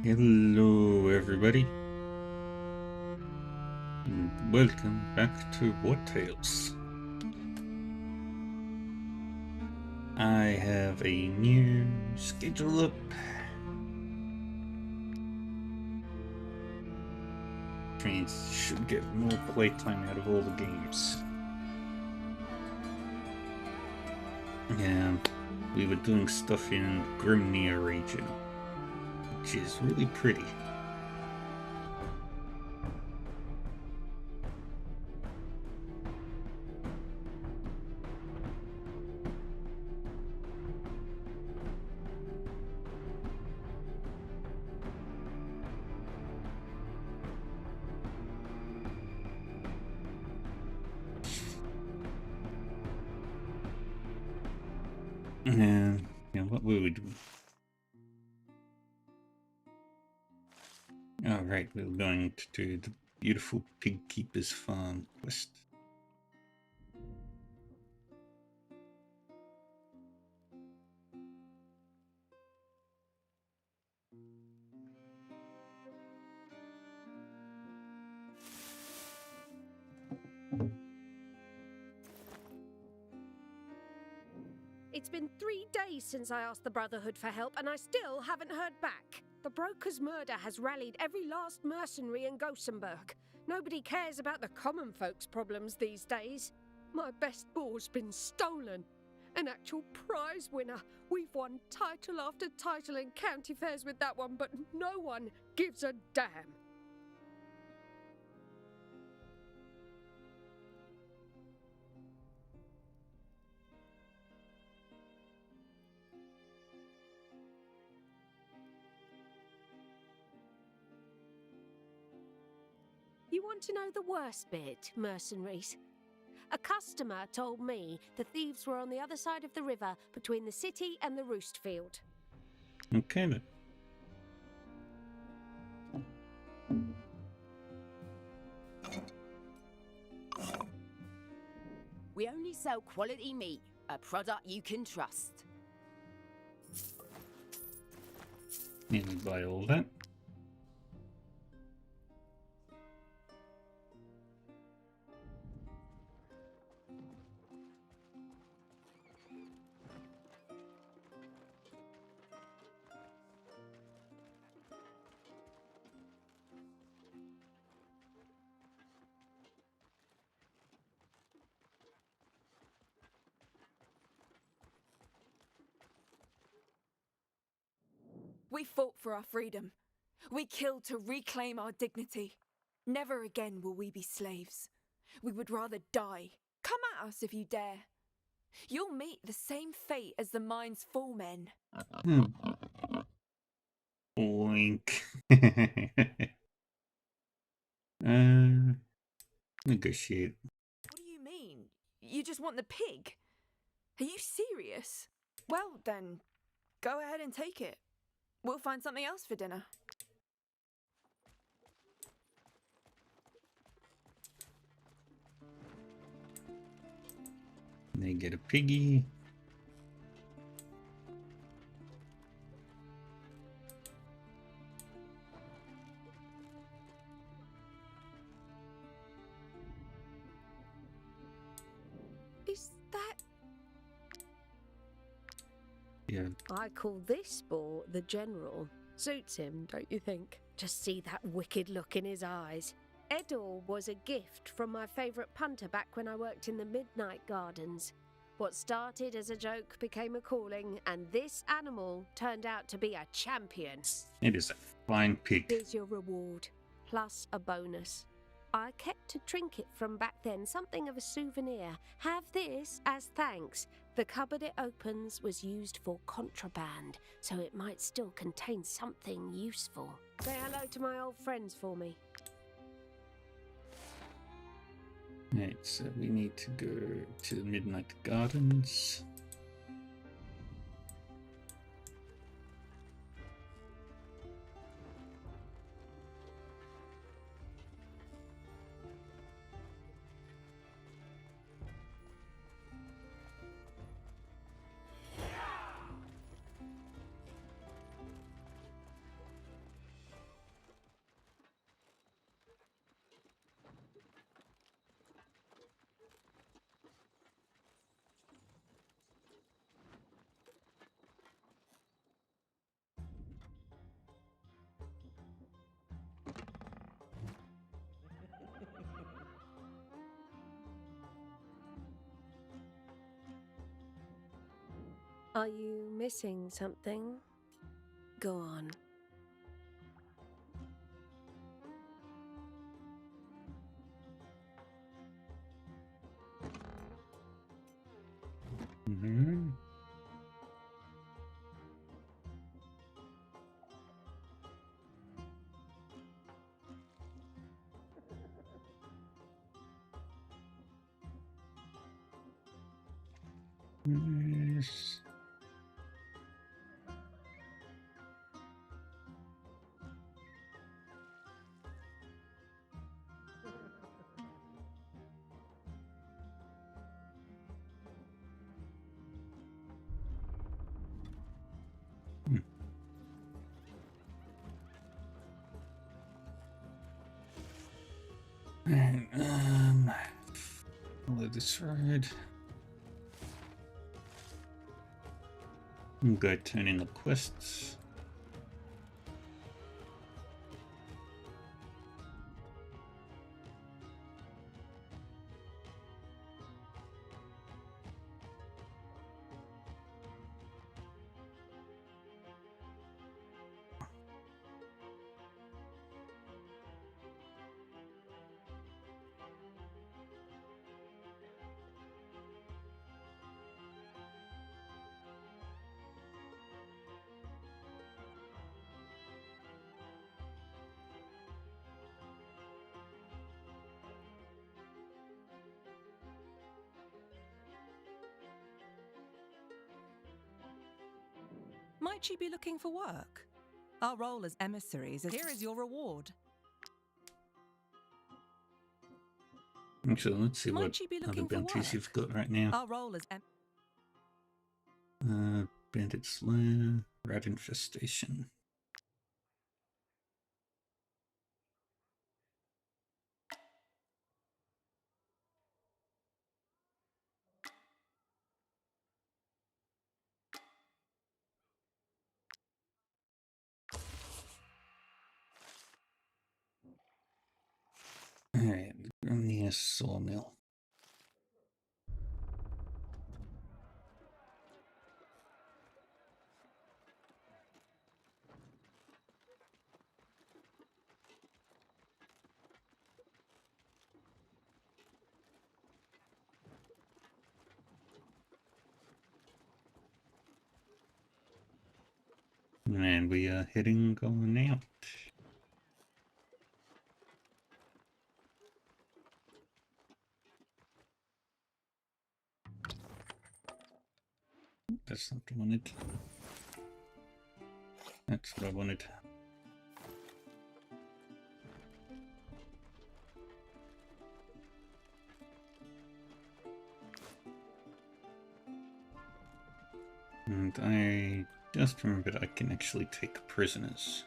Hello, everybody. Welcome back to Wartales. I have a new schedule up. Means should get more playtime out of all the games. Yeah, we were doing stuff in Grimnir region, which is really pretty. And what were we doing? Alright, we were going to do the beautiful Pig Keeper's Farm quest. It's been 3 days since I asked the Brotherhood for help, and I still haven't heard back. The Broker's murder has rallied every last mercenary in Gothenburg. Nobody cares about the common folks' problems these days. My best boar's been stolen. An actual prize winner. We've won title after title in county fairs with that one, but no one gives a damn. You want to know the worst bit, mercenaries? A customer told me the thieves were on the other side of the river between the city and the roost field. Okay then. We only sell quality meat, a product you can trust. Nearly buy all that. We fought for our freedom. We killed to reclaim our dignity. Never again will we be slaves. We would rather die. Come at us if you dare. You'll meet the same fate as the mine's full men. Boink. Negotiate. What do you mean? You just want the pig? Are you serious? Well, then, go ahead and take it. We'll find something else for dinner. They get a piggy. Is that... Yeah. I call this sport the General. Suits him, don't you think? Just see that wicked look in his eyes. Edor was a gift from my favourite punter back when I worked in the Midnight Gardens. What started as a joke became a calling, and this animal turned out to be a champion. It is a fine pig. Here's your reward, plus a bonus. I kept a trinket from back then, something of a souvenir. Have this as thanks. The cupboard it opens was used for contraband, so it might still contain something useful. Say hello to my old friends for me. Right, so we need to go to the Midnight Gardens. Are you missing something? Go on. Mm-hmm. Yes. And, follow this road. We'll go turn in the quests. Might you be looking for work? Our role as emissaries is here is your reward. So let's see Might what you be other looking for bounties work? you've got right now. Our role as Bandit Slayer, Rat Infestation. Alright, near Sawmill. And we are going out. That's not what I wanted. That's what I wanted. And I just remembered I can actually take prisoners.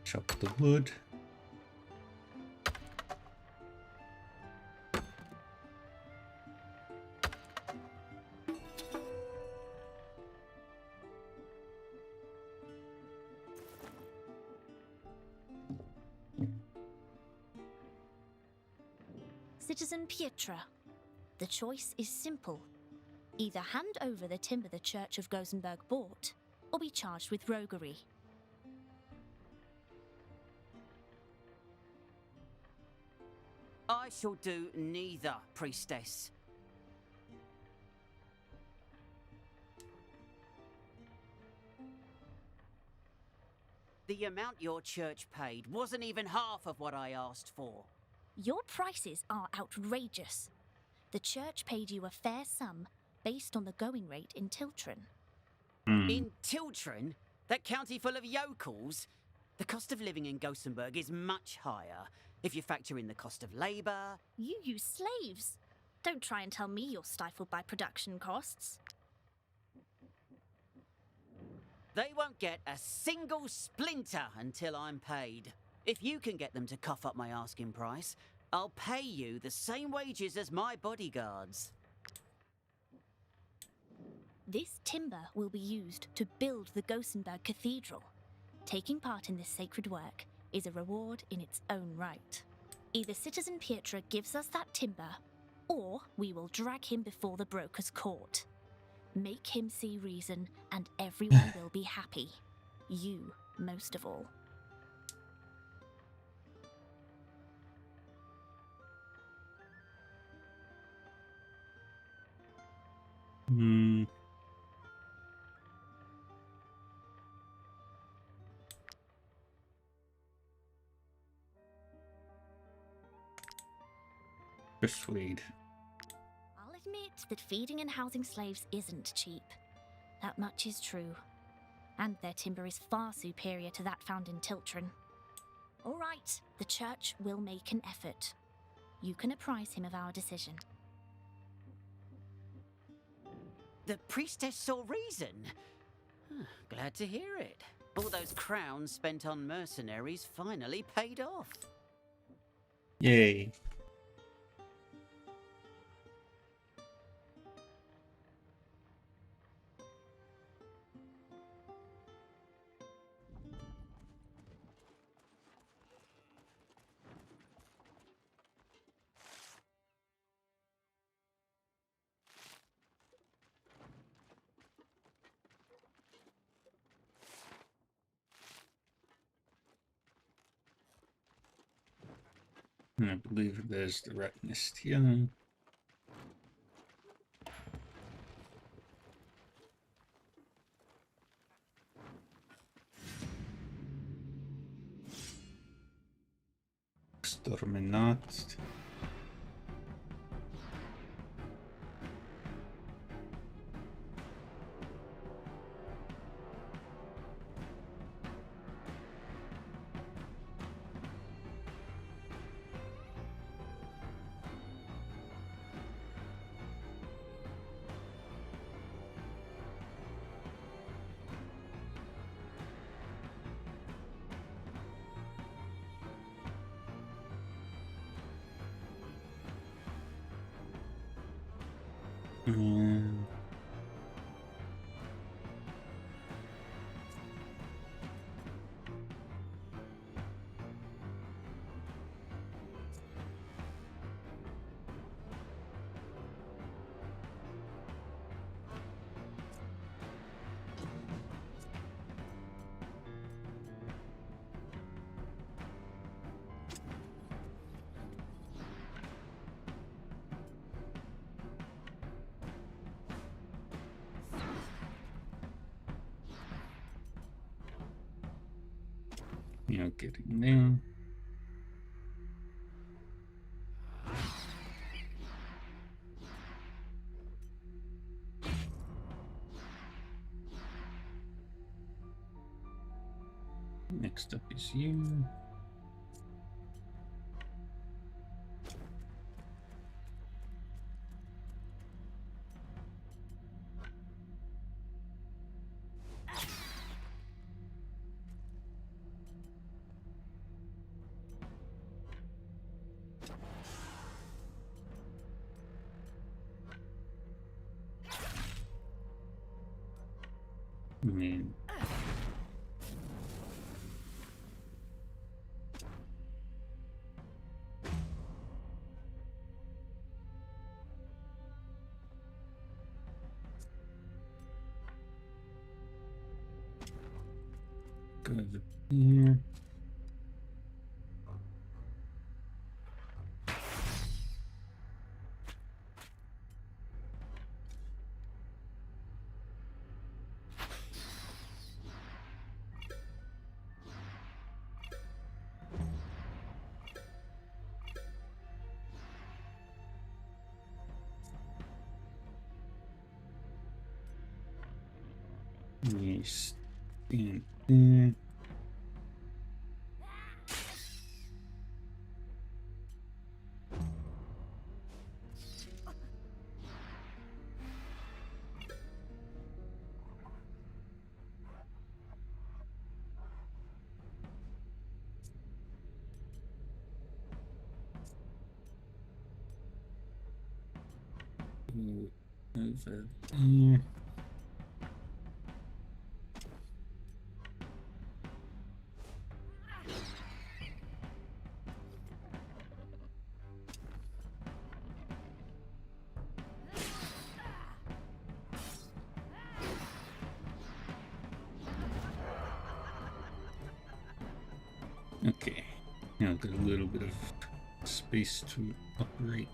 Chop the wood. Citizen Pietra, the choice is simple. Either hand over the timber the Church of Gothenburg bought, or be charged with roguery. I shall do neither, priestess. The amount your church paid wasn't even half of what I asked for. Your prices are outrageous. The Church paid you a fair sum based on the going rate in Tiltron. In Tiltron, that county full of yokels, the cost of living in Gothenburg is much higher. If you factor in the cost of labour... You use slaves. Don't try and tell me you're stifled by production costs. They won't get a single splinter until I'm paid. If you can get them to cough up my asking price, I'll pay you the same wages as my bodyguards. This timber will be used to build the Gothenburg Cathedral. Taking part in this sacred work is a reward in its own right. Either Citizen Pietra gives us that timber, or we will drag him before the broker's court. Make him see reason, and everyone will be happy. You, most of all. Hmm. Persuade. I'll admit that feeding and housing slaves isn't cheap. That much is true. And their timber is far superior to that found in Tiltron. All right, the church will make an effort. You can apprise him of our decision. The priestess saw reason. Glad to hear it. All those crowns spent on mercenaries finally paid off. Yay. I believe there's the rat nest here. Exterminat. Getting there. Next up is you. Man. Go over here. Yes. Stand there. go over there. Okay, now I've got a little bit of space to operate.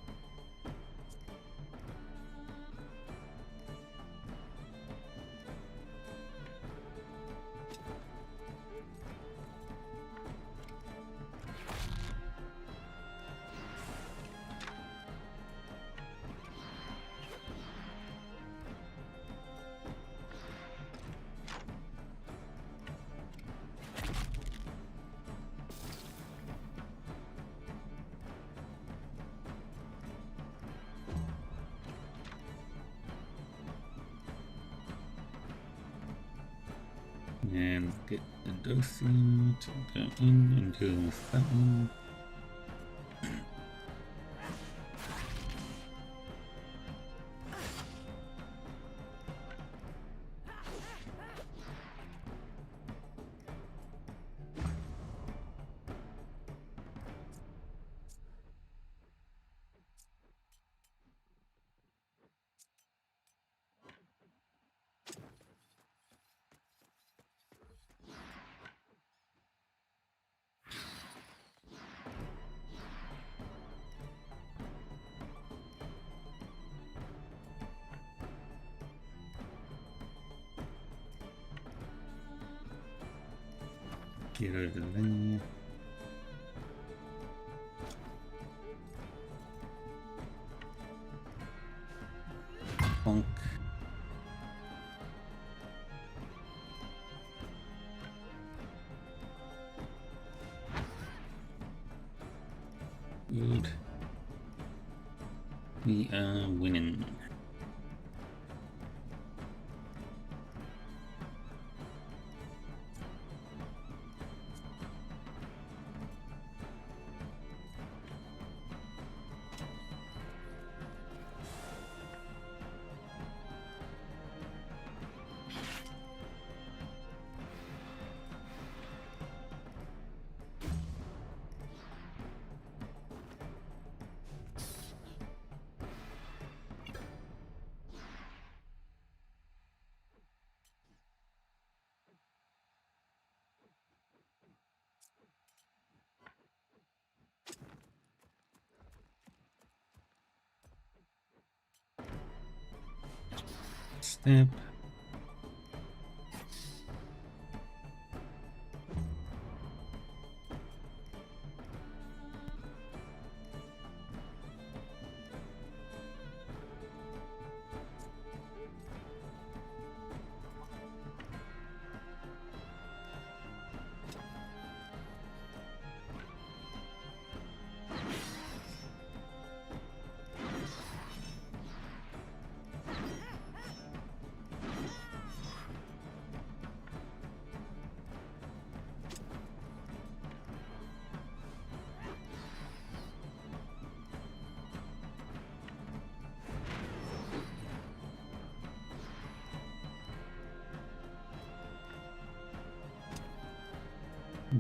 And get the Dothan to go in and deal with that one. Get over there. Bonk. Good. We are winning. Step.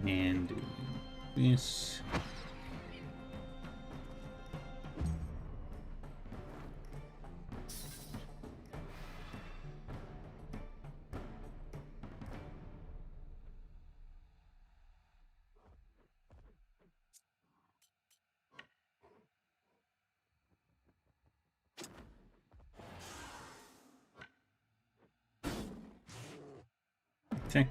And do this. Attack.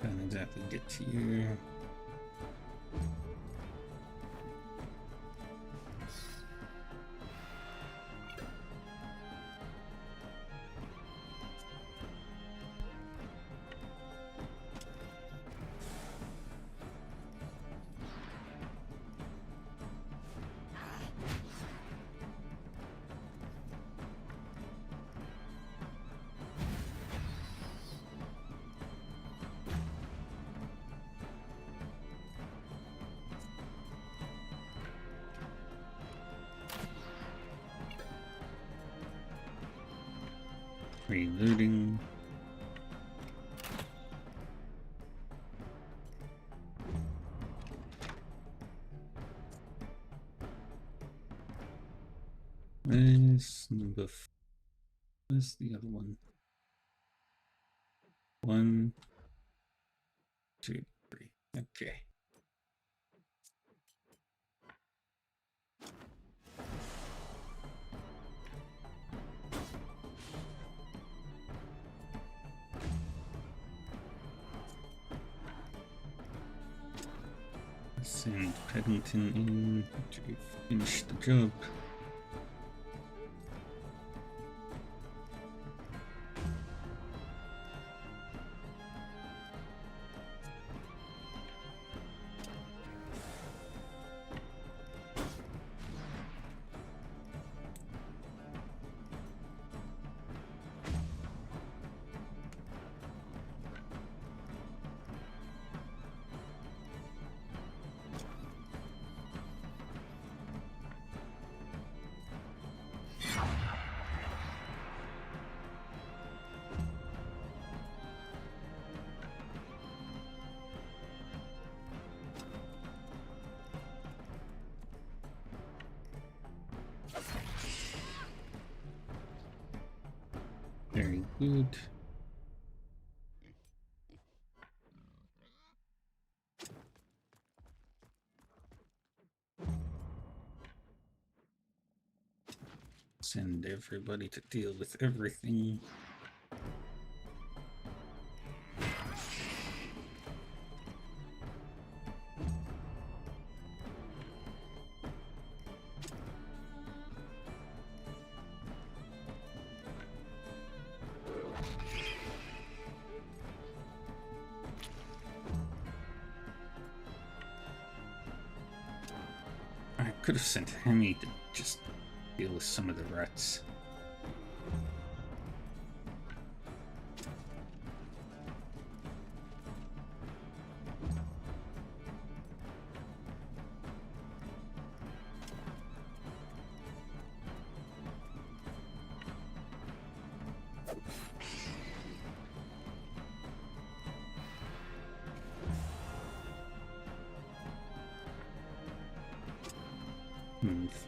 Can't exactly get to you. Reloading. Where's number where's the other one? 1, 2, 3. Okay. Send Paddington in to finish the job. Very good. Send everybody to deal with everything. I could have sent Hemi to just deal with some of the rats.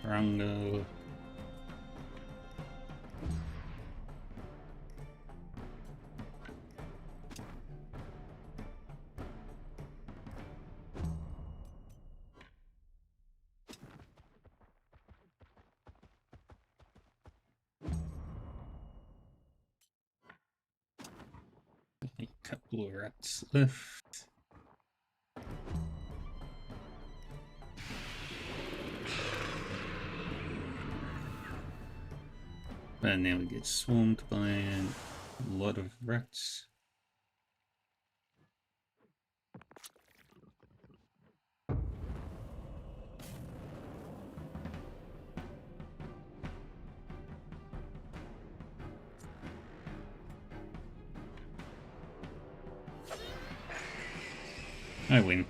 Frango. A couple of rats left. And now we get swarmed by a lot of rats. I win.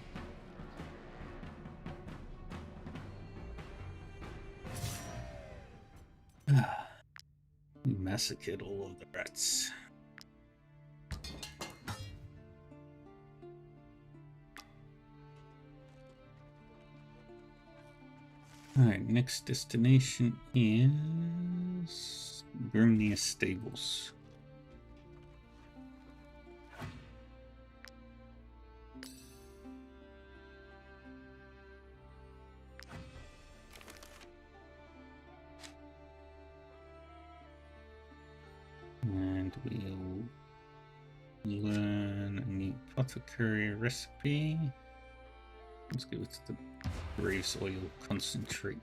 We massacred all of the rats. Alright, next destination is Grimnir Stables. And we'll learn a new apothecary recipe. Let's go with the Graves Oil Concentrate.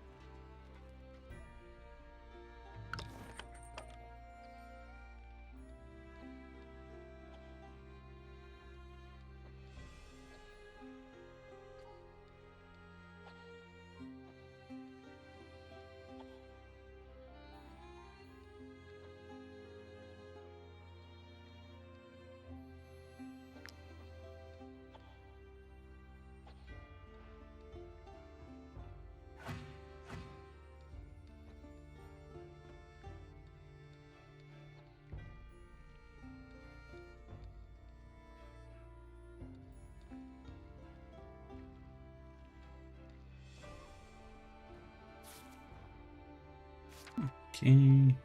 Okay.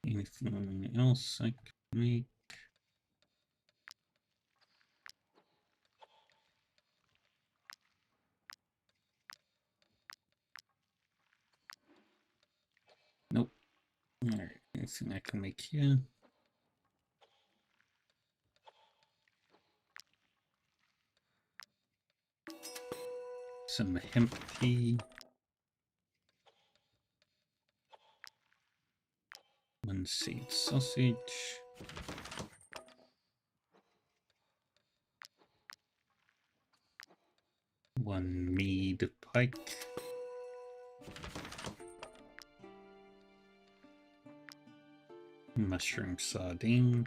Anything else I can make? Nope. Alright, anything I can make here? Some hemp tea. One seed sausage. One mead pike. Mushroom sardine.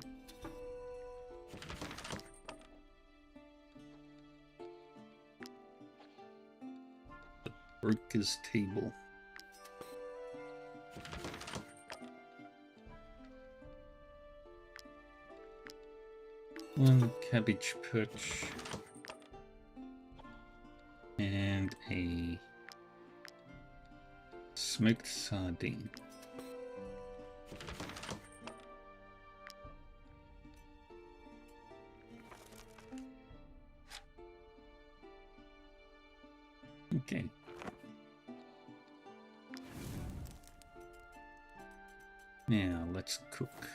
The broker's table. One cabbage perch. And a smoked sardine. Okay. Now let's cook.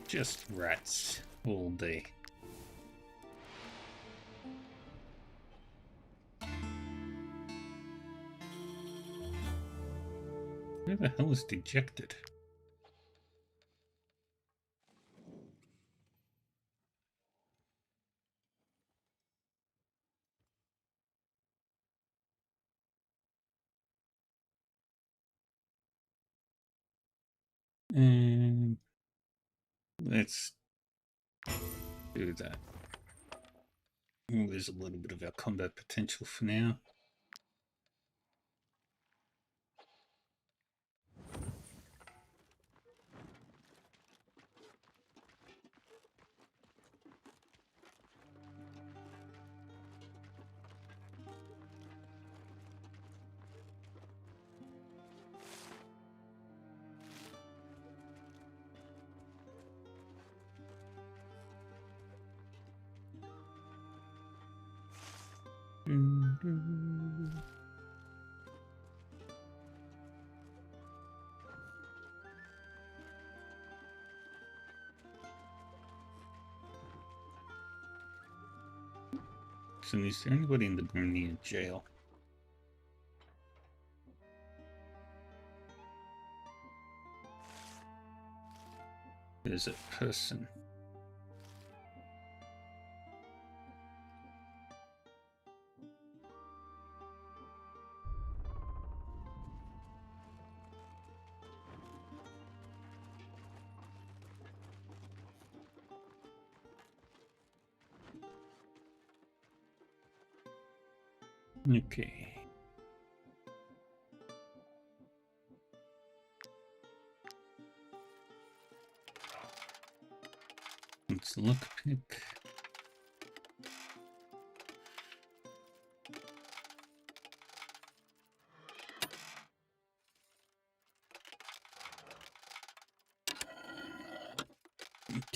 Just rats all day. Where the hell is dejected? And let's do that. Oh, there's a little bit of our combat potential for now. So is there anybody in the Grimnir jail? There's a person. Okay. Let's lockpick.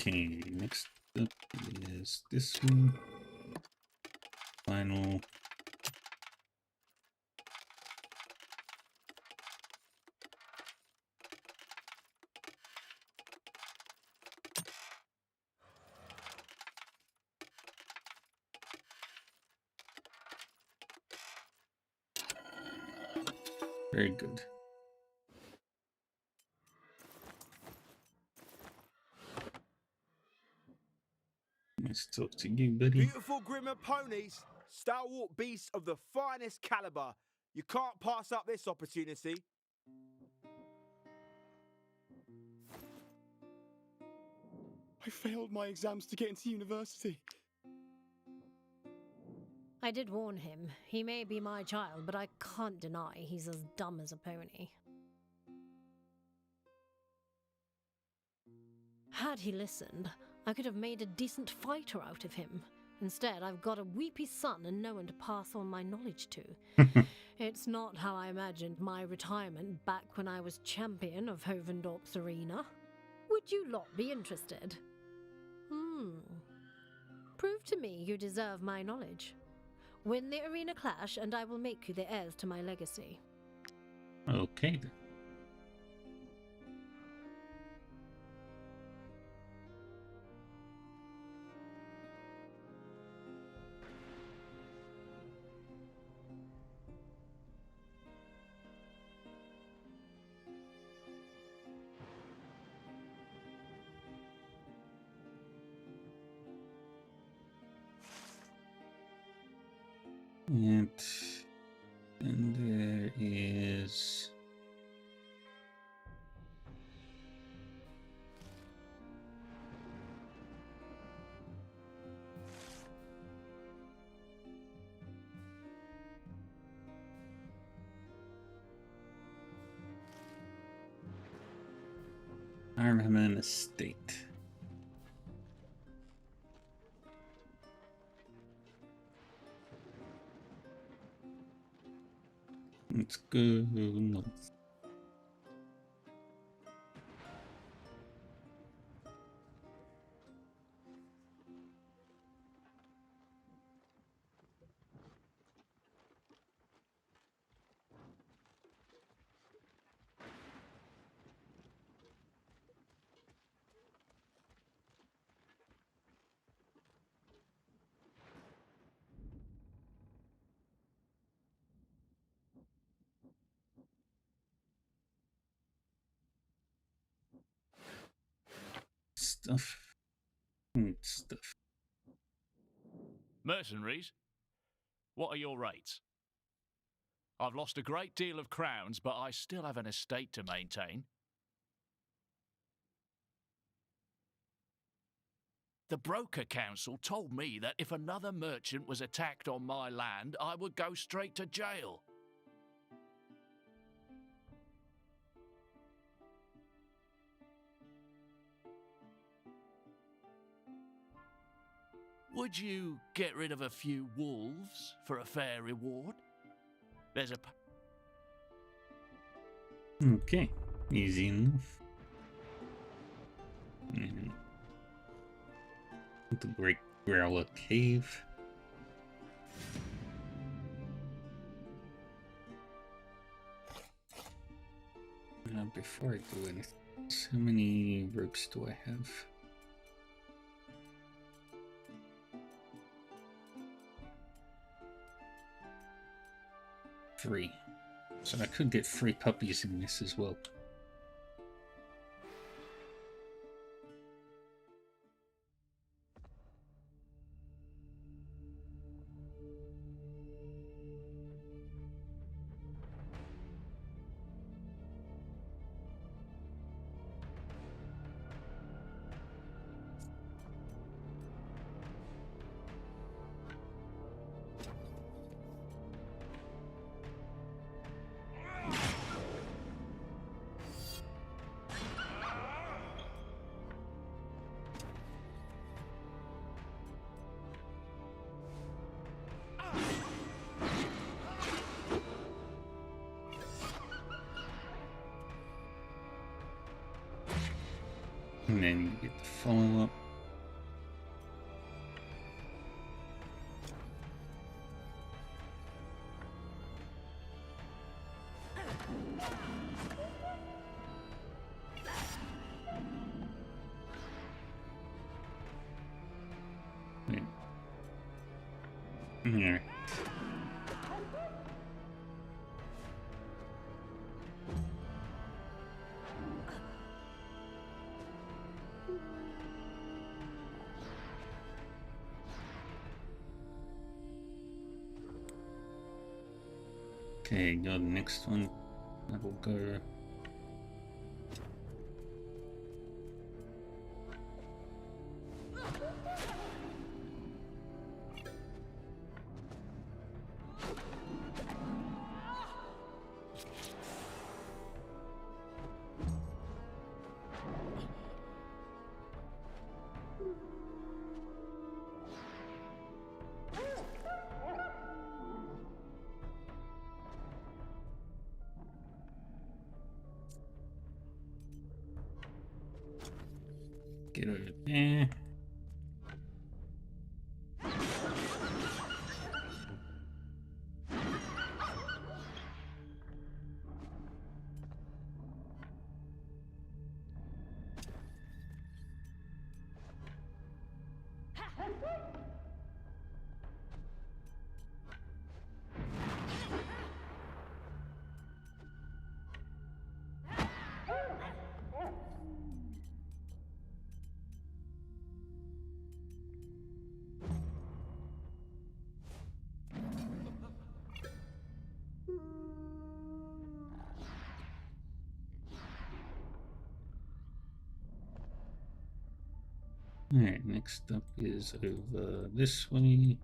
Okay, next up is this one. Final. Very good. Nice to talk to you, buddy. Beautiful grimmer ponies, stalwart beasts of the finest caliber. You can't pass up this opportunity. I failed my exams to get into university. I did warn him. He may be my child, but I can't deny he's as dumb as a pony. Had he listened, I could have made a decent fighter out of him. Instead, I've got a weepy son and no one to pass on my knowledge to. It's not how I imagined my retirement back when I was champion of Hovendorp's arena. Would you lot be interested? Prove to me you deserve my knowledge. Win the arena clash and I will make you the heirs to my legacy. Okay then. And there is Ironman Estate. Let's go north. Stuff. Stuff. Mercenaries? What are your rates? I've lost a great deal of crowns, but I still have an estate to maintain. The Broker Council told me that if another merchant was attacked on my land, I would go straight to jail. Would you get rid of a few wolves for a fair reward? There's a... Okay, easy enough. The Great Growler Cave. Now, before I do anything, how many ropes do I have? 3. So I could get 3 puppies in this as well. And then you get the follow-up. Yeah. Okay, you're the next one. I will go. Get over there. Alright, next up is over this way.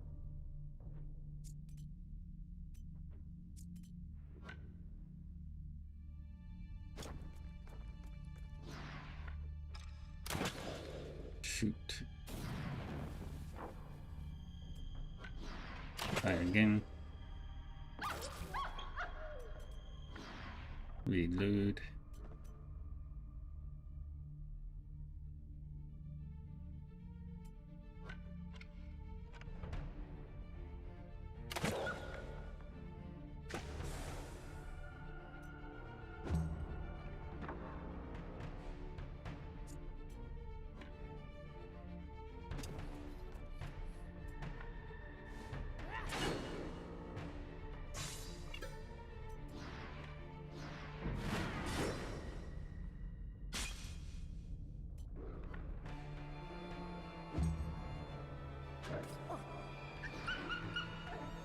Shoot. Try again. Reload.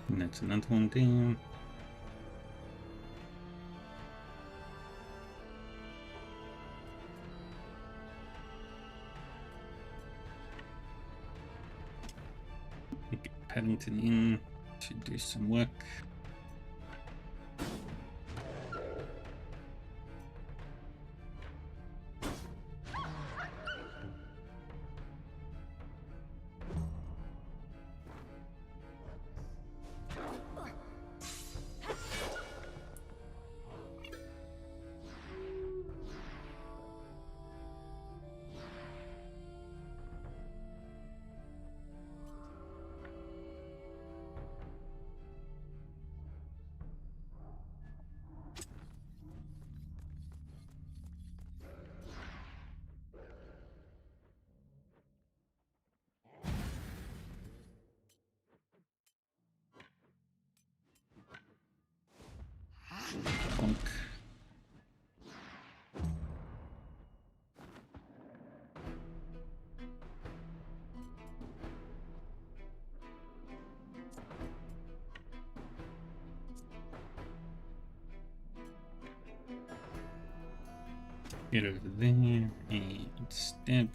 And that's another one down. Get Paddington in to do some work. Bonk. Get over there and step.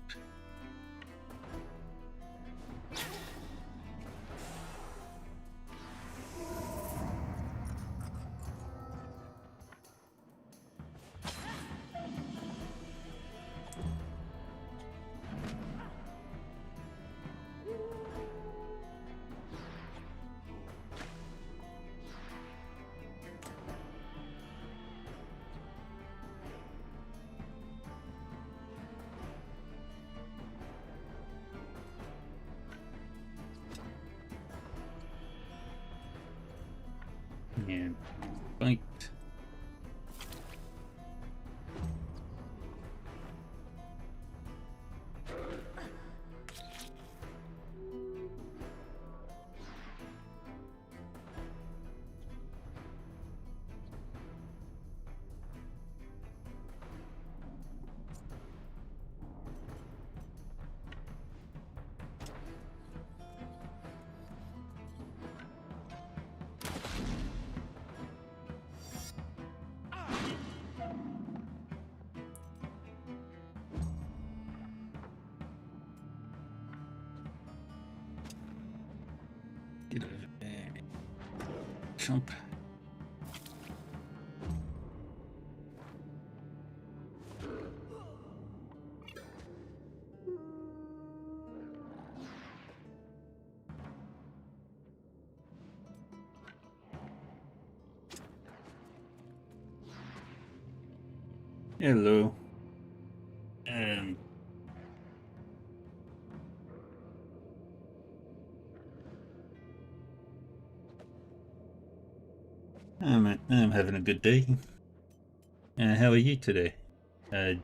And bite. chump. Hello. I'm having a good day. How are you today? I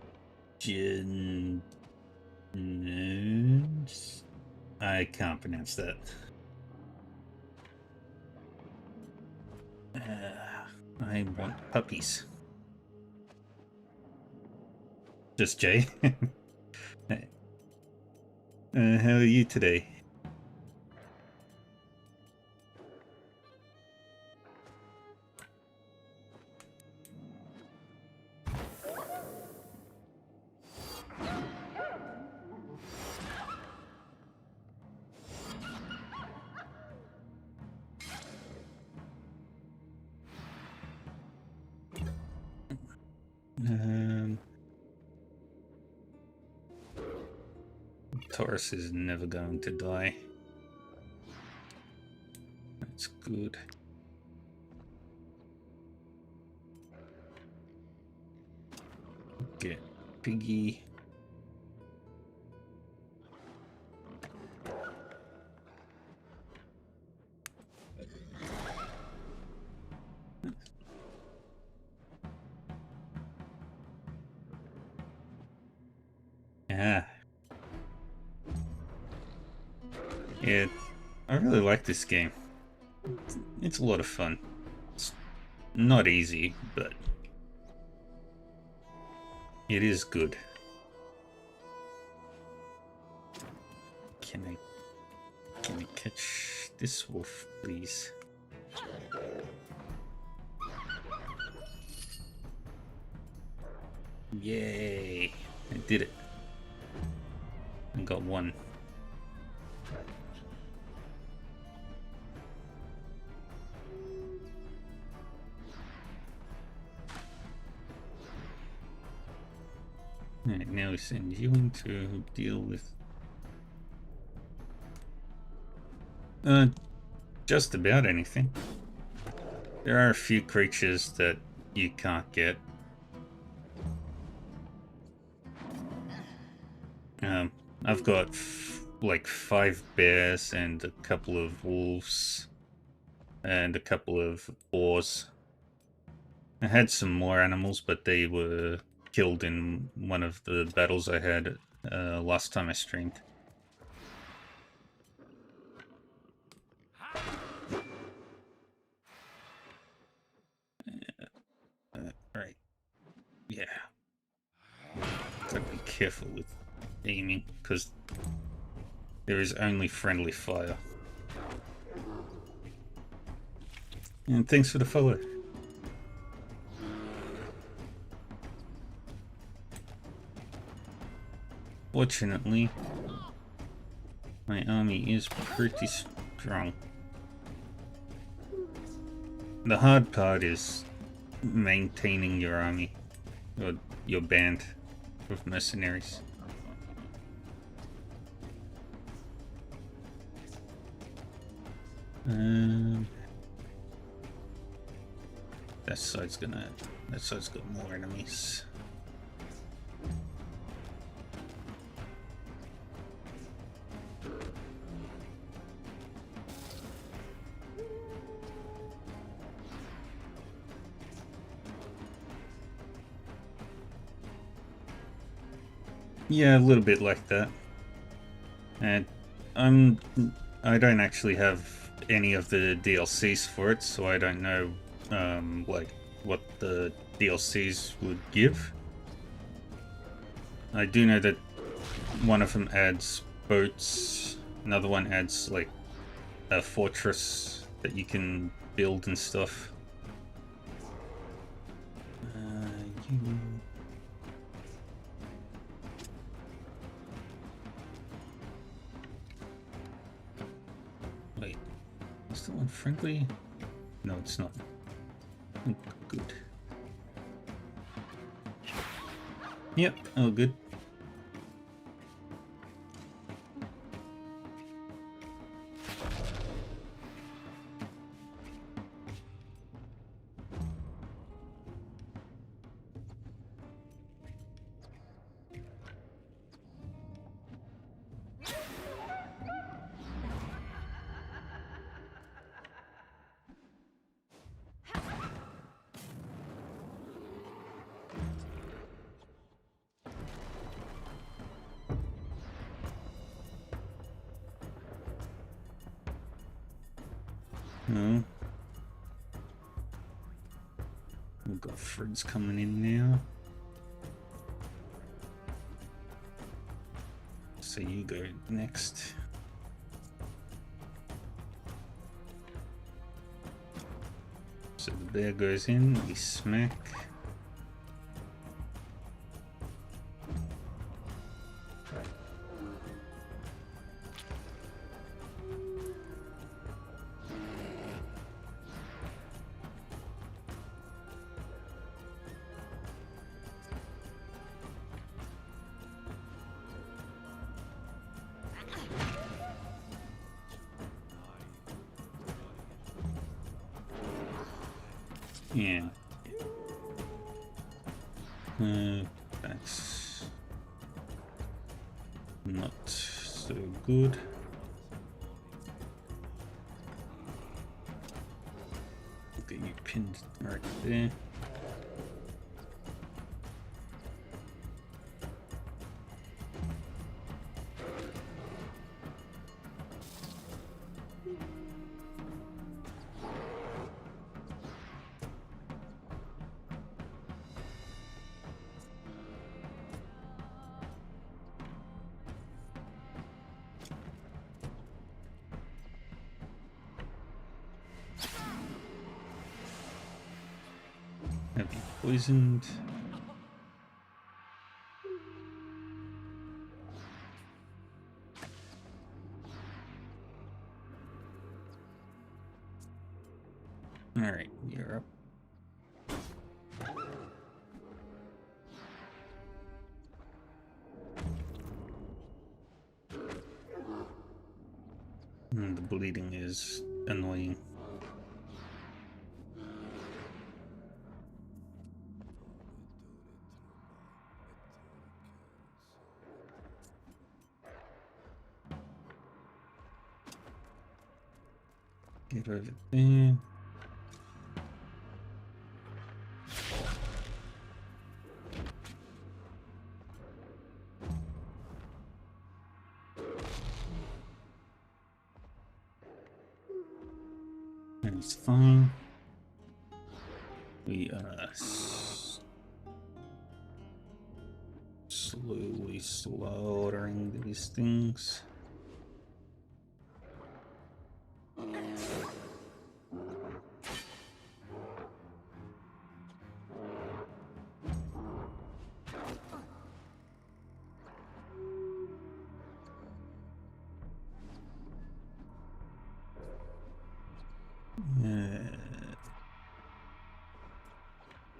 can't pronounce that. I want puppies. Just Jay. How are you today? Taurus is never going to die. That's good. Get Piggy. Yeah, I really like this game. It's a lot of fun. It's not easy, but it is good. Can I catch this wolf, please? Yay! I did it. I got one. Alright, now we send you in to deal with... just about anything. There are a few creatures that you can't get. I've got like 5 bears and a couple of wolves and a couple of boars. I had some more animals, but they were killed in one of the battles I had last time I streamed. Right. Yeah. Gotta be careful with aiming, because there is only friendly fire. And thanks for the follow. Fortunately, my army is pretty strong. The hard part is maintaining your army, or your band of mercenaries. That side's got more enemies. Yeah, a little bit like that. And I don't actually have any of the DLCs for it, so I don't know like what the DLCs would give. I do know that one of them adds boats, another one adds like a fortress that you can build and stuff. Wait, is the one friendly? No, it's not. Oh, good. Yep, all good. No. We've got Fred's coming in now. So you go next. So the bear goes in, we smack. Yeah. That's not so good. Get you pinned right there. Have you poisoned? Alright, you're up. The bleeding is annoying. Get over there. And it's fine. We are slowly slaughtering these things.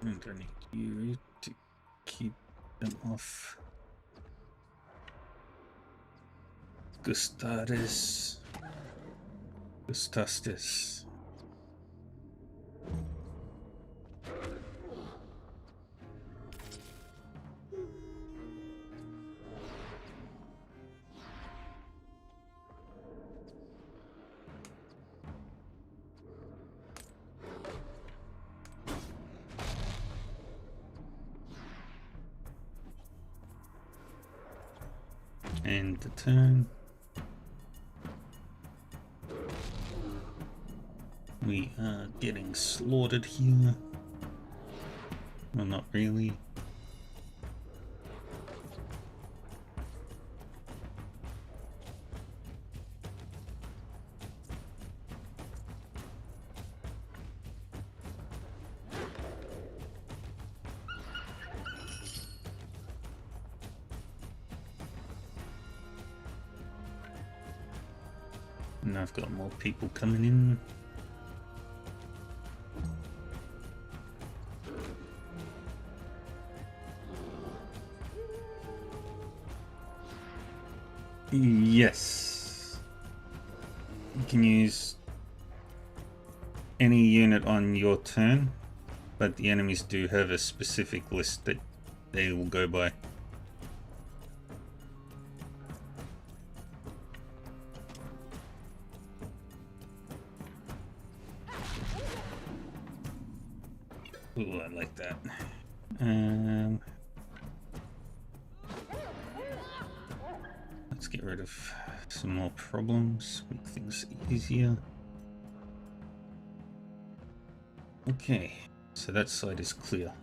And I need you to keep them off. Gustastis. End the turn. We are getting slaughtered here. Well, not really. And I've got more people coming in. Yes. You can use any unit on your turn, but the enemies do have a specific list that they will go by. Ooh, I like that. Let's get rid of some more problems, make things easier. Okay, so that side is clear.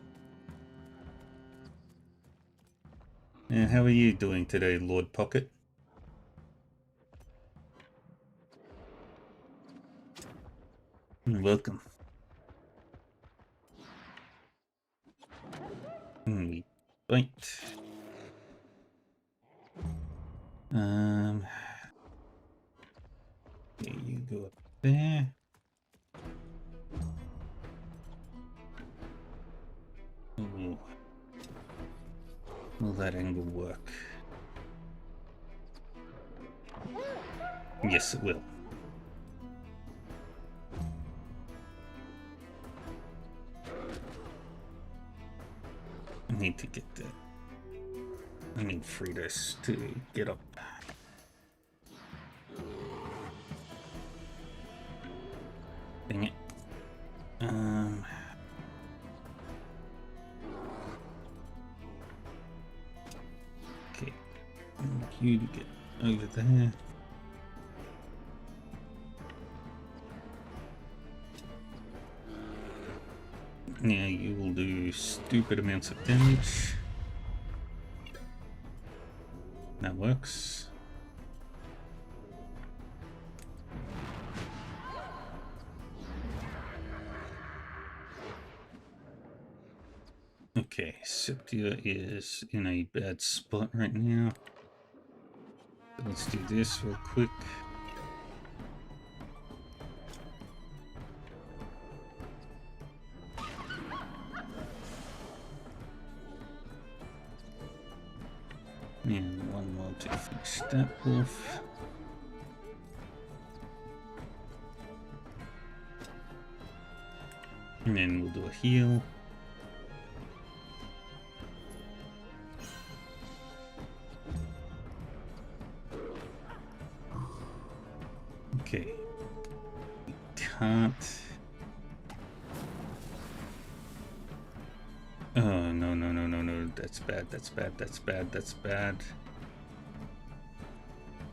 And how are you doing today, Lord Pocket? Welcome. And we bite. Okay, you go up there. Ooh. Will that angle work? Yes, it will. I need to get that. I need Fritos to get up. Dang it. Okay. I need you to get over there. Now you will do stupid amounts of damage. That works. Okay, Septia is in a bad spot right now. So let's do this real quick. And one more to finish that off. And then we'll do a heal. Okay. We can't. Oh, no, no, no, no, no. That's bad, that's bad, that's bad, that's bad.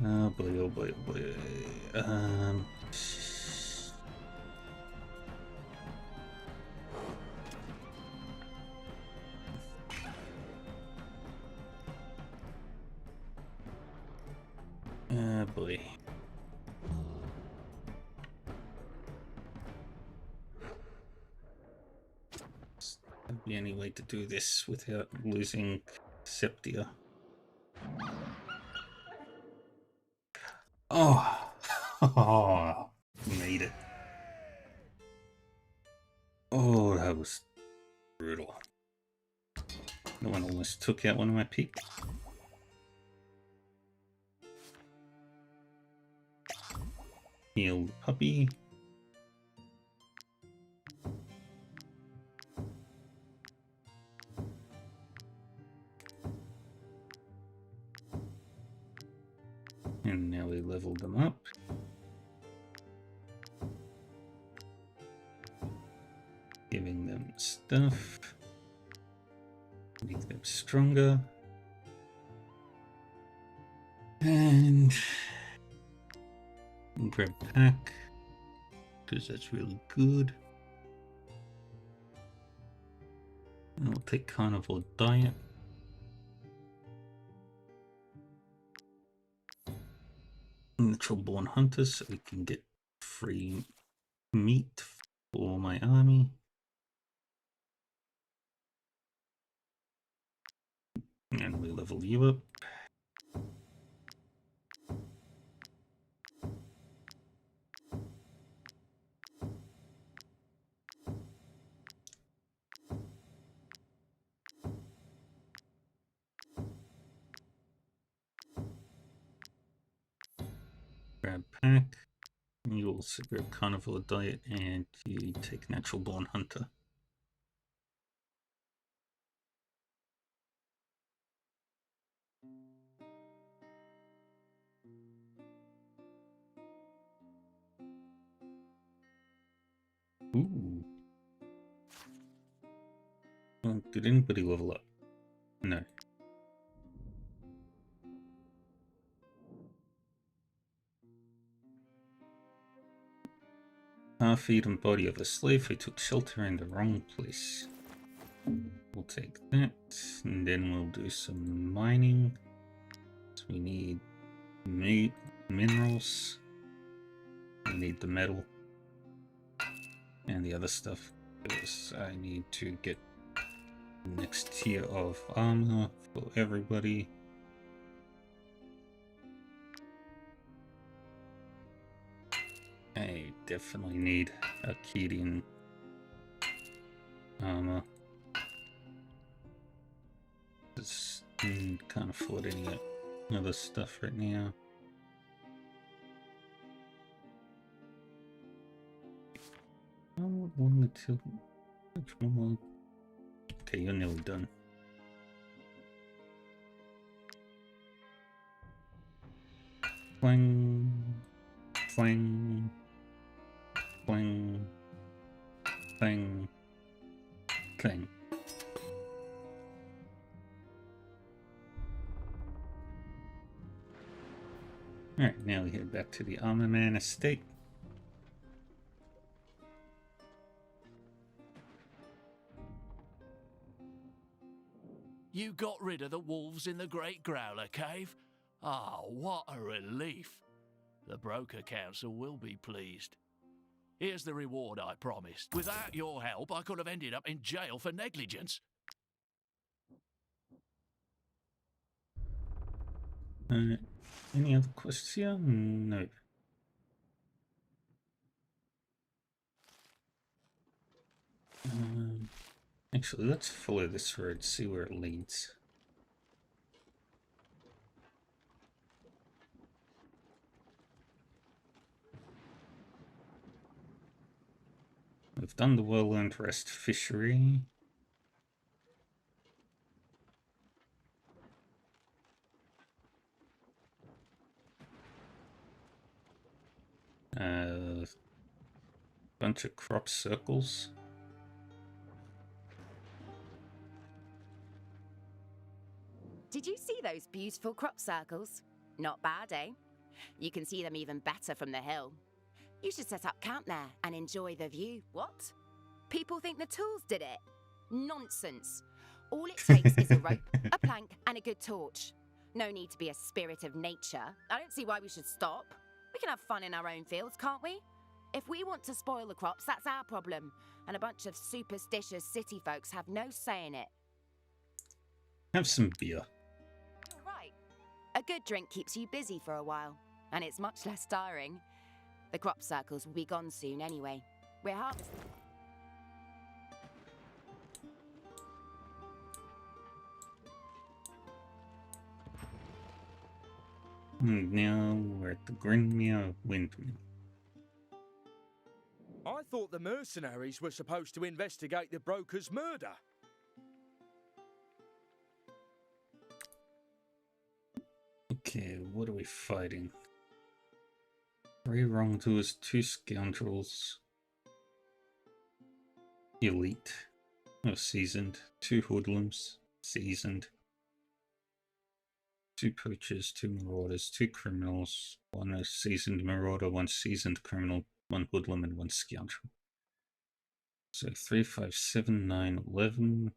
Oh boy, oh boy, oh boy. Boy. There'd be any way to do this without losing Septia. Oh, oh, made it. Oh, that was brutal. No one almost took out one of my peaks. Heal the puppy. And now we leveled them up. Giving them stuff. Make them stronger. And grab pack, because that's really good. And I'll take carnivore diet. Natural born hunters, so we can get free meat for my army. And we level you up. grab pack. You also grab carnivore diet, and you take natural born hunter. Ooh. Oh, did anybody level up? No. Half-eaten body of a slave who took shelter in the wrong place. We'll take that, and then we'll do some mining. So we need meat, minerals. We need the metal and the other stuff, because I need to get the next tier of armor for everybody. I definitely need Arcadian armor. Just can't afford any other stuff right now. Okay, you're nearly done. Clang, clang, clang, clang, clang. Alright, now we head back to the Armor Man estate. You got rid of the wolves in the Great Growler Cave? Ah, what a relief. The Broker Council will be pleased. Here's the reward I promised. Without your help, I could have ended up in jail for negligence. Any other quests here? No. Actually, let's follow this road, see where it leads. We've done the well-earned rest fishery. Bunch of crop circles. Did you see those beautiful crop circles? Not bad, eh? You can see them even better from the hill. You should set up camp there and enjoy the view. What? People think the tools did it? Nonsense. All it takes is a rope, a plank, and a good torch. No need to be a spirit of nature. I don't see why we should stop. We can have fun in our own fields, can't we? If we want to spoil the crops, that's our problem. And a bunch of superstitious city folks have no say in it. Have some beer. You're right. A good drink keeps you busy for a while, and it's much less tiring. The crop circles will be gone soon anyway. We're harvesting. Now we're at the Grindmere Windmill. I thought the mercenaries were supposed to investigate the broker's murder. Okay, what are we fighting? 3 wrongdoers, 2 scoundrels. Elite. Or seasoned. 2 hoodlums. Seasoned. 2 poachers, 2 marauders, 2 criminals, 1 seasoned marauder, 1 seasoned criminal, 1 hoodlum, and 1 scoundrel. So 3, 5, 7, 9, 11,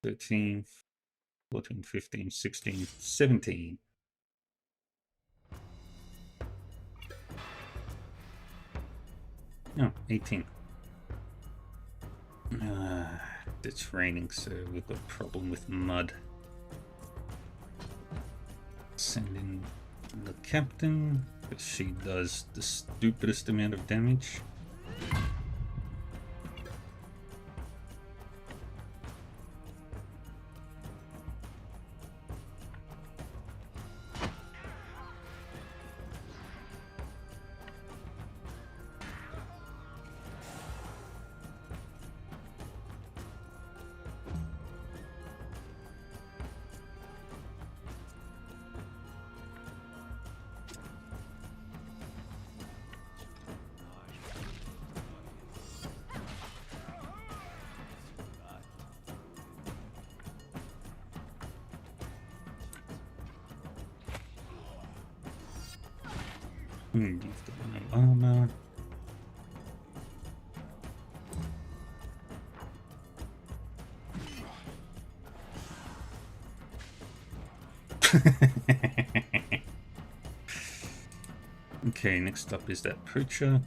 13, 14, 15, 16, 17. No, 18. It's raining, so we've got a problem with mud. Send in the captain, because she does the stupidest amount of damage. You've got no armor. Okay, next up is that preacher.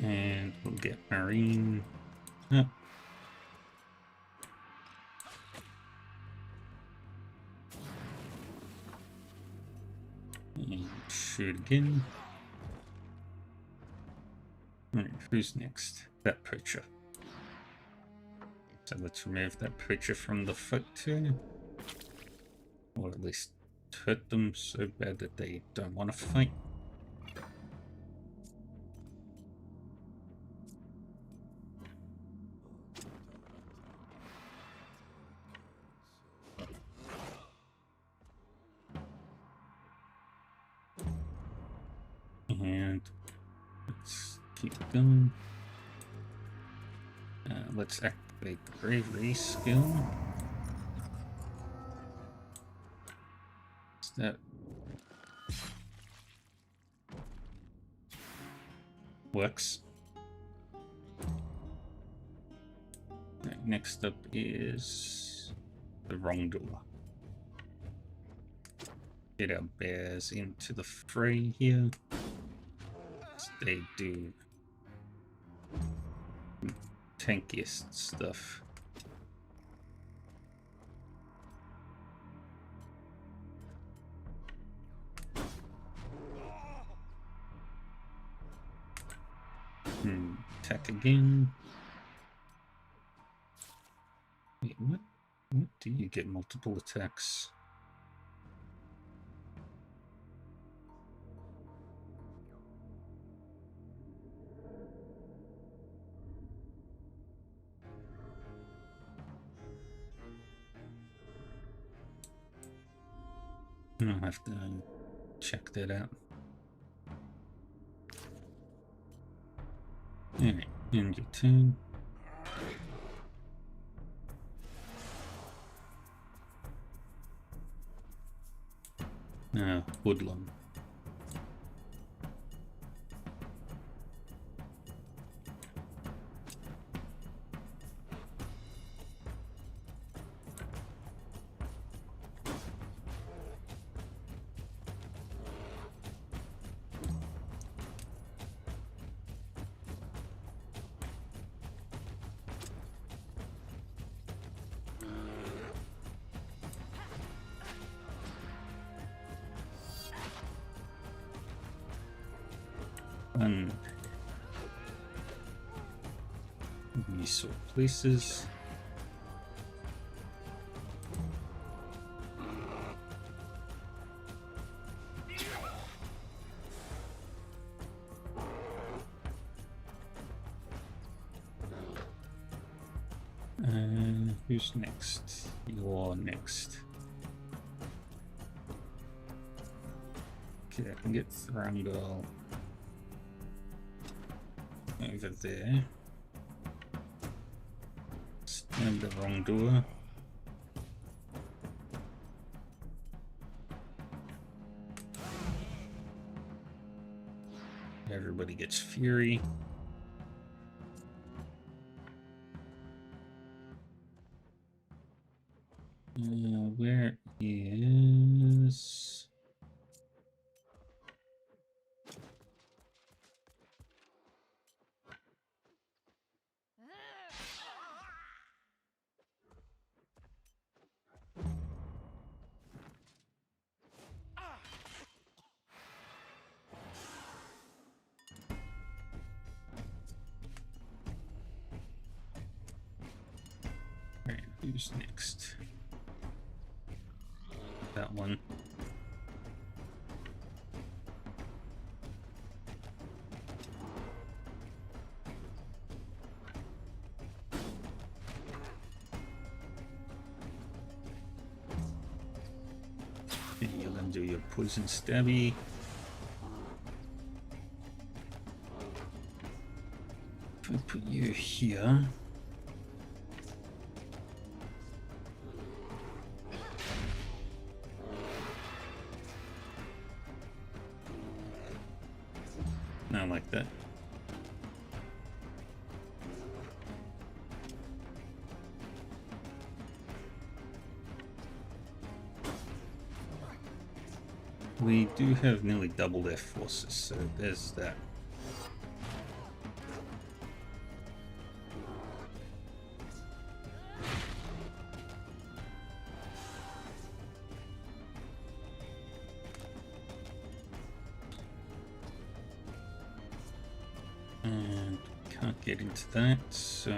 And we'll get Marine up. And shoot again. Alright, who's next? That preacher. So let's remove that preacher from the fight too. Or at least hurt them so bad that they don't want to fight. And let's keep going. Let's activate the bravery skill. Is that works? Right, next up is the wrongdoer. Get our bears into the fray here. They do tankiest stuff. Attack again. Wait, what? What do you get multiple attacks? I'll have to check that out. Alright, end your turn. Woodland. We sort places. Who's next? You're next. Okay, I can get Thrangle over there. Stab the wrongdoer. Everybody gets fury. Where is... Alright, who's next? That one. You're gonna do your poison stabby. If I put you here. Not like that. We do have nearly double their forces, so there's that. And can't get into that, so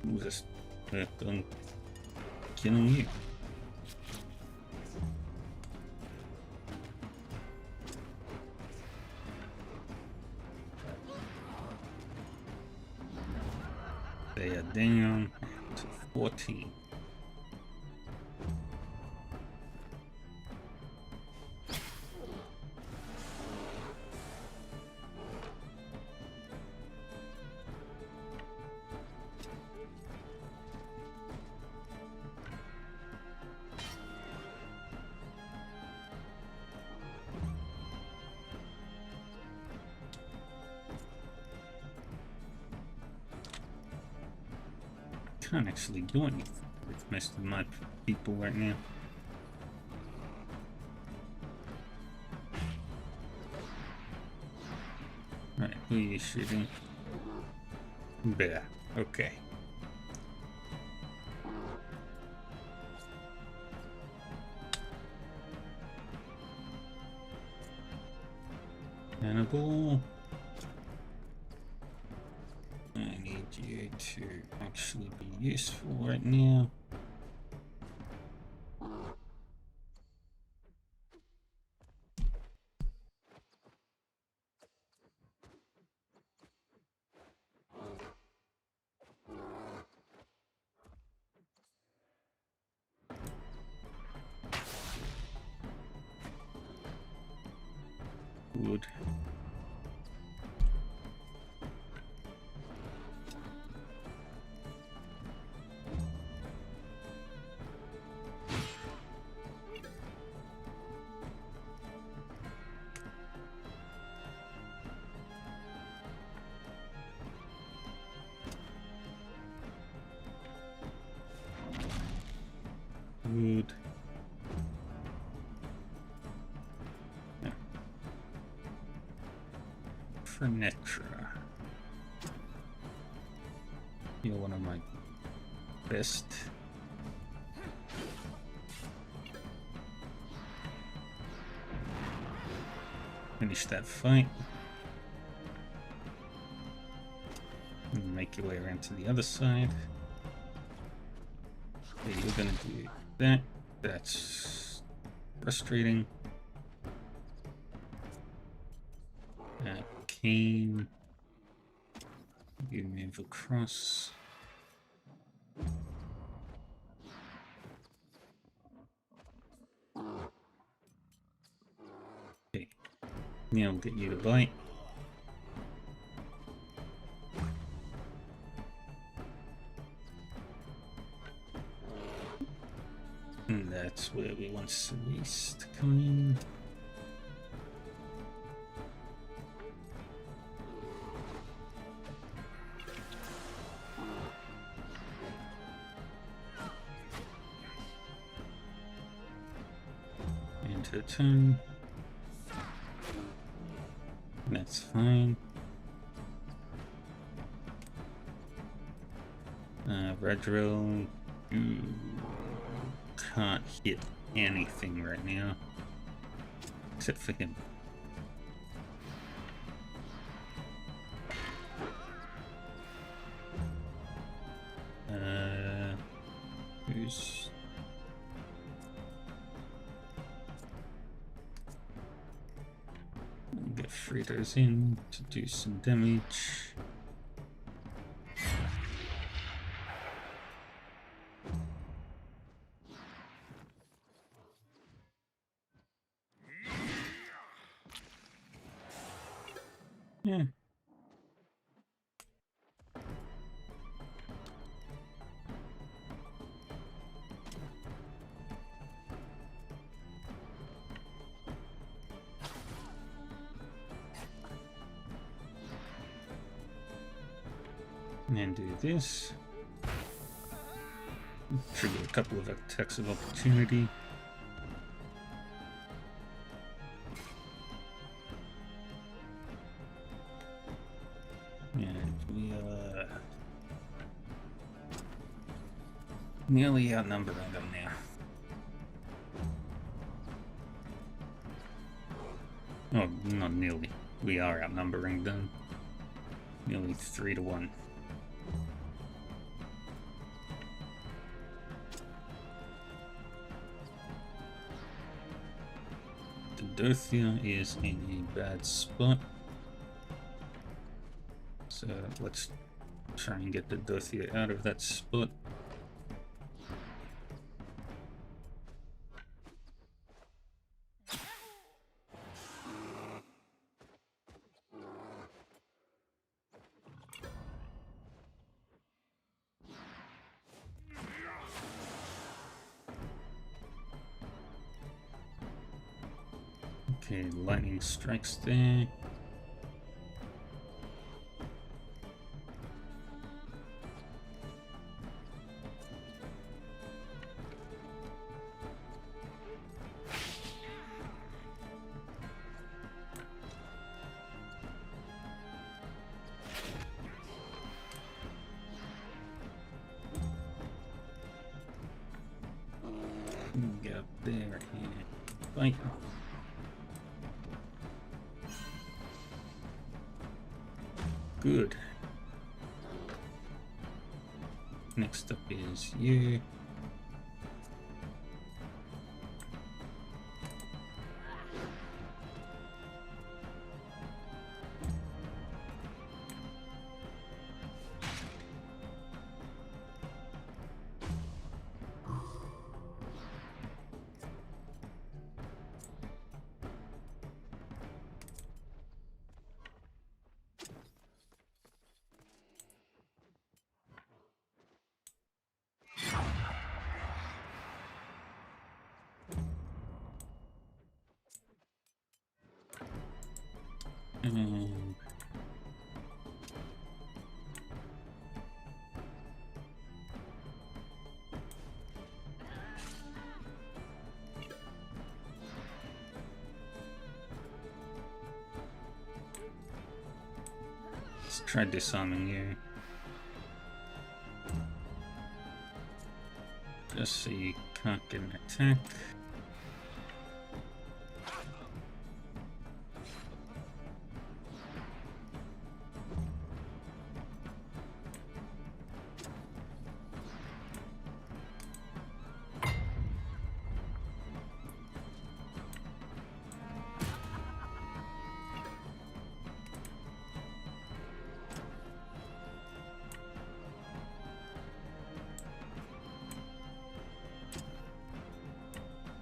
we'll just work on killing you. They are down to 14. Can't actually do anything with most of my people right now. Right, who are you shooting? Bear. Okay. Hannibal. I need you to actually be useful right now. Wood. Wood. Yeah. Fernetra. You're one of my best. Finish that fight. And make your way around to the other side. Okay, you're gonna do that. That's frustrating. Kane. You move across. Okay. Now we'll get you to bite. And that's where we want Cerise to come in. End her turn. That's fine. Redrill, you can't hit anything right now. Except for him. Who's... Get Fritos in to do some damage. Yeah. And do this. Trigger a couple of attacks of opportunity. And we are nearly outnumbering them now. Oh, not nearly. We are outnumbering them. Nearly 3 to 1. Dothia is in a bad spot. So let's try and get the Dothia out of that spot. Okay, lightning strikes there. Get up there and fight. Good. Next up is you. Let's try disarming you. Just so you can't get an attack.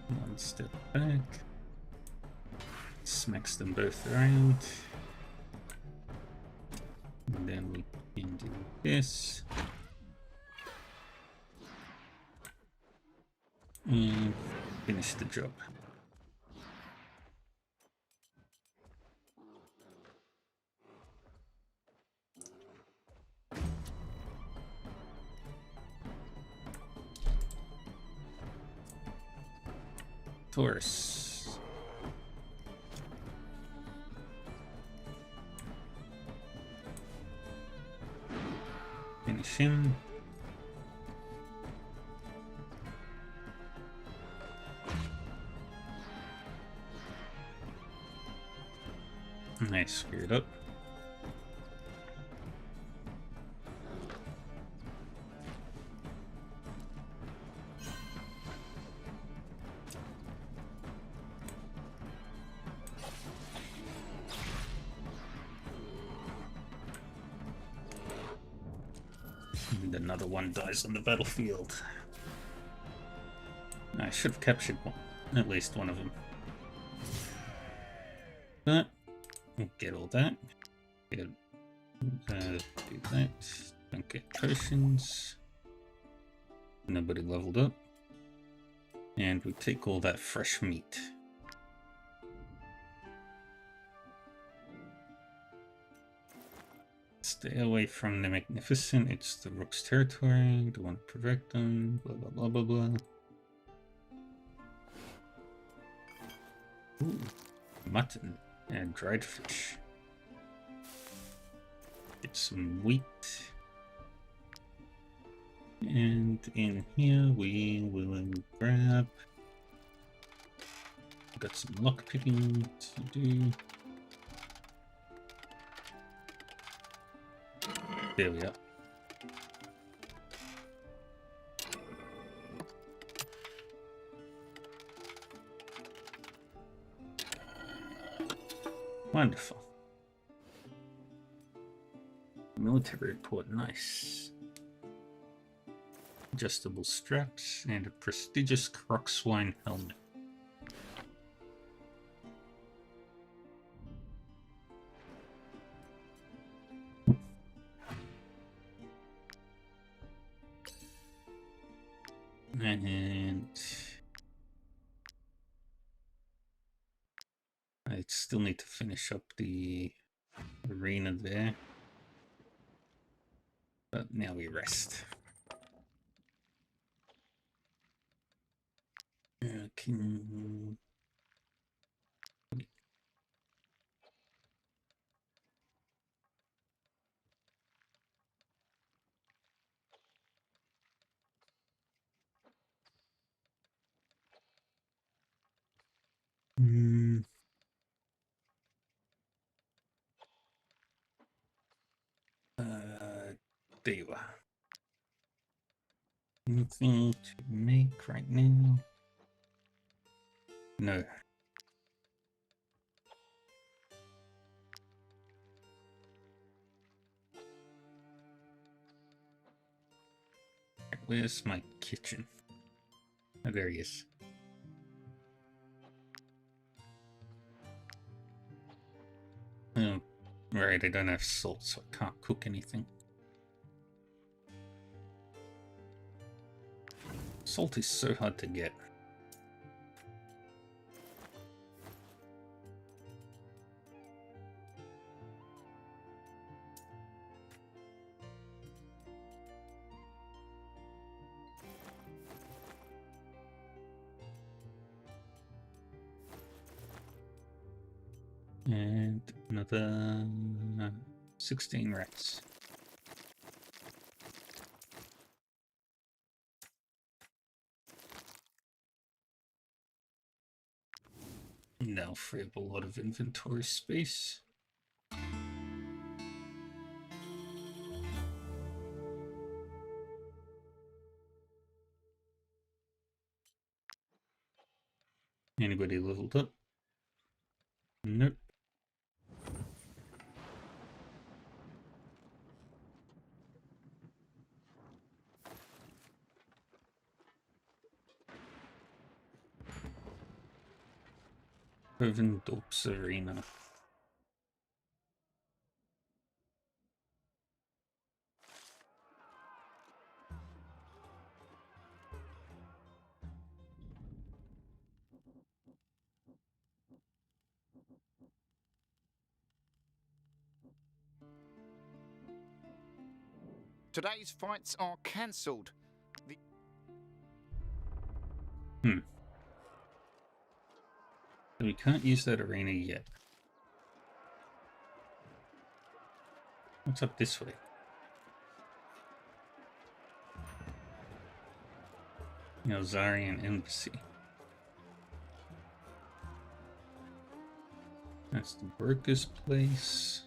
One step back. Smacks them both around. And then we can do this. And finish the job. Taurus. Finish him. I screwed up. And another one dies on the battlefield. I should have captured one, at least one of them. But we'll get all that. Yeah. Do that. Don't get potions. Nobody leveled up. And we take all that fresh meat. Stay away from the Magnificent. It's the Rook's territory. Don't want to provoke them. Blah, blah, blah, blah, blah. Ooh, mutton and dried fish. Get some wheat. And in here we will grab. Got some lockpicking to do. There we are. Wonderful. Military report, nice. Adjustable straps and a prestigious croc swine helmet. And I still need to finish up the arena there. But now we rest. Can... there you are. Anything to make right now? No. Where's my kitchen? Oh, there he is. Oh, right, I don't have salt, so I can't cook anything. Salt is so hard to get. And another 16 rats. Now free up a lot of inventory space. Anybody leveled up? Nope. Dorps Arena. Today's fights are cancelled. We can't use that arena yet. What's up this way? Zarian Embassy. That's the broker's place.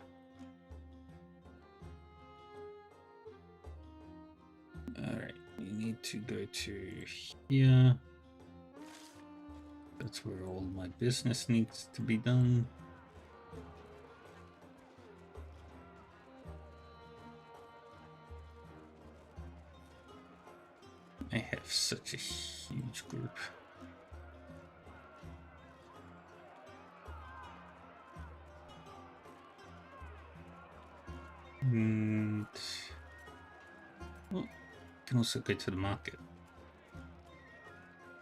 Alright, we need to go to here. That's where all my business needs to be done. I have such a huge group. And well, you can also go to the market.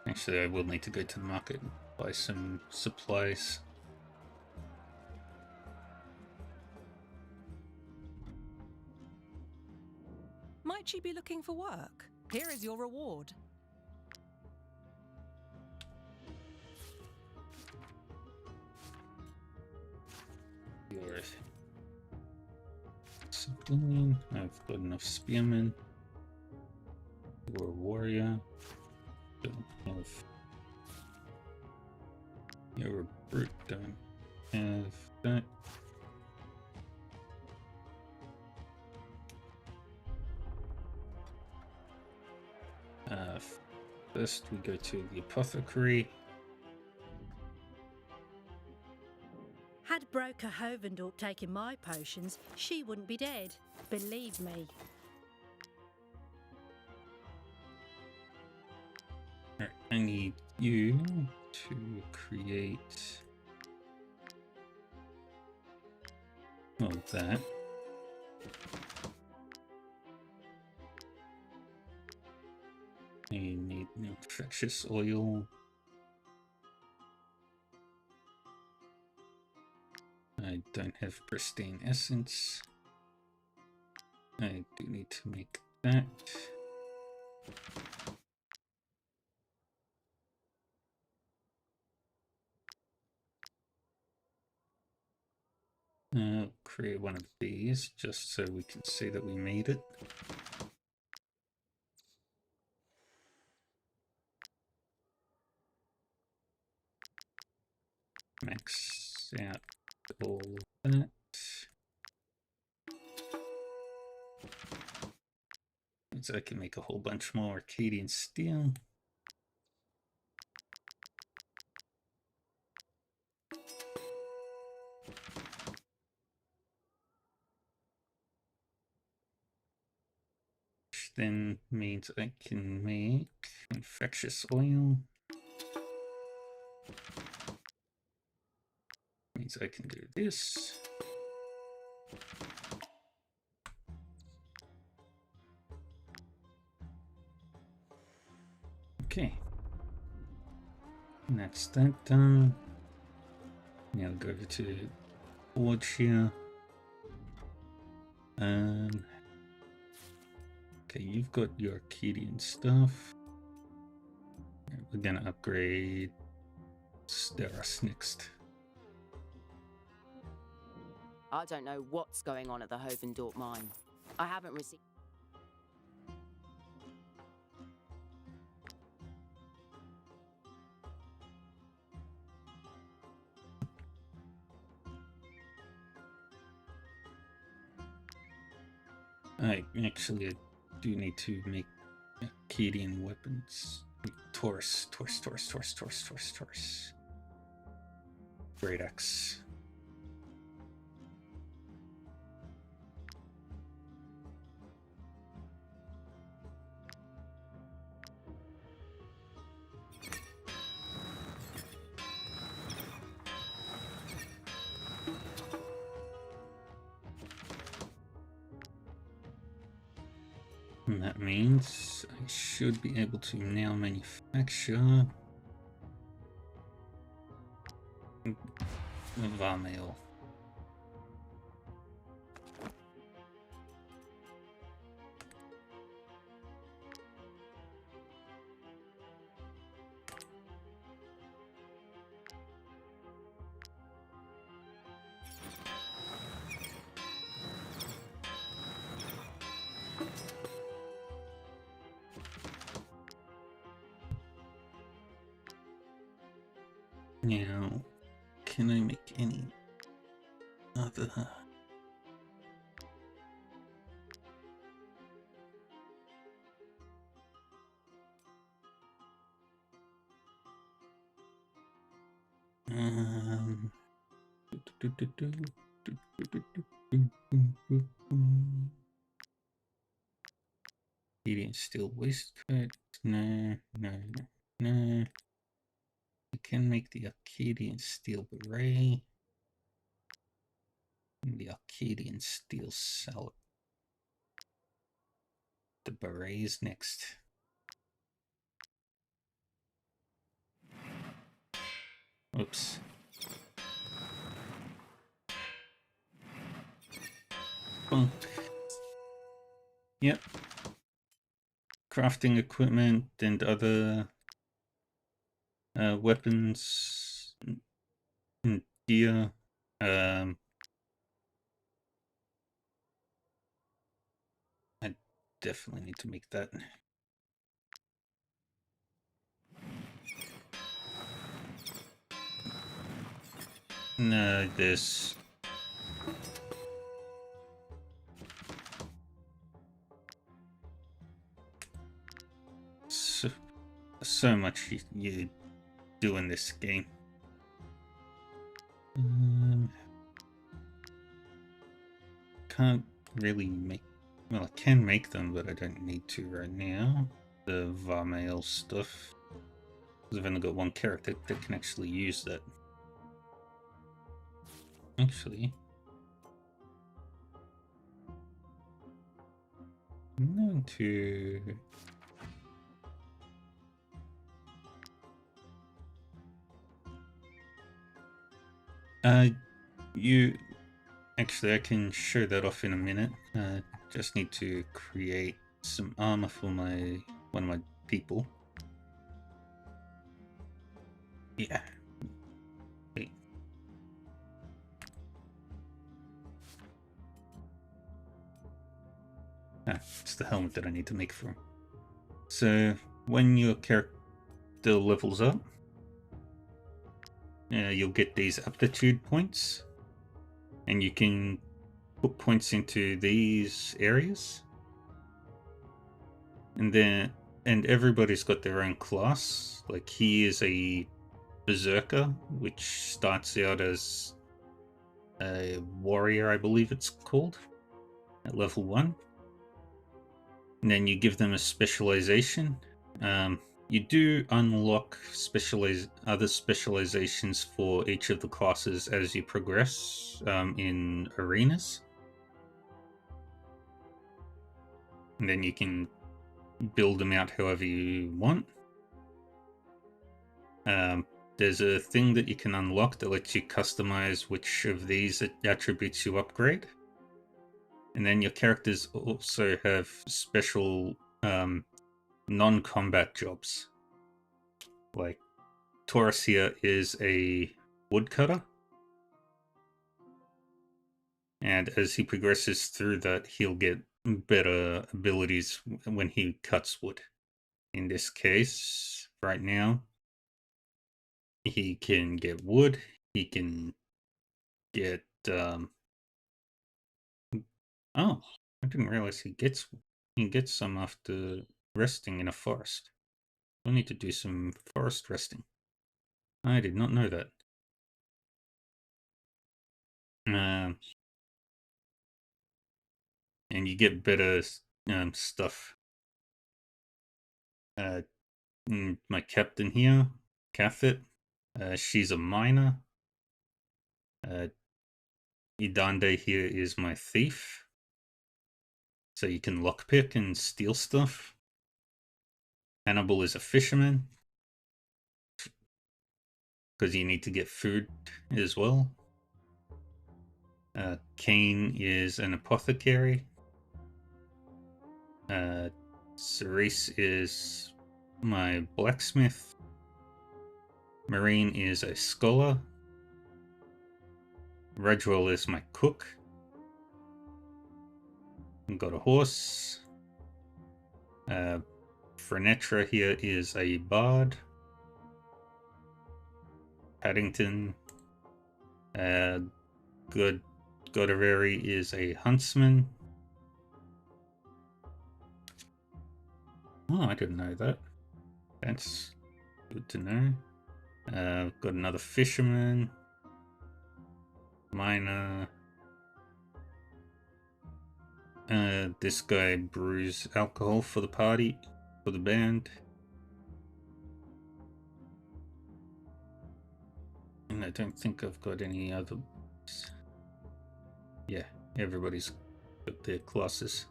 Actually, I will need to go to the market and buy some supplies. Might she be looking for work? Here is your reward. Your civilian. I've got enough spearmen. You're a warrior. Don't have. You're a brute. Don't have that. First, we go to the apothecary. Had Broker Hovendorp taken my potions, she wouldn't be dead. Believe me. Right, I need you to create that. You need infectious oil. I don't have pristine essence. I do need to make that. Create one of these just so we can see that we made it. Max out all that. So I can make a whole bunch more Arcadian steel. Which then means I can make infectious oil. Means I can do this. Okay. And that's that done. Now go over to Forge here. Okay, you've got your Arcadian stuff. We're gonna upgrade Steros next. I don't know what's going on at the Hovendorp mine. I haven't received... I do need to make Arcadian weapons. Taurus. Great axe. And that means I should be able to now manufacture Varmail. Now, can I make any other? Arcadian steel waistcoat. No. I can make the Arcadian steel beret. The Arcadian steel salad. The berets next. Oops. Well, yep. Crafting equipment and other weapons and gear. I definitely need to make that. No, this. So much you do in this game. Can't really make. Well, I can make them, but I don't need to right now. The Wartales stuff. Because I've only got one character that can actually use that. Actually, I'm going to. You. Actually, I can show that off in a minute. Just need to create some armor for one of my people. Yeah. Wait. It's the helmet that I need to make for him. So when your character levels up, you'll get these aptitude points, and you can put points into these areas, and everybody's got their own class. Like he is a berserker, which starts out as a warrior, I believe it's called, at level 1. And then you give them a specialization. You do unlock other specializations for each of the classes as you progress in arenas. And then you can build them out however you want. There's a thing that you can unlock that lets you customize which of these attributes you upgrade. And then your characters also have special non-combat jobs. Like Taurus here is a woodcutter. And as he progresses through that, he'll get better abilities when he cuts wood. In this case, right now, he can get wood, he can get... Oh, I didn't realize he gets some after resting in a forest. We'll need to do some forest resting. I did not know that. And you get better stuff. My captain here, Kathit, she's a miner. Idande here is my thief. So you can lockpick and steal stuff. Hannibal is a fisherman. Because you need to get food as well. Kane is an apothecary. Cerise is my blacksmith. Marine is a scholar. Redwell is my cook. I've got a horse. Frenetra here is a bard. Paddington. Godaveri is a huntsman. Oh, I didn't know that. That's good to know. Got another fisherman. Miner. This guy brews alcohol for the party, for the band. And I don't think I've got any others. everybody's got their classes.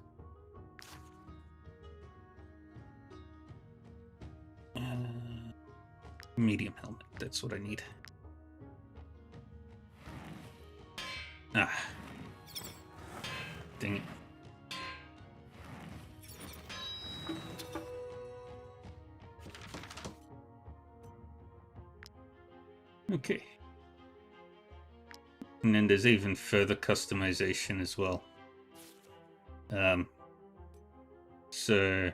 Medium helmet, that's what I need. Ah. Dang it. Okay. And then there's even further customization as well. So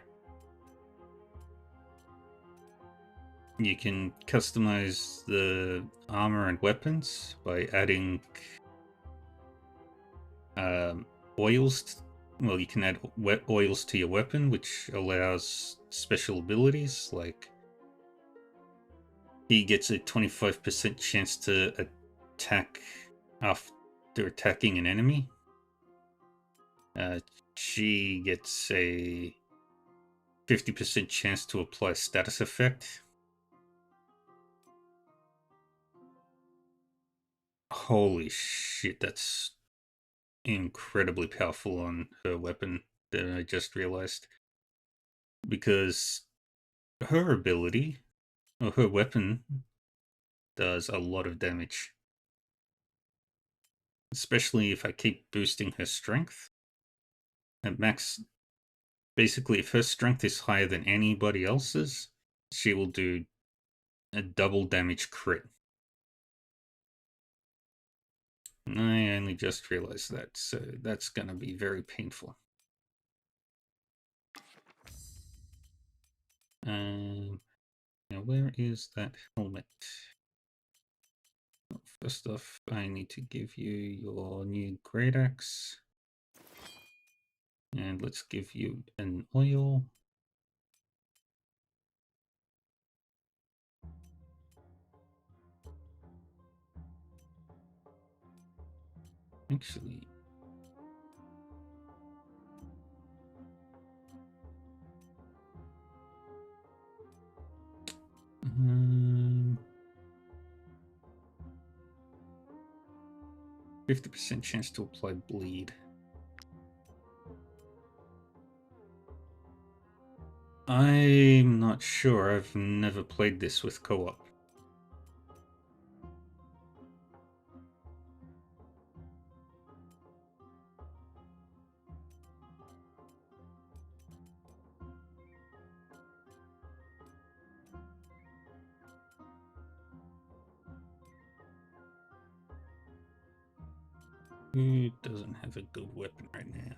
you can customize the armor and weapons by adding oils. Well, you can add oils to your weapon, which allows special abilities, like he gets a 25% chance to attack after attacking an enemy. She gets a 50% chance to apply status effect. Holy shit, that's incredibly powerful on her weapon that I just realized. Because her ability, or her weapon, does a lot of damage. Especially if I keep boosting her strength. At max, basically, if her strength is higher than anybody else's, she will do a double damage crit. I only just realized that, so that's gonna be very painful. Now where is that helmet? First off, I need to give you your new great axe. And let's give you an oil. Actually, 50% chance to apply bleed. I'm not sure. I've never played this with co-op. Who doesn't have a good weapon right now?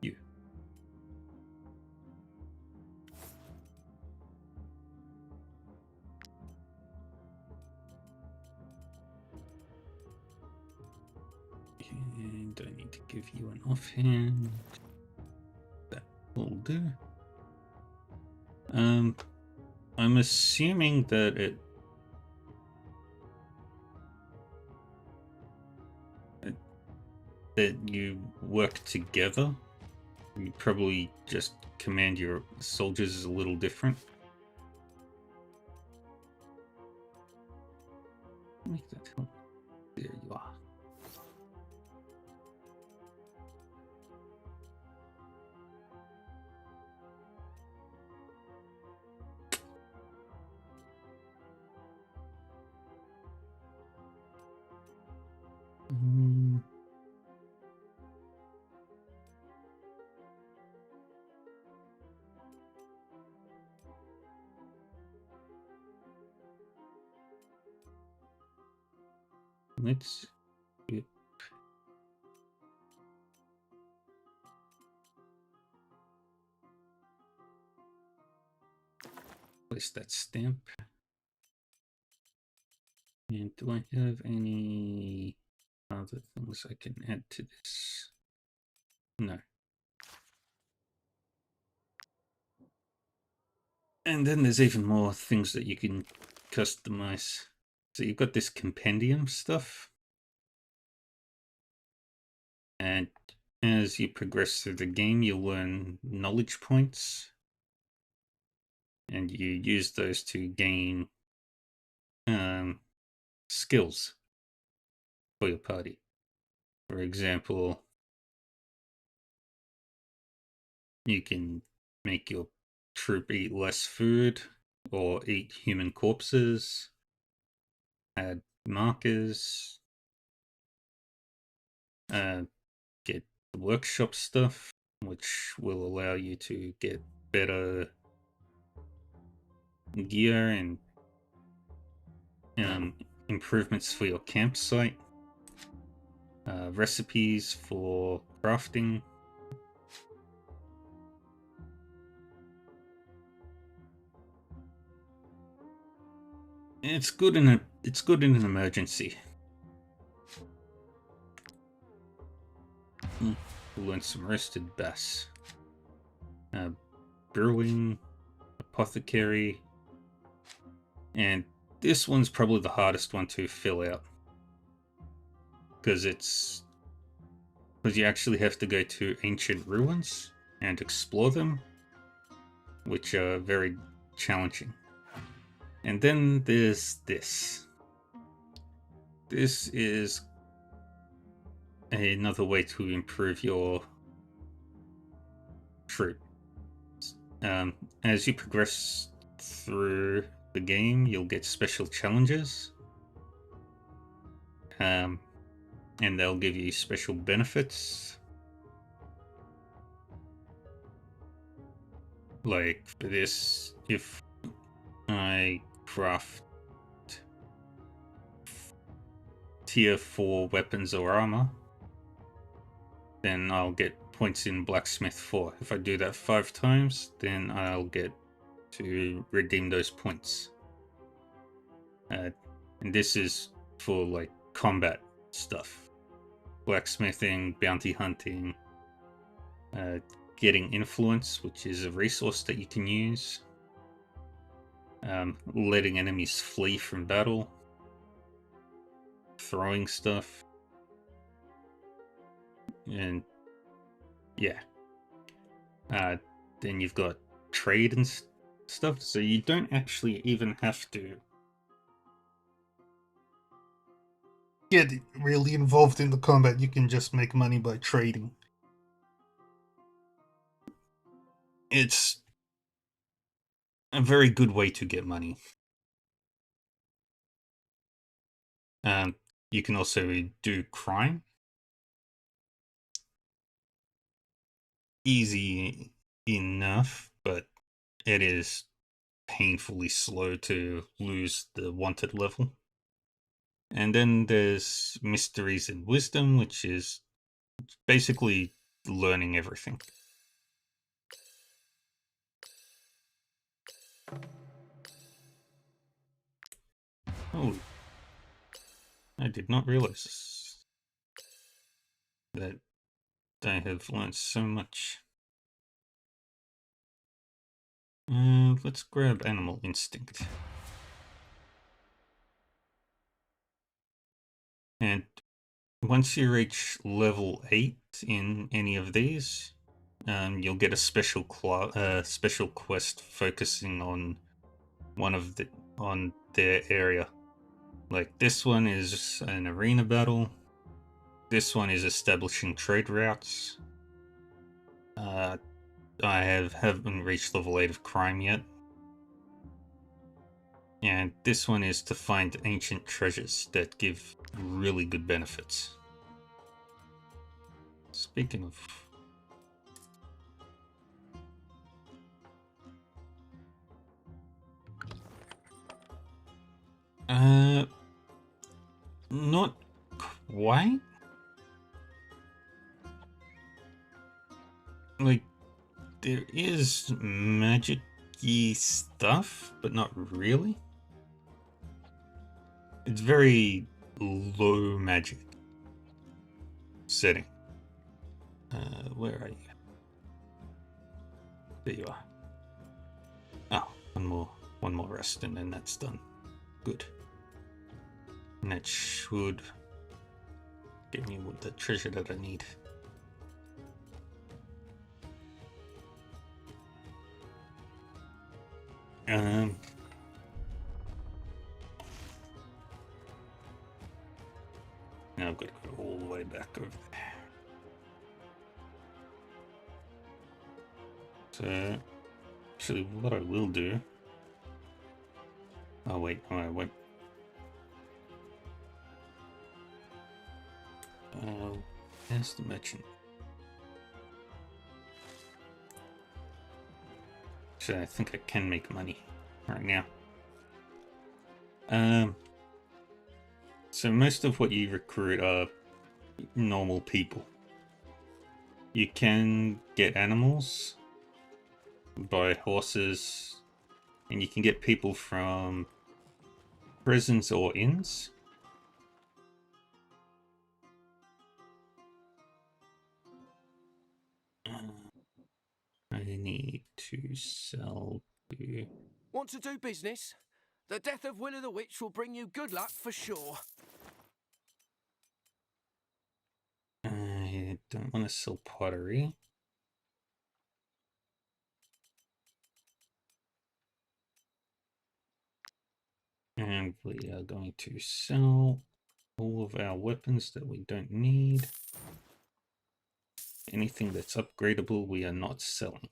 You. And I need to give you an offhand. That will do. I'm assuming that that you work together. You probably just command your soldiers a little different. Make that help. There you are. Let's place that stamp. And do I have any other things I can add to this? No. And then there's even more things that you can customize. So you've got this compendium stuff. And as you progress through the game, you'll learn knowledge points. And you use those to gain skills for your party. For example, you can make your troop eat less food or eat human corpses, add markers, get the workshop stuff, which will allow you to get better gear and improvements for your campsite, recipes for crafting. It's good in an emergency. We'll learn some roasted bass, brewing, apothecary, and this one's probably the hardest one to fill out because you actually have to go to ancient ruins and explore them, which are very challenging. And then there's this. This is another way to improve your troop. As you progress through the game, you'll get special challenges. And they'll give you special benefits. Like for this, if I craft tier 4 weapons or armor, then I'll get points in Blacksmith 4. If I do that 5 times, then I'll get to redeem those points. And this is for like combat stuff. Blacksmithing, bounty hunting, getting influence, which is a resource that you can use. Letting enemies flee from battle. Throwing stuff. And yeah. Then you've got trade and stuff, so you don't actually even have to get really involved in the combat. You can just make money by trading. It's a very good way to get money. You can also do crime. Easy enough, but it is painfully slow to lose the wanted level. And then there's Mysteries and Wisdom, which is basically learning everything. Oh, I did not realize that I have learned so much. Let's grab Animal Instinct. And once you reach level 8 in any of these, you'll get a special quest focusing on on their area. Like this one is an arena battle. This one is establishing trade routes. I haven't reached level 8 of crime yet. And this one is to find ancient treasures that give really good benefits. Speaking of... not quite. Like, there is magic-y stuff, but not really. It's very low magic setting. Where are you? There you are. Oh, one more rest and then that's done. Good. And that should get me with the treasure that I need. Now I've got to go all the way back over there. So, actually, what I will do... Oh, wait, oh, wait. There's the merchant. Actually, I think I can make money right now. So most of what you recruit are normal people. You can get animals, buy horses, and you can get people from prisons or inns. I need to sell to... Want to do business? The death of Willow the Witch will bring you good luck for sure. I don't want to sell pottery. And we are going to sell all of our weapons that we don't need. Anything that's upgradable, we are not selling.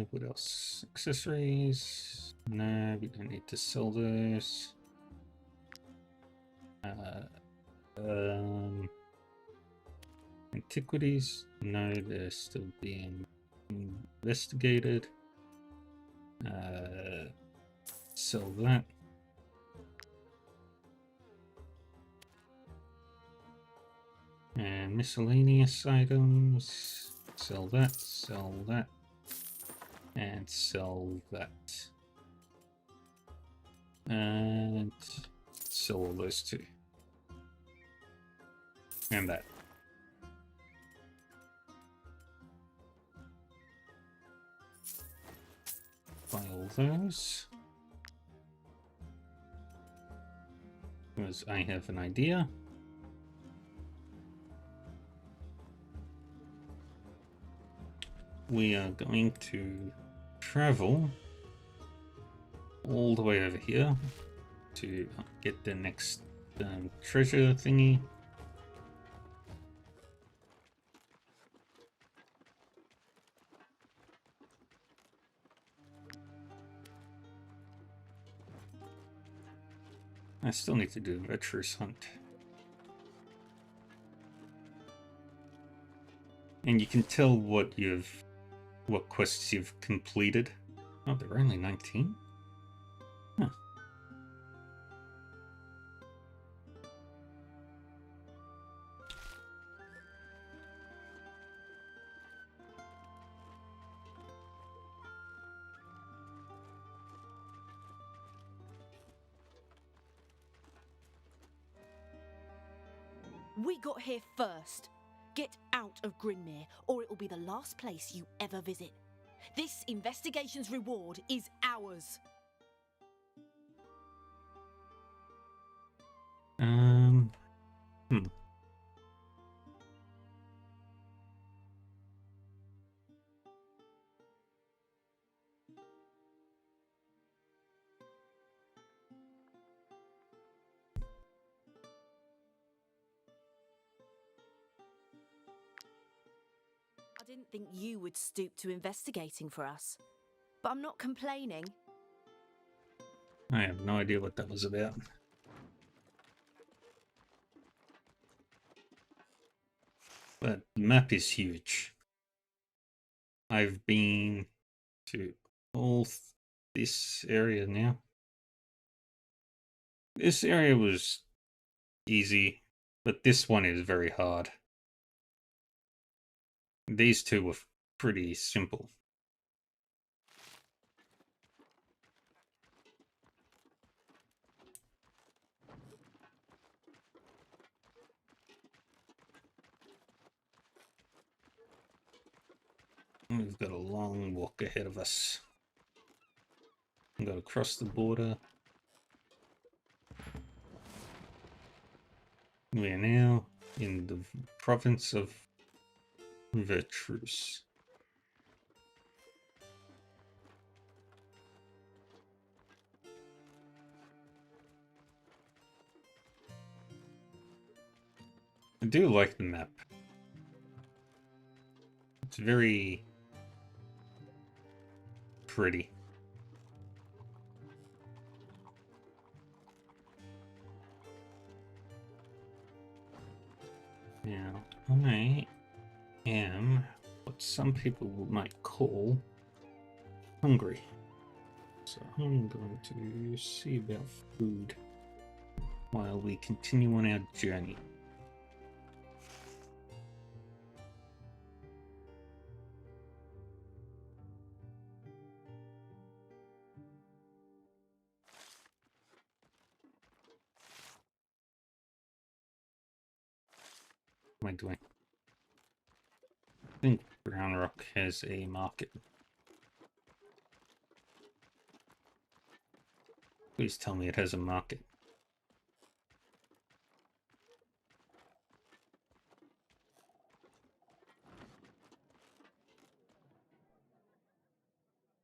What else? Accessories? No, we don't need to sell those. Antiquities? No, they're still being investigated. Sell that. And miscellaneous items. Sell that, and sell that. And sell all those two. And that. Buy all those. Because I have an idea. We are going to travel all the way over here to get the next treasure thingy. I still need to do a treasure hunt. And you can tell what quests you've completed. Oh, they're only 19? Huh. We got here first. Get out of Grinmere, or it will be the last place you ever visit. This investigation's reward is ours. I didn't think you would stoop to investigating for us, but I'm not complaining. I have no idea what that was about. But the map is huge. I've been to all this area now. This area was easy, but this one is very hard. These two were pretty simple. We've got a long walk ahead of us. Go across the border. We are now in the province of Vertrus. I do like the map. It's very pretty. Now, I am what some people might call hungry. So I'm going to see about food while we continue on our journey. What am I doing? I think Brown Rock has a market. Please tell me it has a market.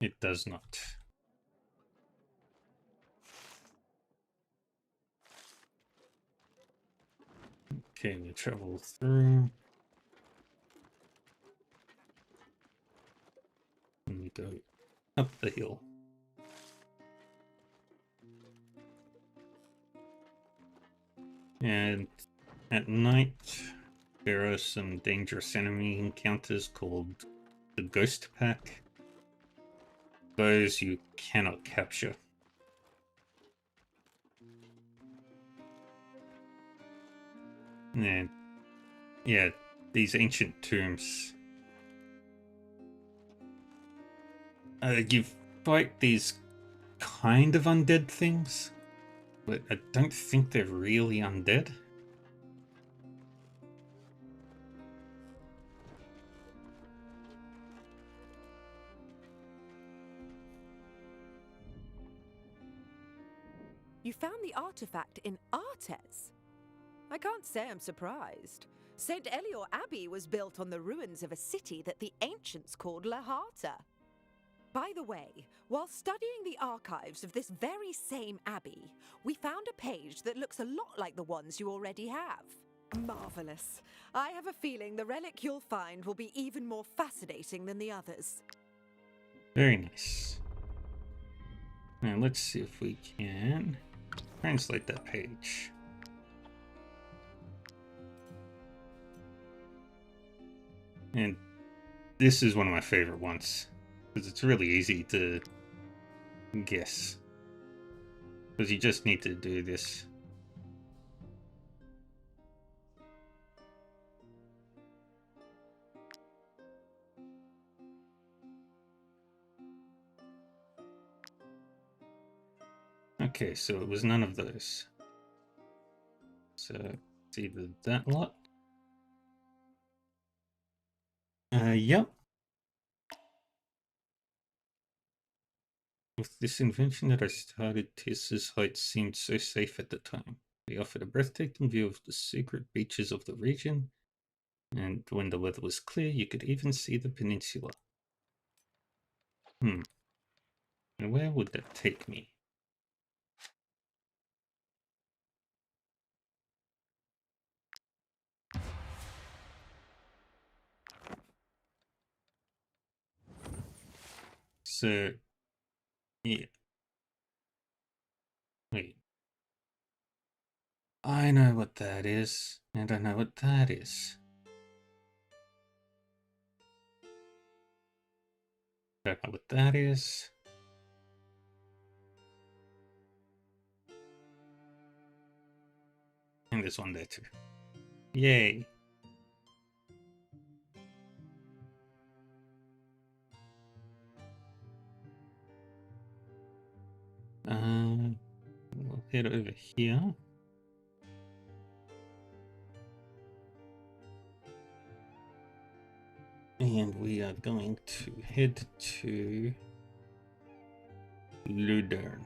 It does not. Okay, we travel through. And we go up the hill. And at night, there are some dangerous enemy encounters called the Ghost Pack. Those you cannot capture. And yeah, these ancient tombs. You fight these kind of undead things, but I don't think they're really undead. You found the artifact in Wartales? I can't say I'm surprised. St. Elior Abbey was built on the ruins of a city that the ancients called La Harta. By the way, while studying the archives of this very same abbey, we found a page that looks a lot like the ones you already have. Marvelous. I have a feeling the relic you'll find will be even more fascinating than the others. Very nice. Now let's see if we can translate that page. And this is one of my favorite ones, because it's really easy to guess. Because you just need to do this. Okay, so it was none of those. So it's either that lot. Yep. With this invention that I started, Tiss's Heights seemed so safe at the time. They offered a breathtaking view of the secret beaches of the region, and when the weather was clear, you could even see the peninsula. And where would that take me? So, yeah. Wait. I know what that is, and I know what that is. Don't know what that is. And there's one there too. Yay. We'll head over here. And we are going to head to Ludern.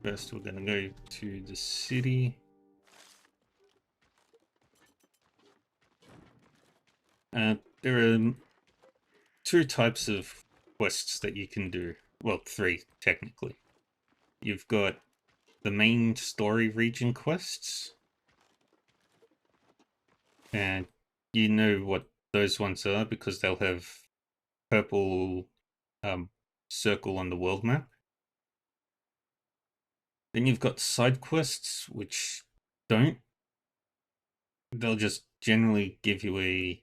First, we're gonna go to the city. There are two types of quests that you can do. Well, three, technically. You've got the main story region quests. And you know what those ones are because they'll have purple circle on the world map. Then you've got side quests, which don't. They'll just generally give you a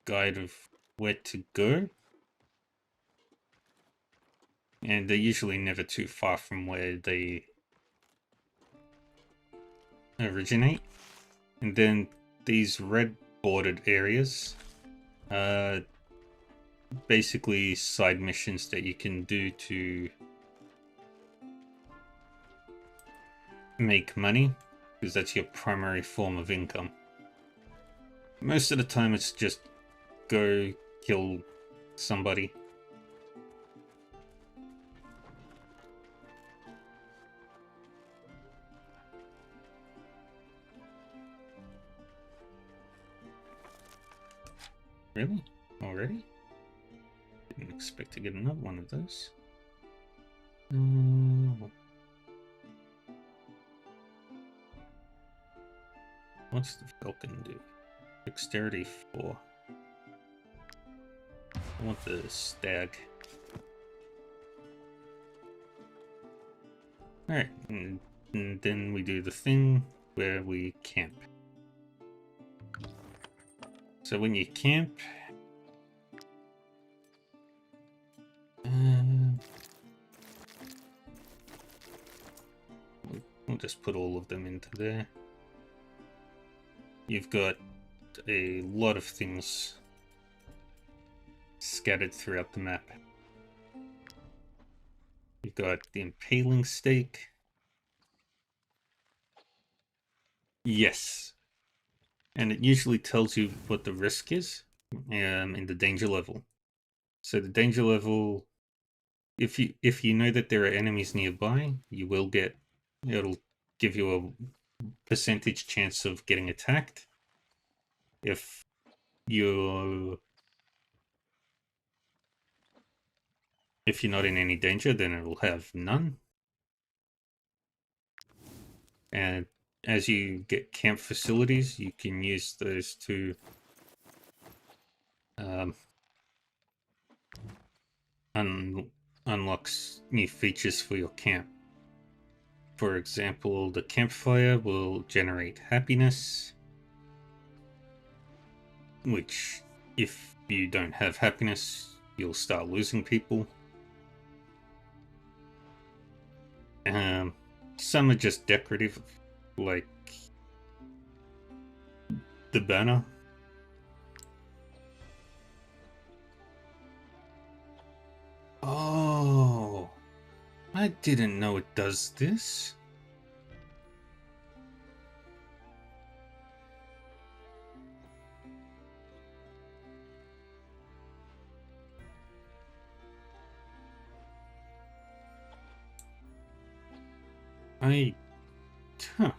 guide of where to go. And they're usually never too far from where they originate. And then these red bordered areas are basically side missions that you can do to make money, because that's your primary form of income. Most of the time it's just go kill somebody. Really? Already? Didn't expect to get another one of those. What's the Falcon do? Dexterity 4. I want the Stag. Alright, and then we do the thing where we camp. So when you camp, we'll just put all of them into there. You've got a lot of things scattered throughout the map. You've got the impaling stake. Yes. And it usually tells you what the risk is in the danger level. So the danger level, if you know that there are enemies nearby, it'll give you a percentage chance of getting attacked. If you're not in any danger, then it'll have none. And as you get camp facilities, you can use those to unlocks new features for your camp. For example, the campfire will generate happiness, which if you don't have happiness, you'll start losing people. Some are just decorative, like the banner. Oh, I didn't know it does this. Huh.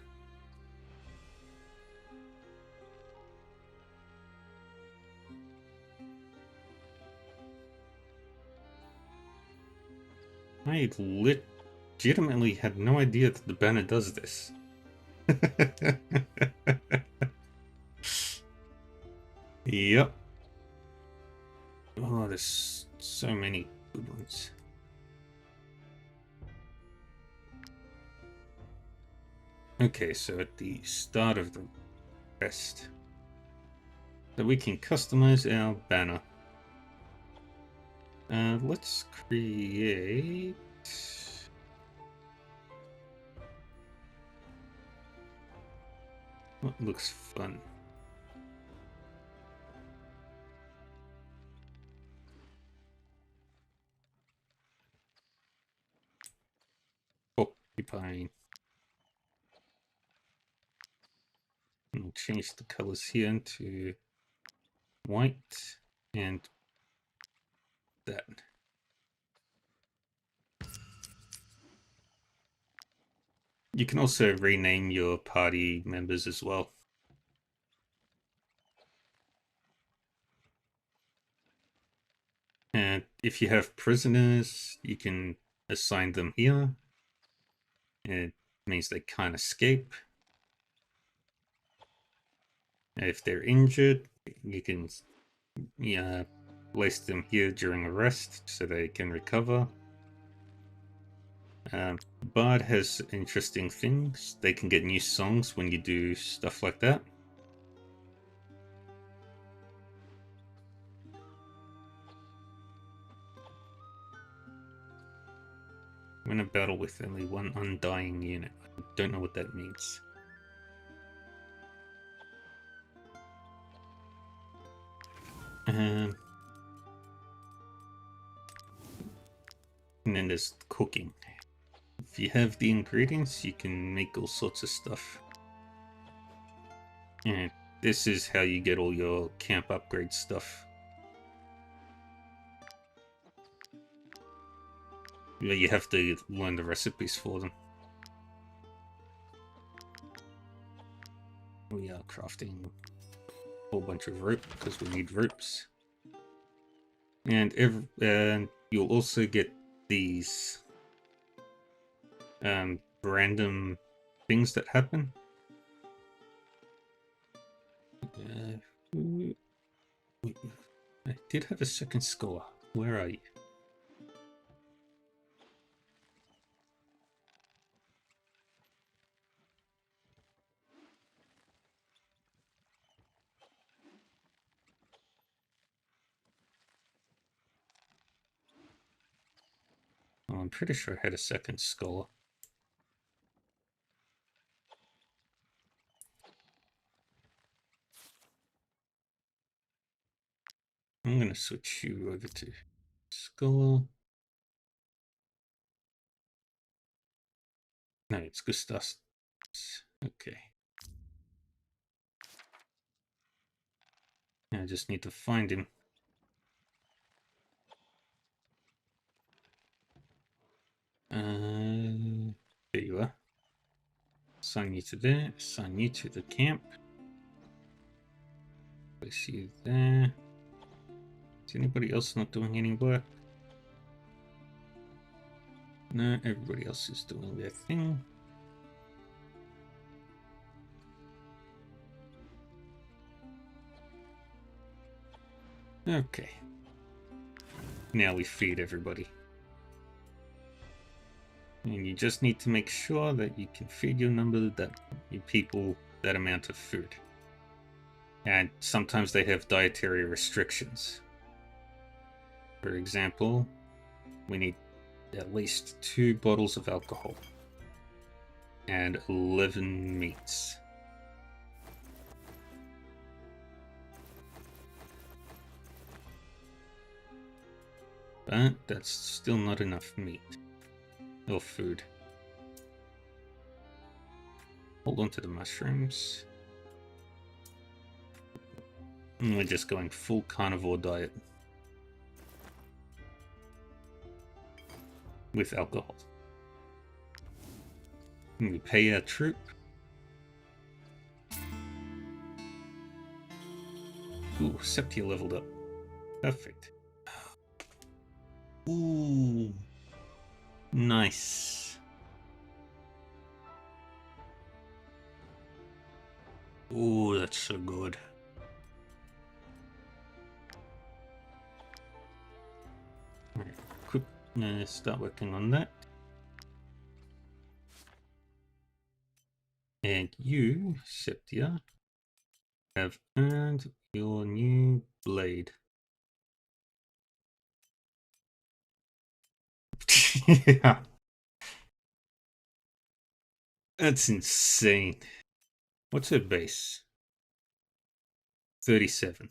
I legitimately had no idea that the banner does this. Yep. Oh, there's so many good ones. Okay, so at the start of the quest, so we can customize our banner. Let's create... what looks fun? Porcupine. I'll change the colors here to white and that. You can also rename your party members as well. And if you have prisoners, you can assign them here. It means they can't escape. If they're injured, you can place them here during a rest so they can recover. Bard has interesting things. They can get new songs when you do stuff like that. Win a battle with only one undying unit. I don't know what that means. And then there's cooking. If you have the ingredients, you can make all sorts of stuff. And this is how you get all your camp upgrade stuff. You have to learn the recipes for them. We are crafting a whole bunch of rope because we need ropes. And you'll also get these random things that happen. I did have a second score. Where are you? Oh, I'm pretty sure I had a second score. I'm going to switch you over to Scholar. No, it's Gustas. Okay. I just need to find him. There you are. Assign you to there. Assign you to the camp. Place you there. Is anybody else not doing any work? No, everybody else is doing their thing. Okay. Now we feed everybody. And you just need to make sure that you can feed your people that amount of food. And sometimes they have dietary restrictions. For example, we need at least 2 bottles of alcohol and 11 meats. But that's still not enough meat or food. Hold on to the mushrooms. And we're just going full carnivore diet with alcohol. And we pay our troop. Ooh, Septia leveled up. Perfect. Ooh. Nice. Ooh, that's so good. Alright, quick, start working on that. And you, Septia, have earned your new blade. Yeah. That's insane. What's her base? 37.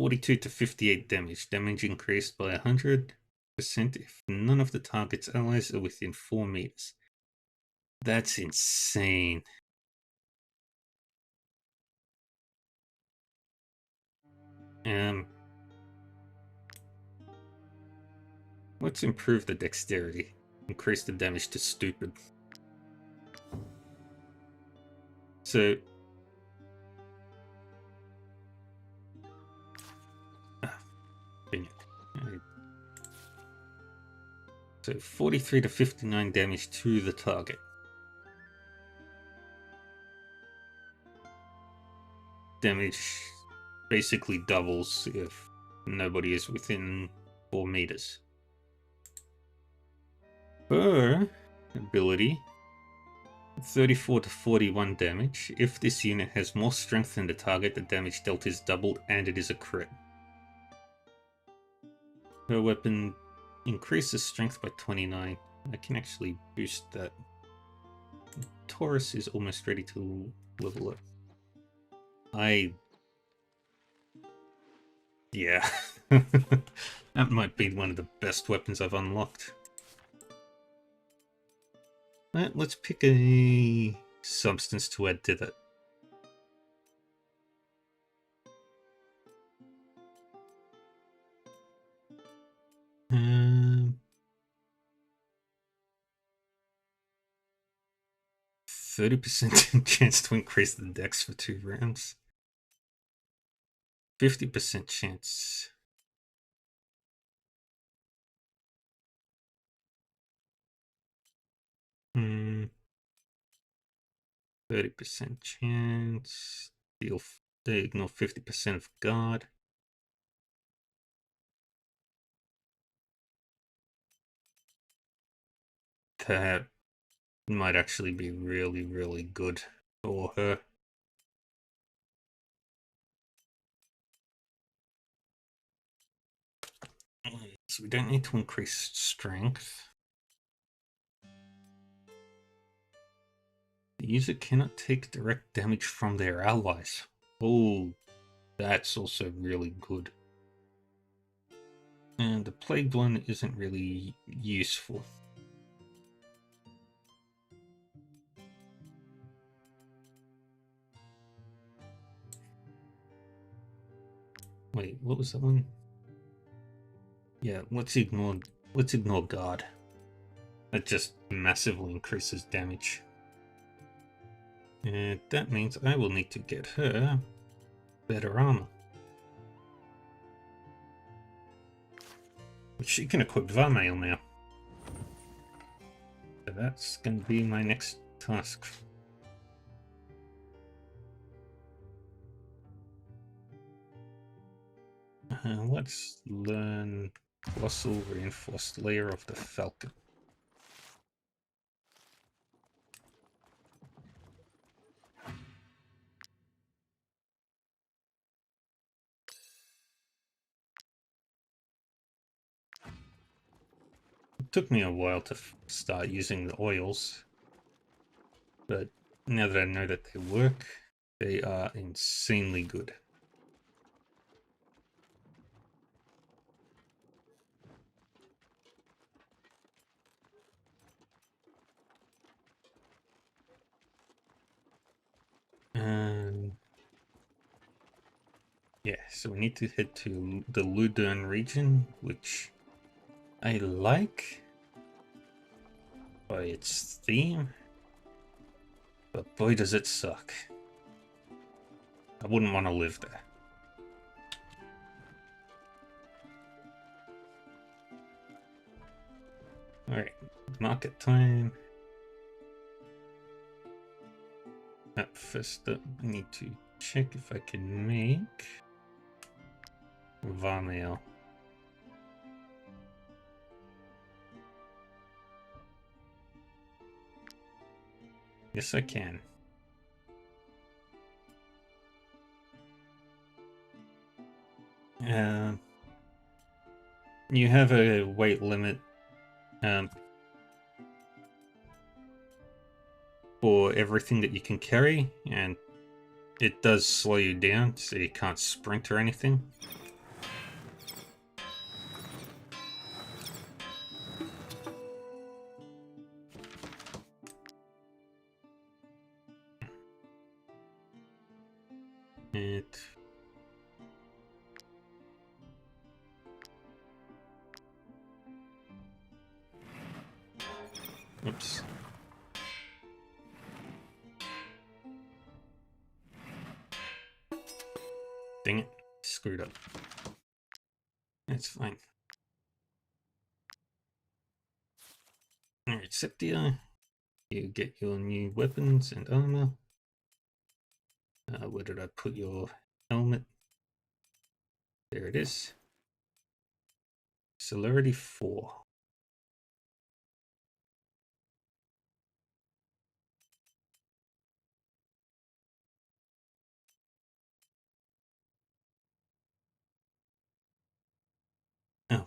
$42 to 58 damage. Damage increased by 100. if none of the target's allies are within 4 meters. That's insane. Let's improve the dexterity. Increase the damage to stupid. So... dang it. So 43 to 59 damage to the target. Damage basically doubles if nobody is within 4 meters. Her ability, 34 to 41 damage. If this unit has more strength than the target, the damage dealt is doubled and it is a crit. Her weapon increases strength by 29. I can actually boost that. Taurus is almost ready to level up. Yeah. That might be one of the best weapons I've unlocked. Let's pick a substance to add to that. 30% chance to increase the dex for 2 rounds. 50% chance. Hmm. 30% chance. They ignore 50% of guard. That might actually be really, really good for her. So we don't need to increase strength. The user cannot take direct damage from their allies. Oh, that's also really good. And the plagued one isn't really useful. Wait, what was that one? Yeah, let's ignore guard. That just massively increases damage. And that means I will need to get her better armor. Which she can equip Warmail now. So that's going to be my next task. Let's learn Colossal Reinforced Layer of the Falcon. It took me a while to start using the oils, but now that I know that they work, they are insanely good. Yeah, so we need to head to the Ludern region, which I like by its theme, but boy does it suck. I wouldn't want to live there. Alright, market time. First up, I need to check if I can make Warmail. Yes, I can. You have a weight limit for everything that you can carry, and it does slow you down, so you can't sprint or anything. It. Oops. Dang it. Screwed up. It's fine. Alright, Septia. You get your new weapons and armor. Where did I put your helmet? There it is. Celerity 4. Oh.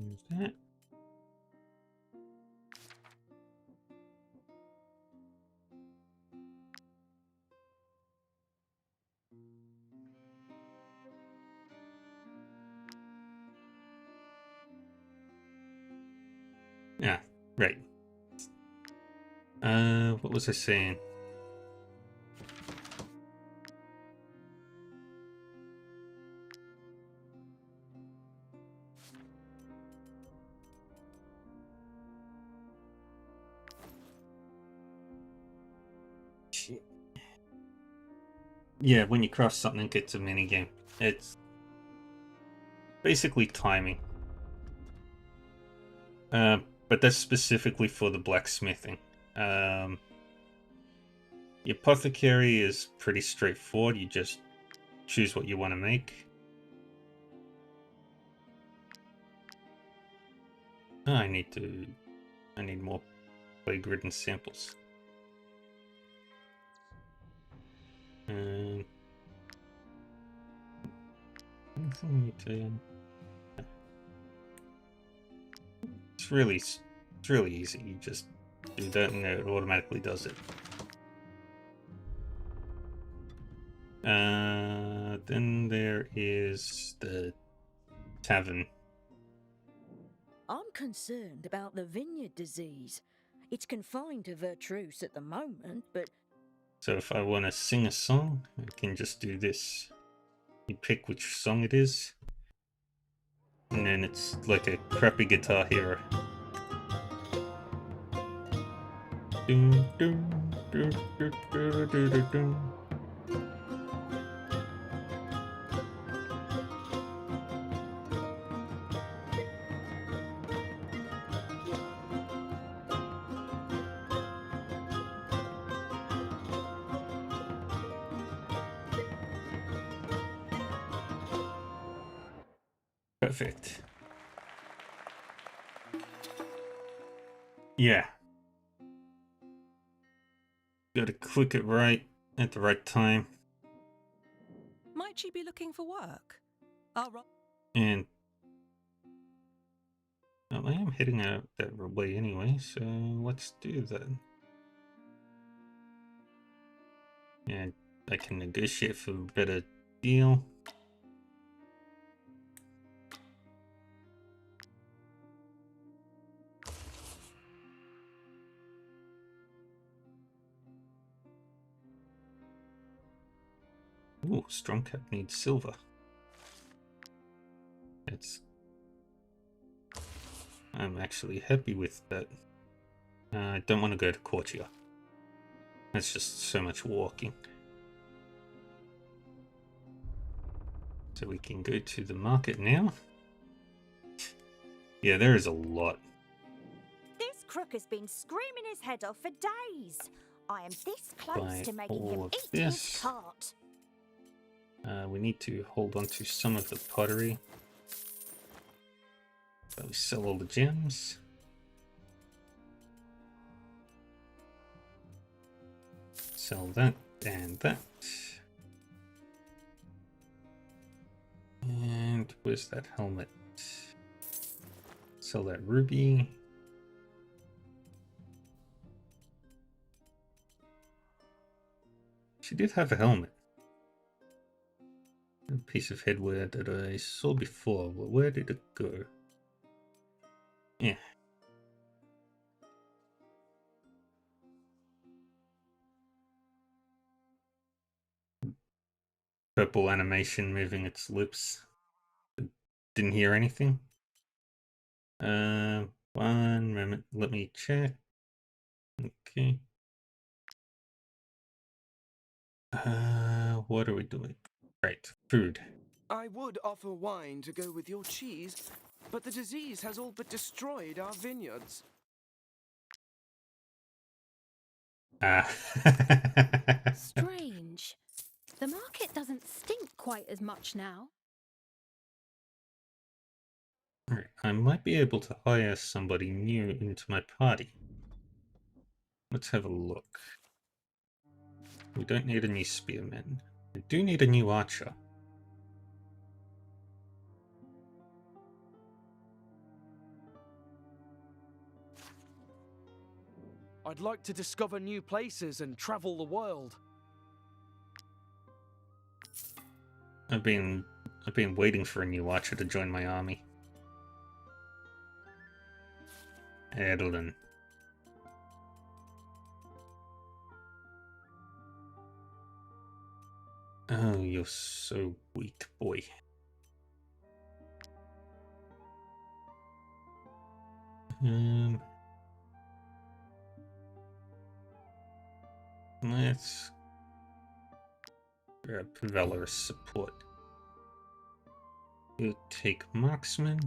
Use that. Yeah, right. What was I saying? Shit. Yeah, when you cross something, it's a minigame. It's basically timing. But that's specifically for the blacksmithing. The apothecary is pretty straightforward. You just choose what you want to make. Oh, I need more plague-ridden samples. Anything it's really easy. You just do that and it automatically does it. Then there is the tavern. I'm concerned about the vineyard disease. It's confined to Vertruce at the moment, but... So if I want to sing a song, I can just do this. You pick which song it is, and then it's like a crappy Guitar Hero. Doom, doom, doom, doom, doom, doom, doom. Perfect. Yeah. Gotta click it right at the right time. Might she be looking for work? And I am heading out that way anyway, so let's do that. And I can negotiate for a better deal. Ooh, Strongcap needs silver. I'm actually happy with that. I don't want to go to Courtier. That's just so much walking. So we can go to the market now. Yeah, there is a lot. This crook has been screaming his head off for days. I am this close Buy to making all him of eat this. his cart. We need to hold on to some of the pottery. So we sell all the gems. Sell that and that. And where's that helmet? Sell that ruby. She did have a helmet. a piece of headwear that I saw before. Well, where did it go? Yeah. Purple animation moving its lips. Didn't hear anything. One moment. Let me check. Okay. What are we doing? Right, food. I would offer wine to go with your cheese, but the disease has all but destroyed our vineyards. Strange. The market doesn't stink quite as much now. Alright, I might be able to hire somebody new into my party. Let's have a look. We don't need a new spearman. We do need a new archer. I'd like to discover new places and travel the world. I've been waiting for a new archer to join my army. Adeline. Oh, you're so weak, boy. Let's grab valorous support. You take marksman.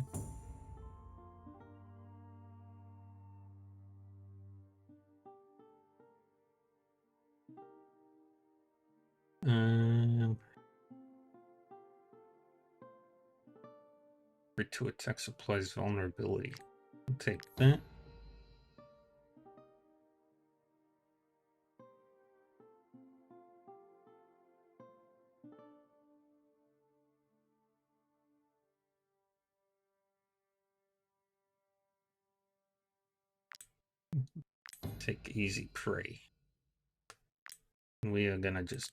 To attack supplies vulnerability. I'll take that. Take easy prey. We are gonna just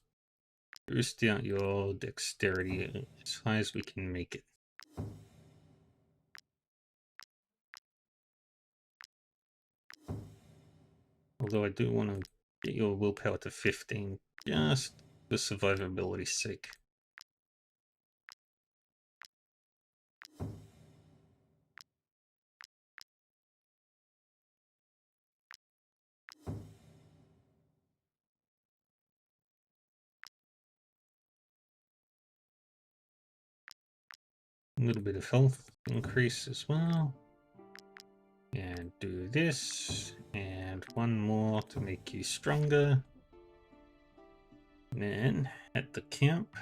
boost out your dexterity as high as we can make it. Although I do want to get your willpower to 15, just for survivability's sake. A little bit of health increase as well. And do this, and one more to make you stronger. And then, at the camp,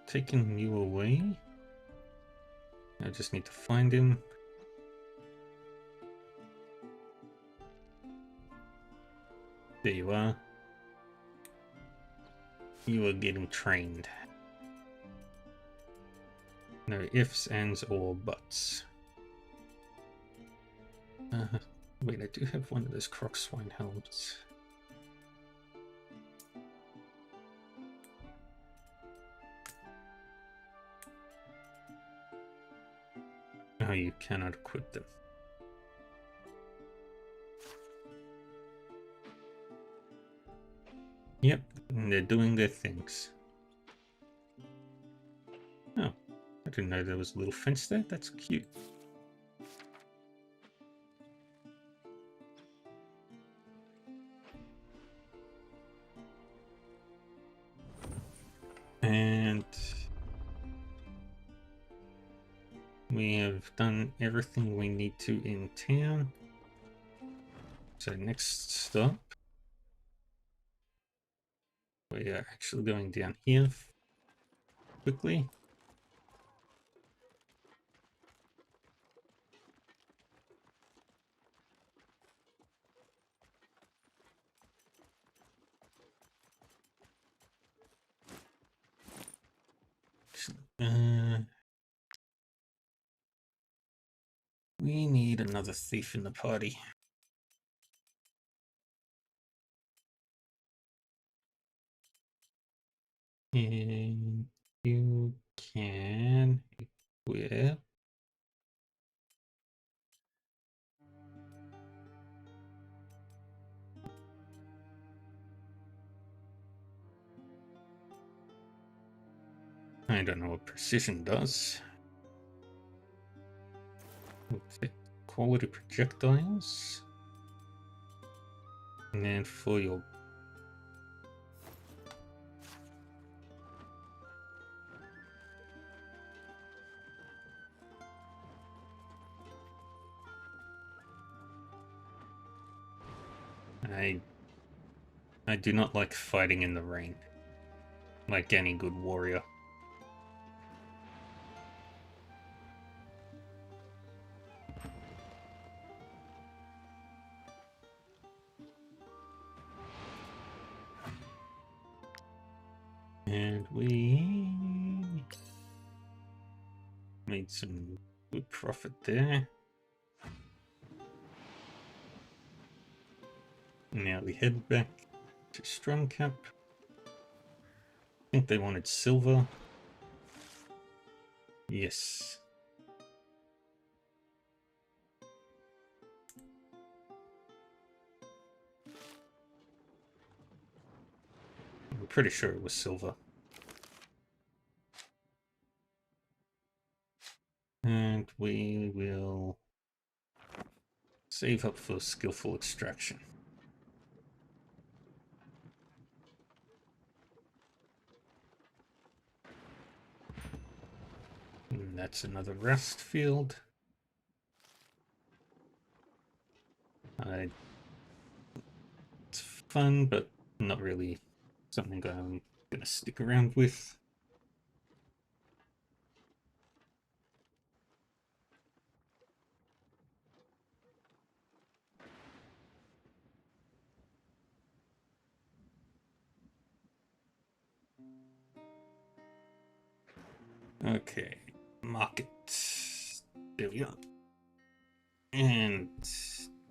taking you away. I just need to find him. There you are. You are getting trained. No ifs, ands, or buts. Wait, I do have one of those croc swine helmets. Oh, you cannot equip them. Yep, and they're doing their things. Oh, I didn't know there was a little fence there. That's cute. And we have done everything we need to in town. So next stop, we are actually going down here quickly. We need another thief in the party. And you can equip. I don't know what precision does. Okay, quality projectiles. And then for your I do not like fighting in the rain, like any good warrior. And we made some good profit there. Now we head back to Stromcap. I think they wanted silver. Yes. I'm pretty sure it was silver. And we will save up for skillful extraction. And that's another rest field. It's fun, but not really something I'm gonna stick around with. Okay, market. There we are. And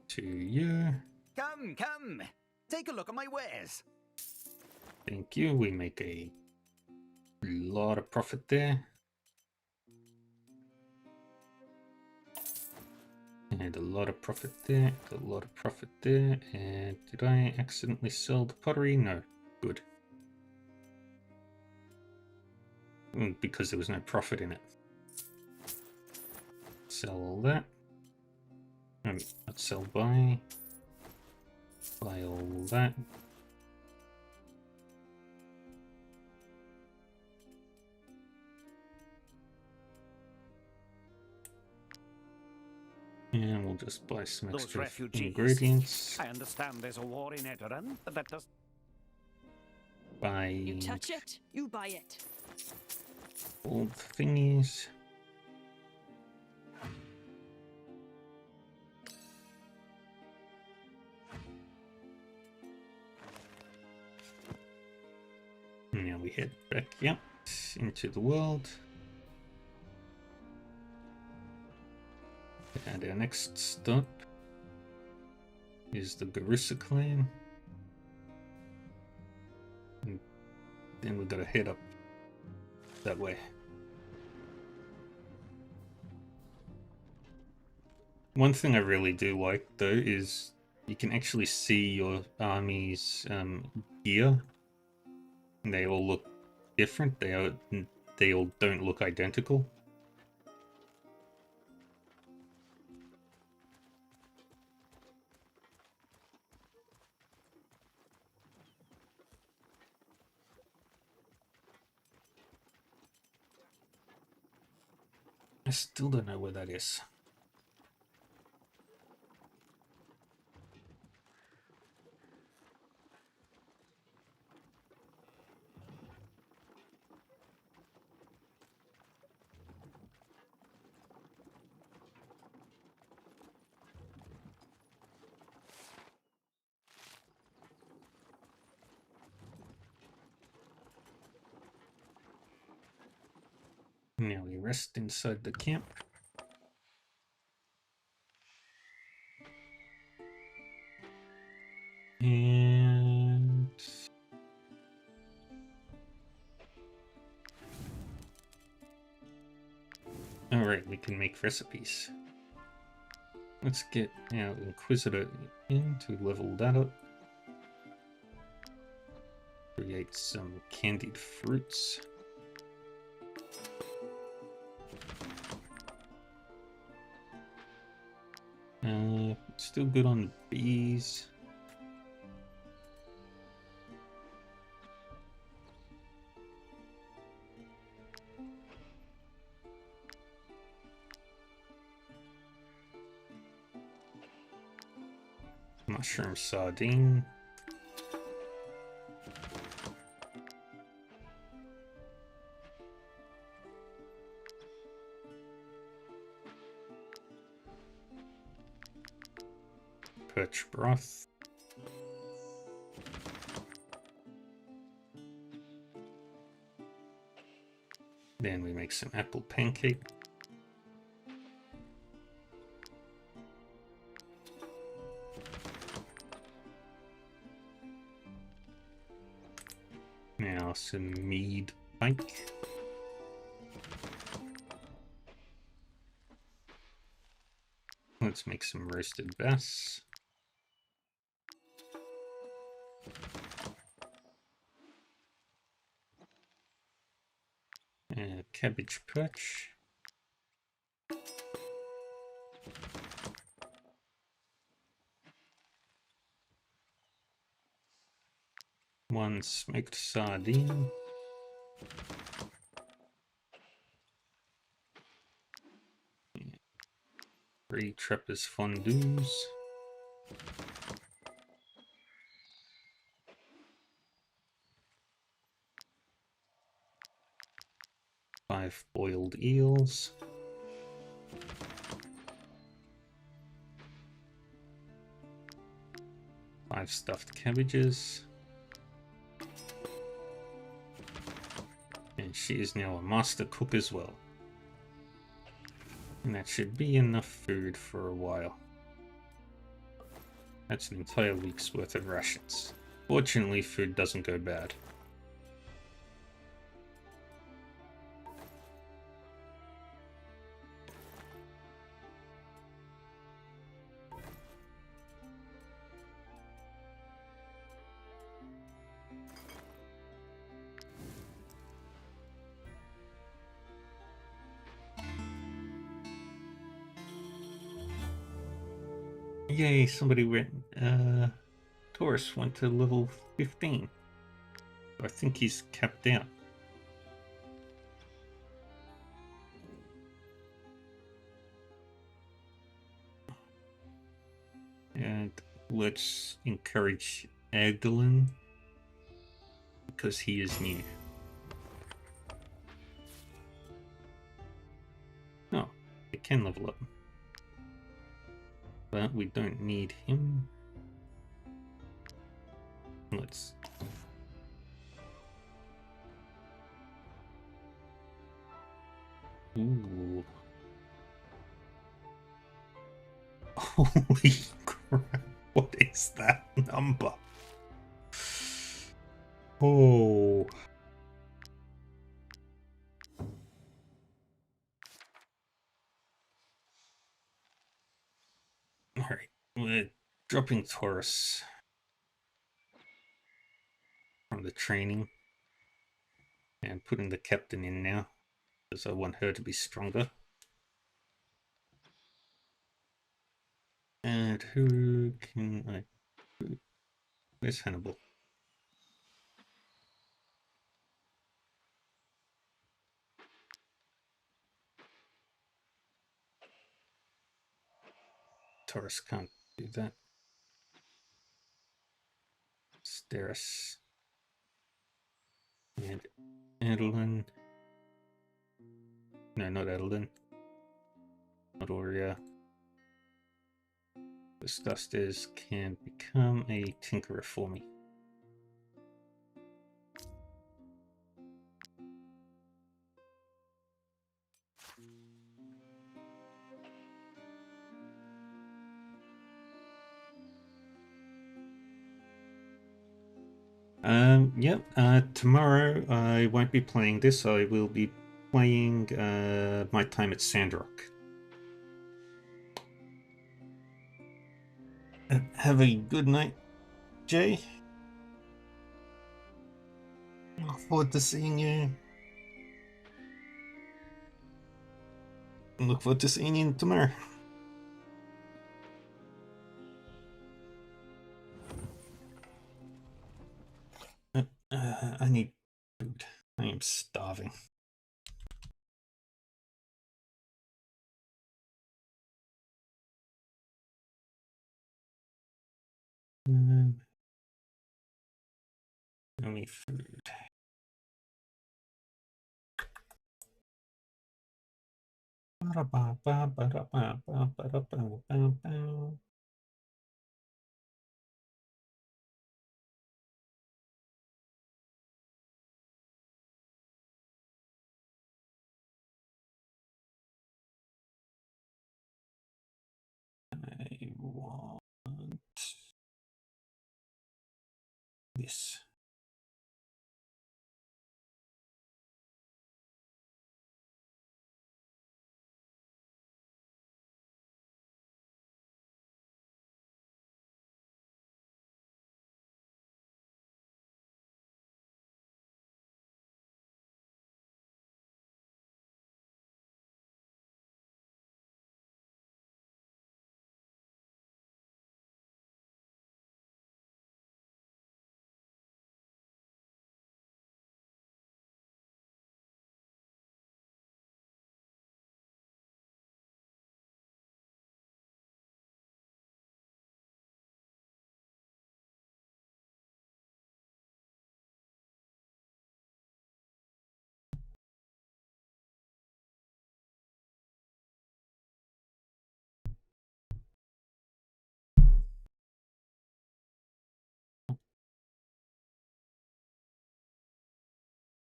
to you. Come, come. Take a look at my wares. Thank you. We make a lot of profit there. And a lot of profit there, a lot of profit there. And did I accidentally sell the pottery? No. Good. Because there was no profit in it. Sell all that. Let's sell buy. Buy all that. And we'll just buy some Those extra refugees. ingredients. I understand there's a war in Edoran, but that does... Buy You touch it, you buy it. all the thingies. Now we head back out into the world. And our next stop is the Garusa clan. And then we've got to head up that way. One thing I really do like, though, is you can actually see your army's gear. And they all look different. They all don't look identical. I still don't know where that is. Now we rest inside the camp. And Alright, we can make recipes. Let's get our Inquisitor in to level that up. Create some candied fruits. Still good on bees. Mushroom sardine. Perch broth. Then we make some apple pancake. Now some mead pike. Let's make some roasted bass. Cabbage perch. One smoked sardine. Three Trapper's fondues. Five boiled eels. Five stuffed cabbages. And she is now a master cook as well. And that should be enough food for a while. That's an entire week's worth of rations. Fortunately, food doesn't go bad. Yay, somebody went, Taurus went to level 15. I think he's capped out. And let's encourage Agdalin, because he is new. Oh, it can level up. But we don't need him. Let's... Ooh. Holy crap, what is that number? Oh. Alright, we're dropping Taurus from the training and putting the captain in now because I want her to be stronger. And who can I... Where's Hannibal? Taurus can't do that. Steris. And Adeline. No, not Adeline. Not Aurea. The Stusters can become a tinkerer for me. Yep, tomorrow I won't be playing this. I will be playing my time at Sandrock. Have a good night, Jay. Look forward to seeing you. Look forward to seeing you tomorrow. I need food. I am starving. I need food. I want this.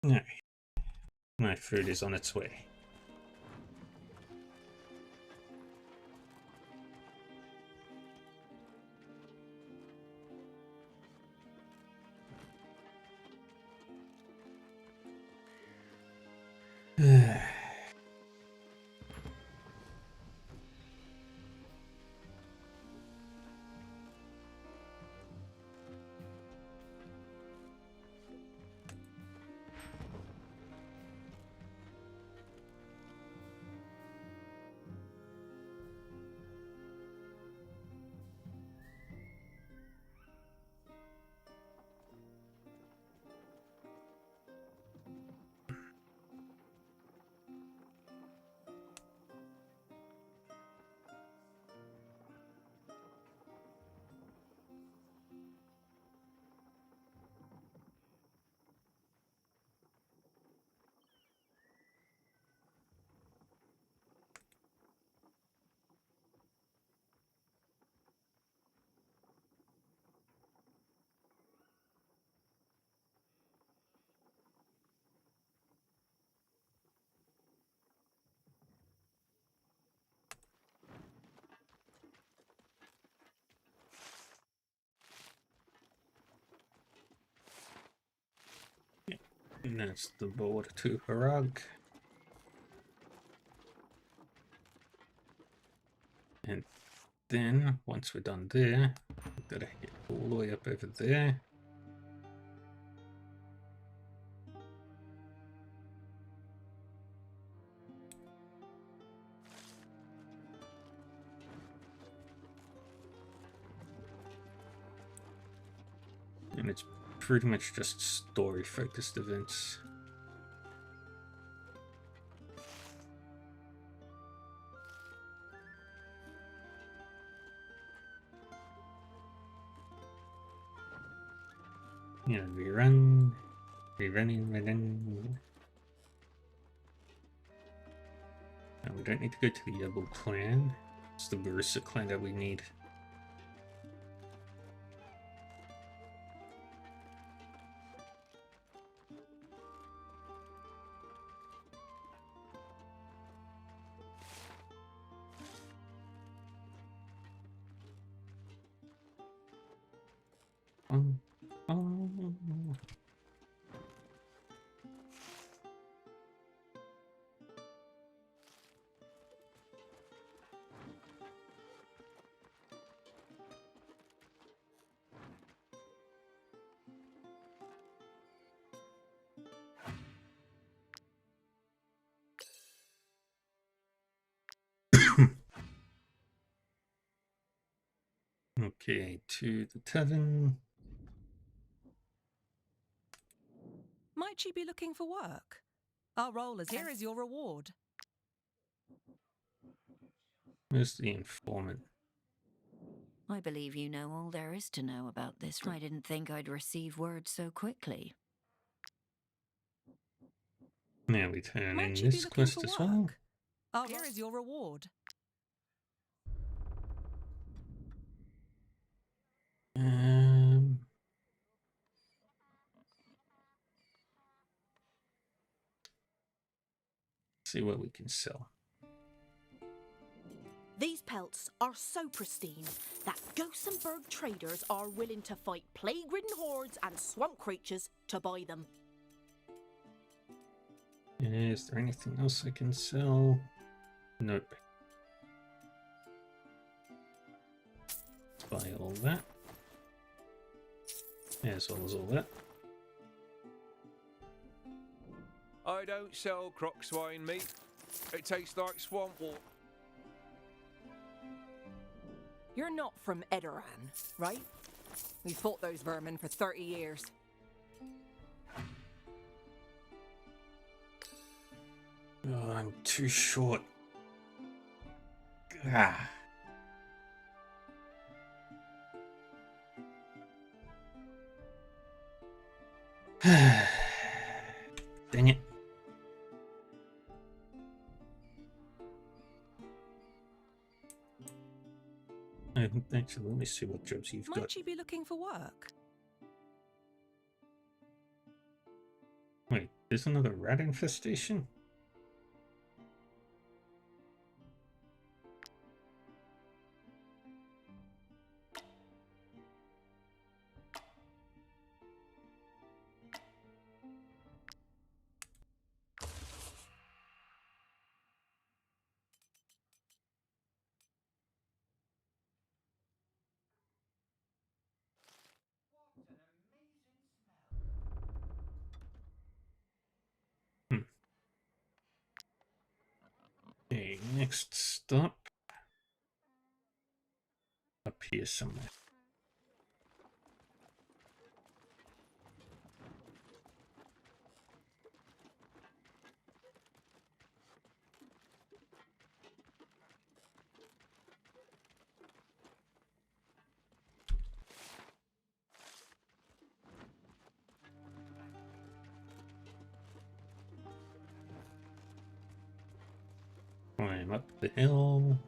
No. My food is on its way. And that's the border to Harag. And then, once we're done there, we've got to get all the way up over there. And it's pretty much just story-focused events. Yeah, we run, we run. No, we don't need to go to the Yubble clan. It's the Barissa clan that we need. Okay, to the tavern. Might you be looking for work? Our role is here is your reward. Where's the informant? I believe you know all there is to know about this. I didn't think I'd receive word so quickly. Now we turn Might in you be this looking quest for as well. Here is your reward. See what we can sell. These pelts are so pristine that Gossenburg traders are willing to fight plague-ridden hordes and swamp creatures to buy them. Is there anything else I can sell? Nope. Let's buy all that. As well as all that. I don't sell croc swine meat. It tastes like swamp water. You're not from Edoran, right? We fought those vermin for 30 years. Oh, I'm too short. Ah. Dang it. Actually, let me see what jobs you've got. Might you be looking for work? Wait, there's another rat infestation? Okay, next stop. Up here somewhere. Climb up the hill.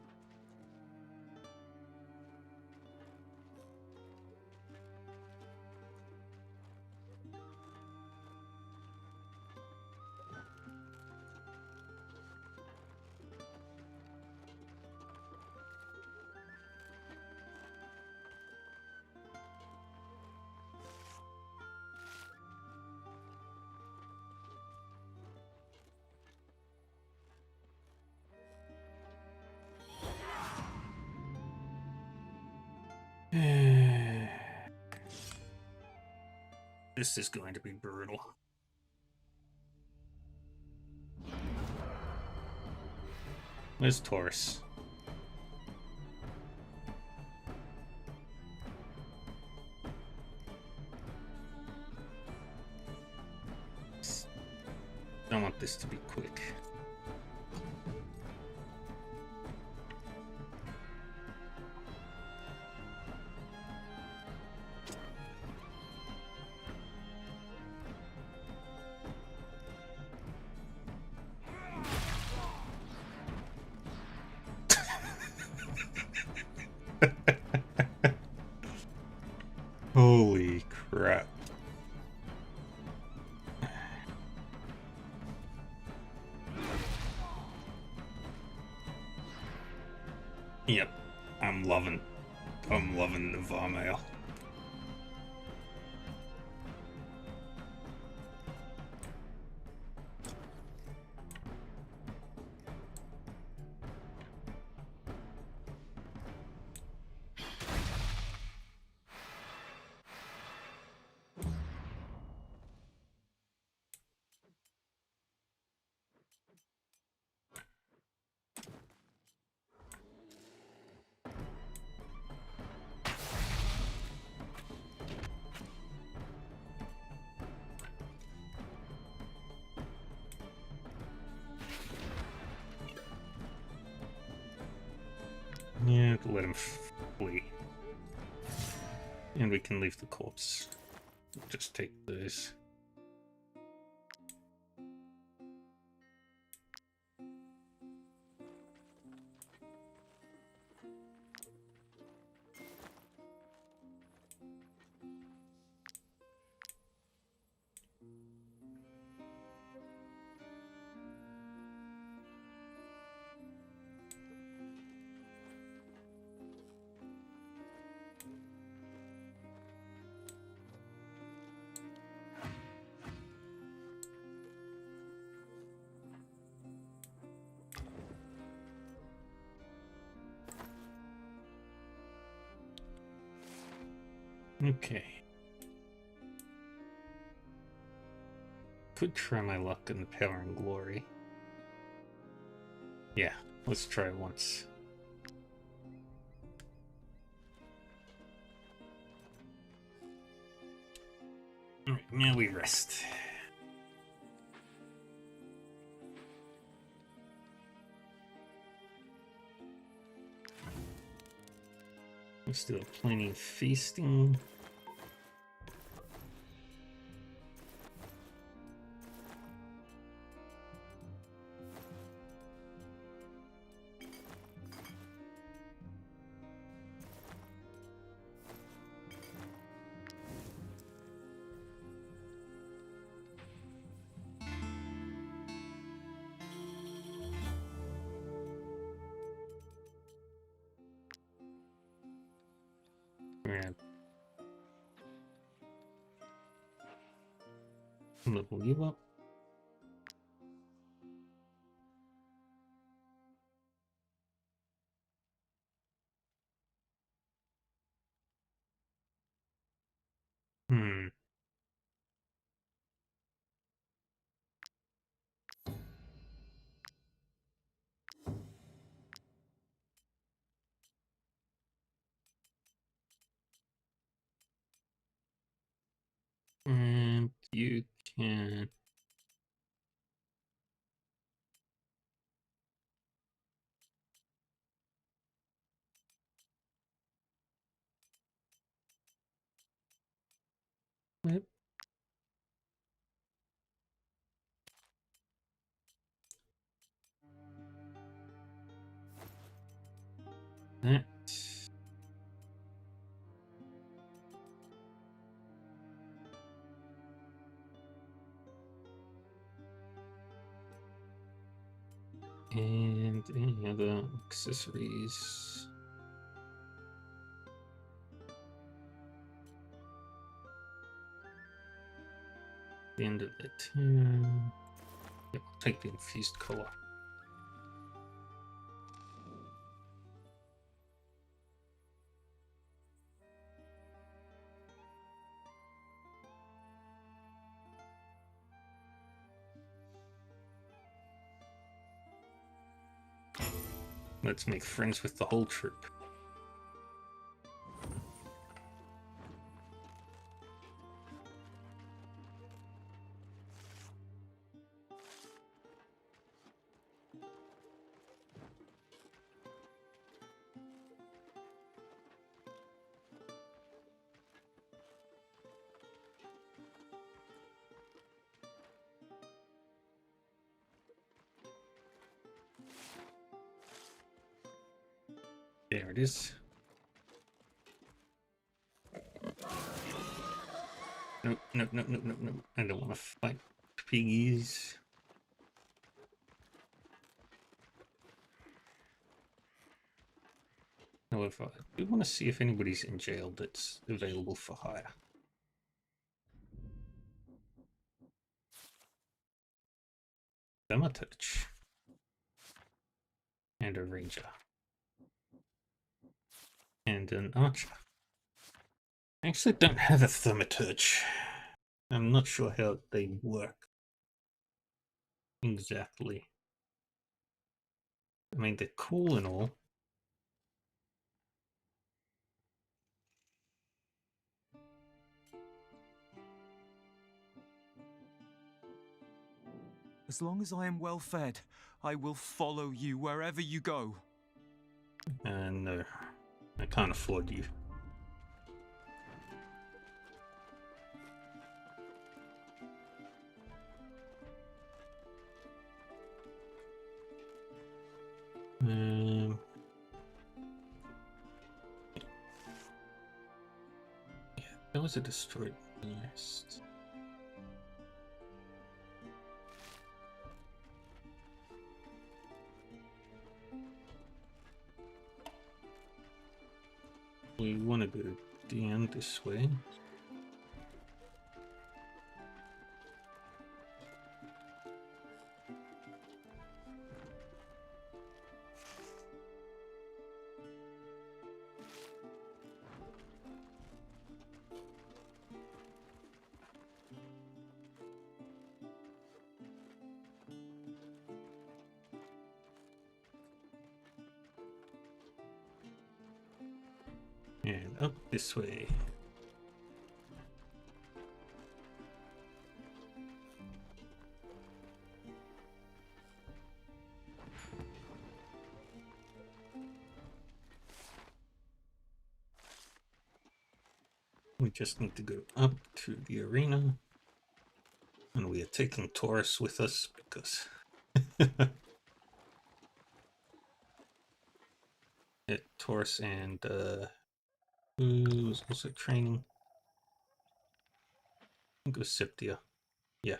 This is going to be brutal. Where's Taurus? I want this to be quick. Holy crap. Yep, I'm loving the Varmail. let him flee. And we can leave the corpse. Just take those. Okay. Could try my luck in the Power and Glory. Yeah, let's try it once. Alright, now we rest. We still have plenty of feasting. Grab. Level you up. And you can... Yep. That. And any other accessories? The end of the turn. Yep, I'll take the infused color. Let's make friends with the whole troop. There it is. Nope, nope, nope, nope, nope, nope. I don't want to fight piggies. However, I do want to see if anybody's in jail that's available for hire. Thaumaturge. And a ranger. And an archer. I actually don't have a thaumaturge. I'm not sure how they work exactly. I mean, they're cool and all. As long as I am well fed, I will follow you wherever you go. No. can't afford you. Yeah, that was a destroyed nest. We want to go down this way. And up this way. We just need to go up to the arena. And we are taking Taurus with us because yeah, Taurus and who was also training? I think it was Septia. Yeah.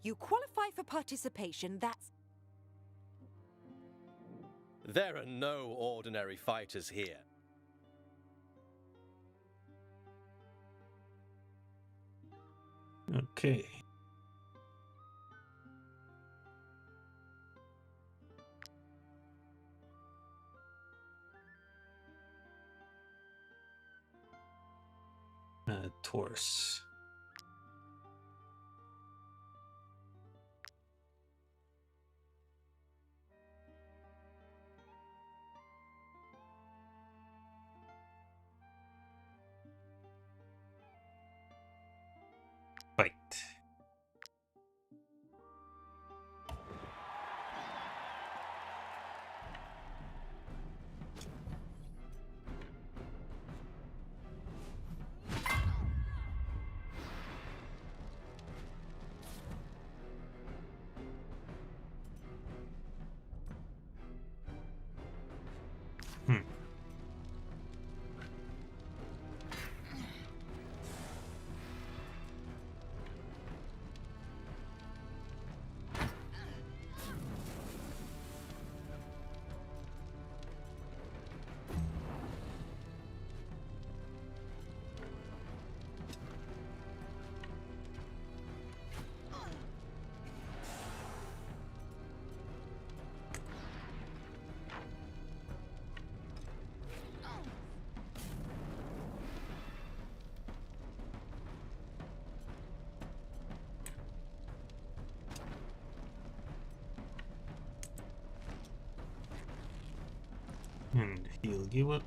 You qualify for participation, that's... There are no ordinary fighters here. Okay. Taurus. Fight. And heal you up.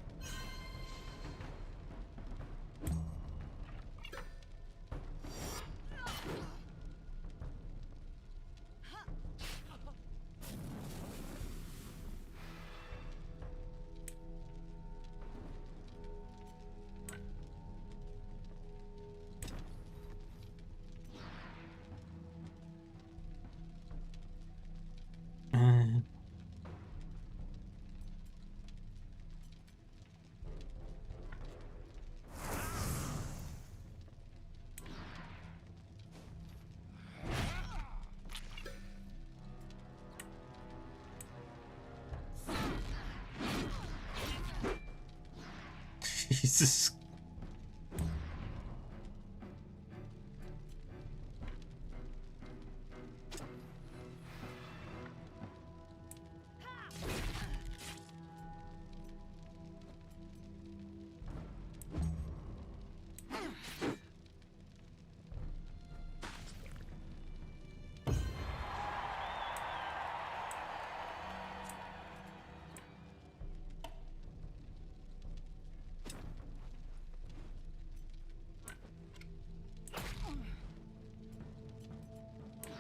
Jesus.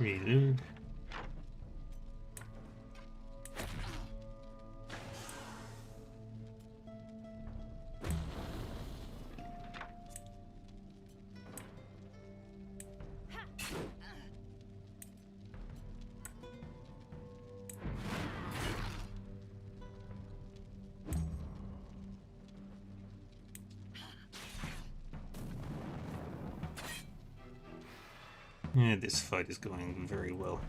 Reload. Yeah, this fight is going very well.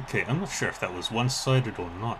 Okay, I'm not sure if that was one-sided or not.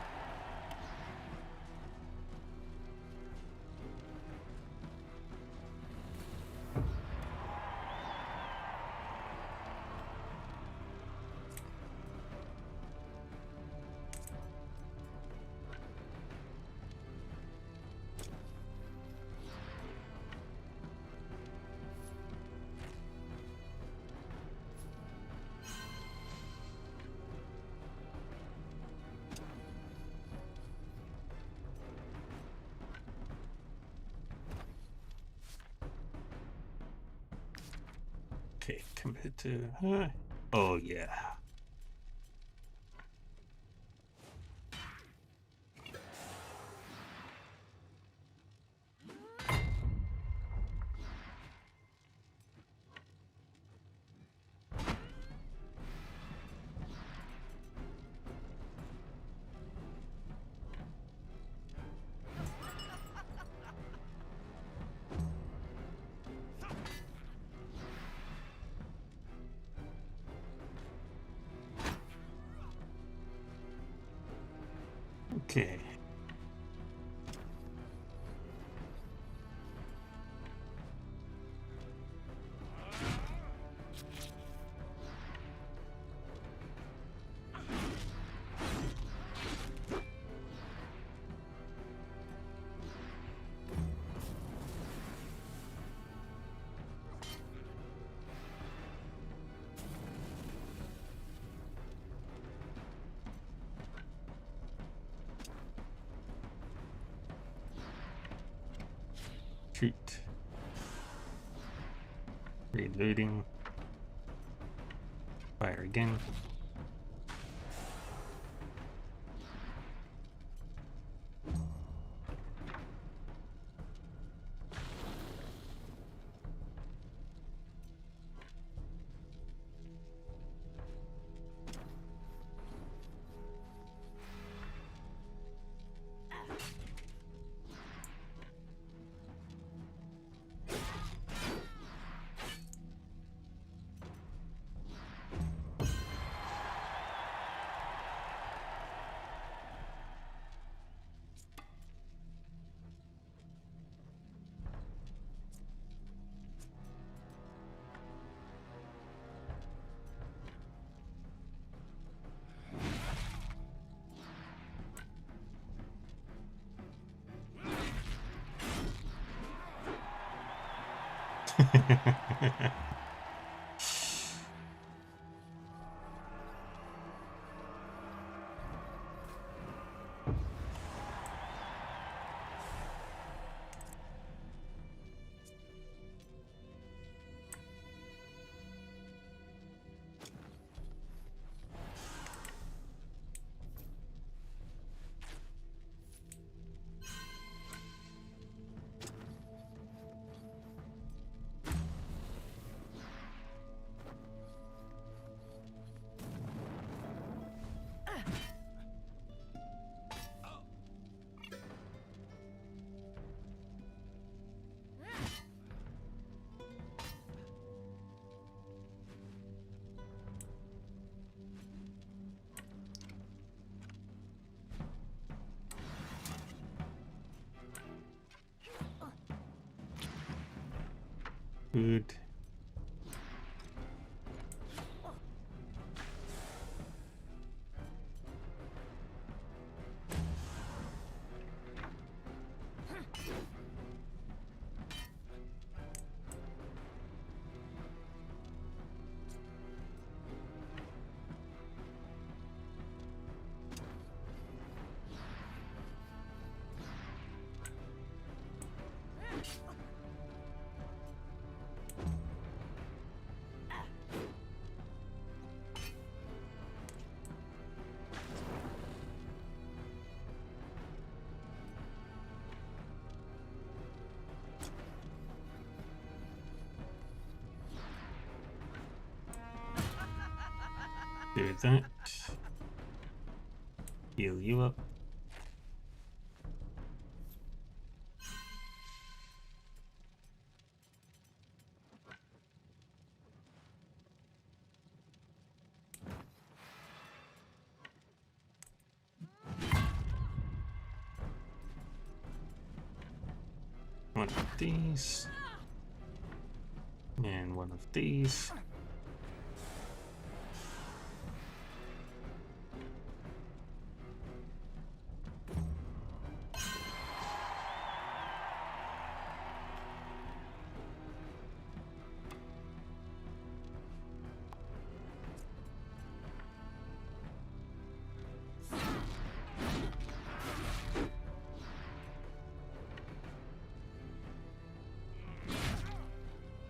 Okay, compared to her. Oh yeah. Okay. Shoot. Reloading. Fire again. Good. Do that. Heal you up. One of these. And one of these.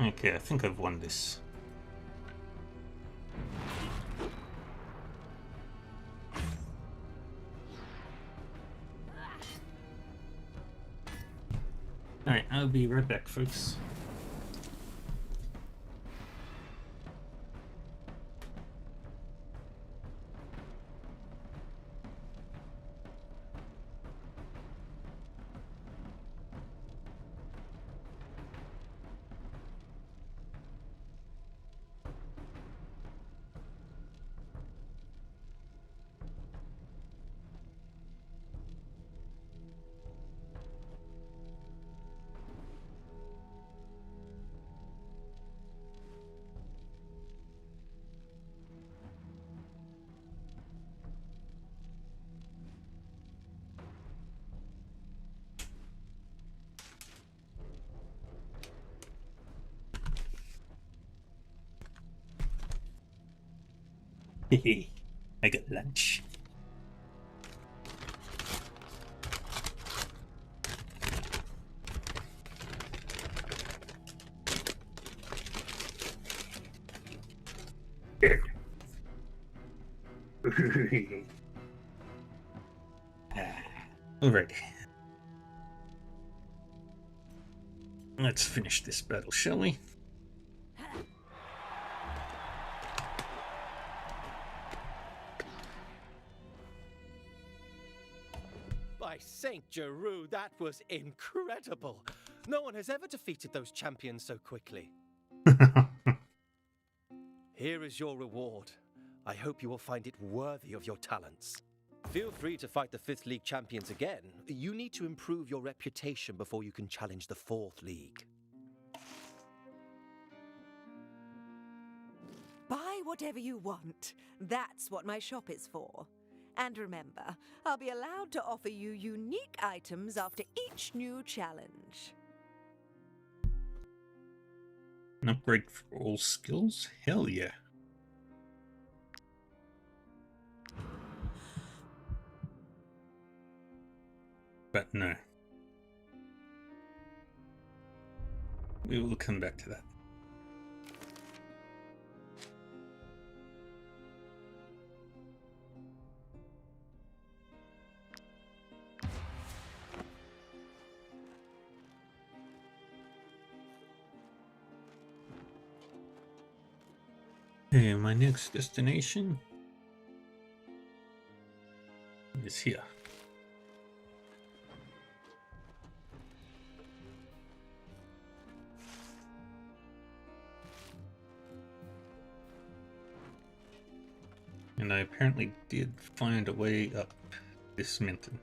Okay, I think I've won this. Alright, I'll be right back, folks. Hehe, I got lunch. Alrighty. Let's finish this battle, shall we? By Saint Giroux, that was incredible. No one has ever defeated those champions so quickly. Here is your reward. I hope you will find it worthy of your talents. Feel free to fight the 5th League champions again. You need to improve your reputation before you can challenge the 4th League. Buy whatever you want. That's what my shop is for. And remember, I'll be allowed to offer you unique items after each new challenge. An upgrade for all skills? Hell yeah. But no. We will come back to that. Okay, my next destination is here. And I apparently did find a way up this mountain.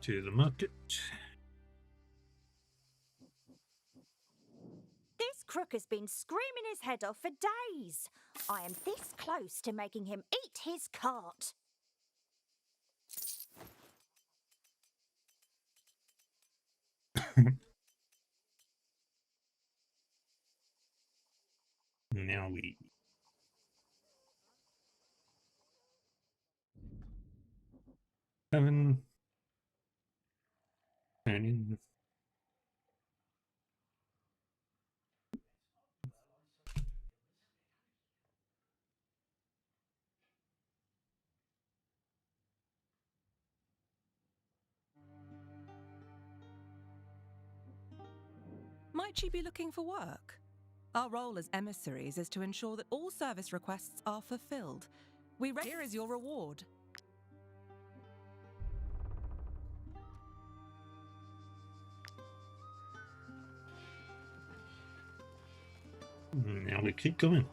to the market. This crook has been screaming his head off for days. I am this close to making him eat his cart. Now we... Seven. Turn in. Might you be looking for work? Our role as emissaries is to ensure that all service requests are fulfilled. Here is your reward. Now we keep going.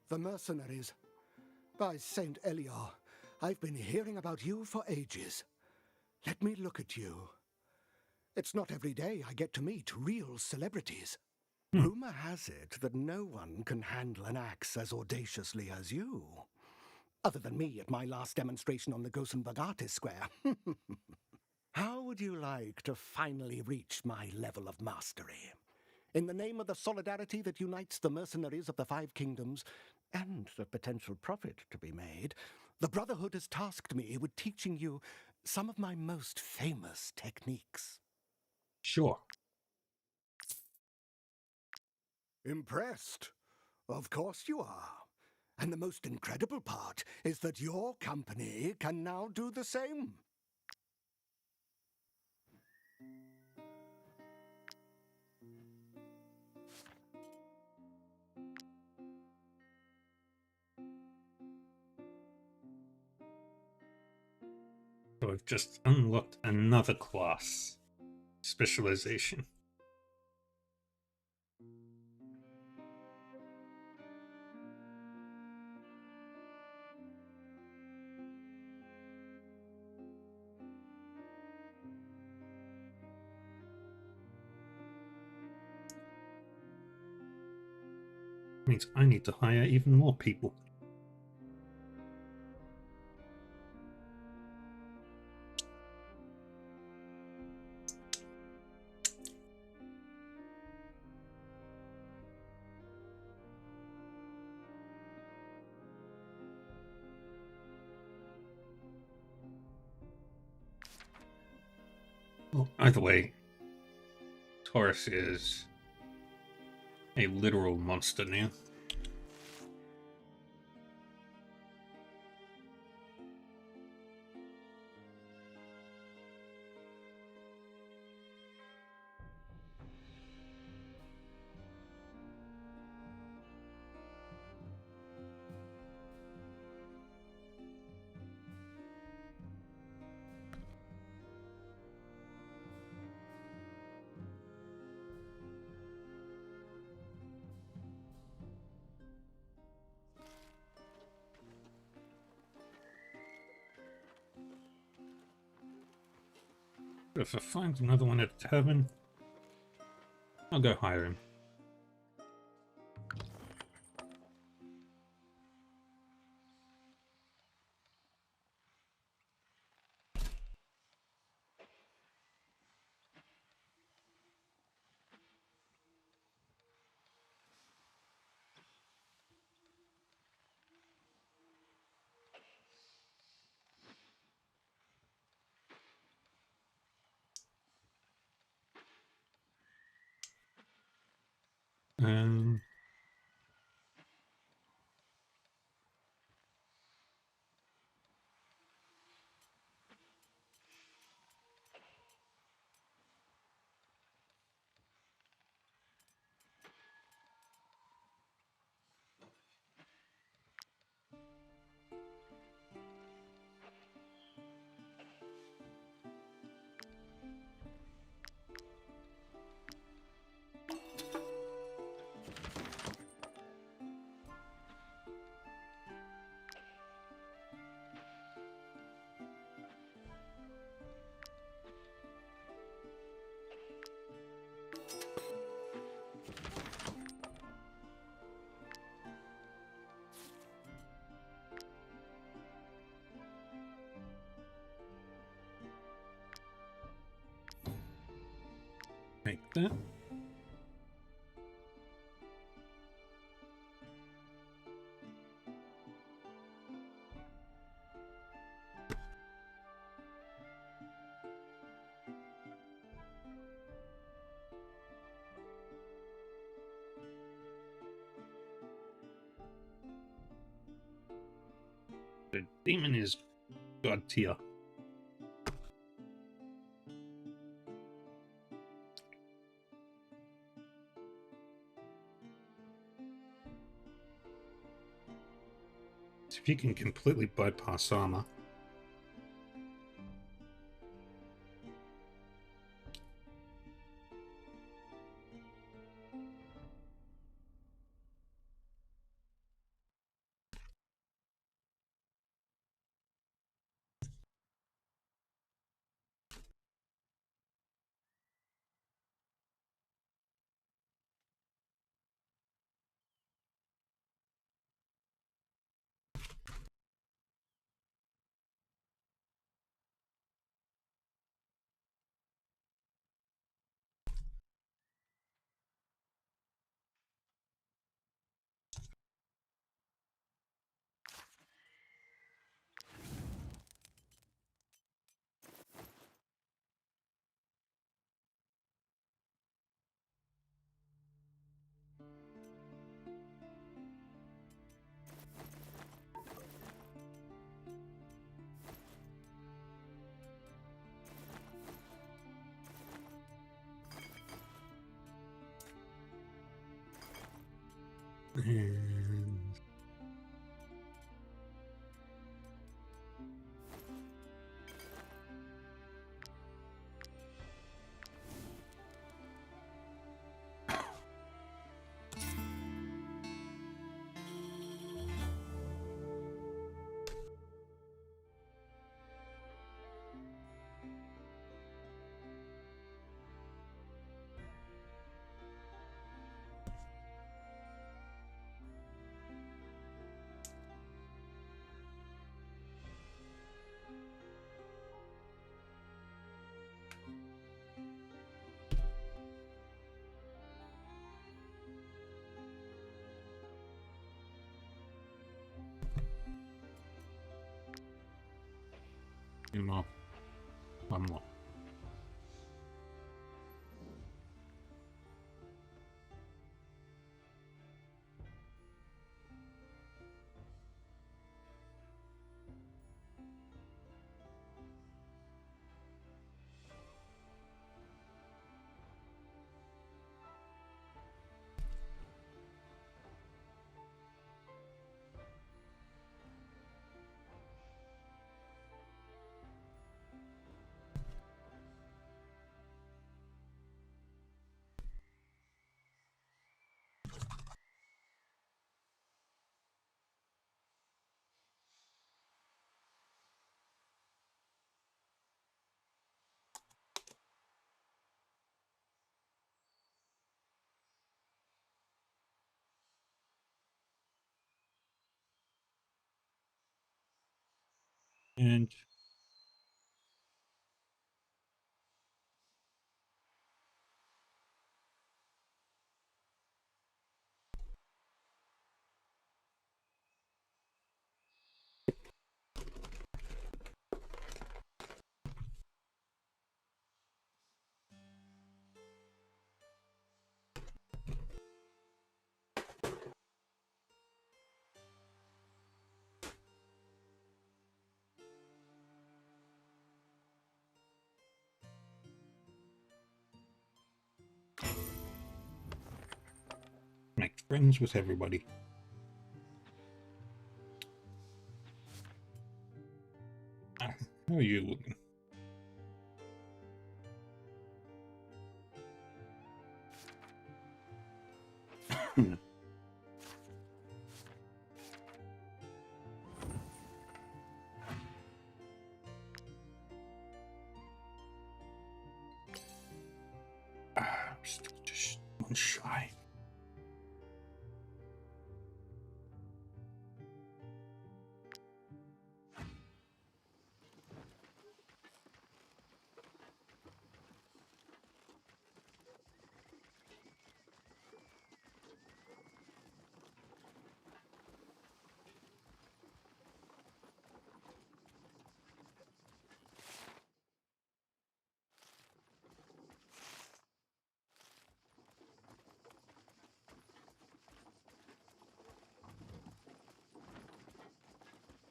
The mercenaries. By Saint Elior, I've been hearing about you for ages. Let me look at you. It's not every day I get to meet real celebrities. Rumor has it that no one can handle an axe as audaciously as you. Other than me at my last demonstration on the Gothenburg Artist Square. How would you like to finally reach my level of mastery? In the name of the solidarity that unites the mercenaries of the Five Kingdoms, and the potential profit to be made, the Brotherhood has tasked me with teaching you some of my most famous techniques. Sure. Impressed? Of course you are. And the most incredible part is that your company can now do the same. So I've just unlocked another class. Specialization. Means I need to hire even more people. Well, either way, Taurus is a literal monster now. If I find another one at the tavern, I'll go hire him. Make that. The demon is god tier. So if you can completely bypass armor. And two more. One more. And Friends with everybody. How are you looking? Still just one shy.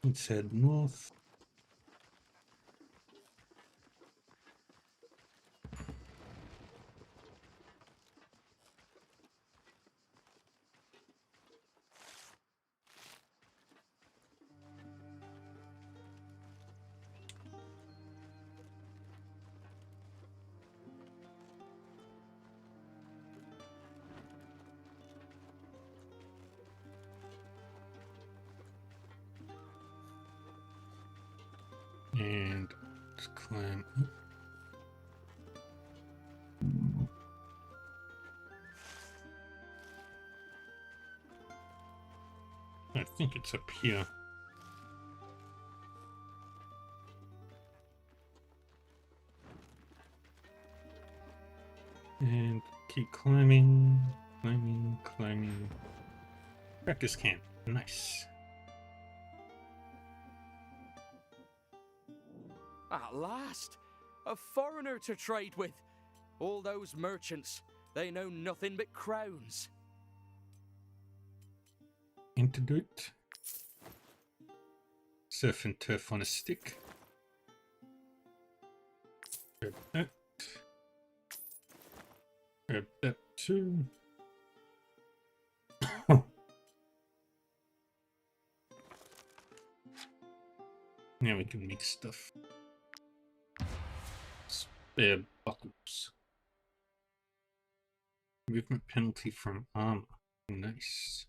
Let's head north. And let's climb up. I think it's up here. And keep climbing, climbing. Practice camp. Nice. At last! A foreigner to trade with! All those merchants, they know nothing but crowns. Antidote. Surf and turf on a stick. Grab that. Grab that too. Now we can make stuff. Spare buckles. Movement penalty from armor. Nice.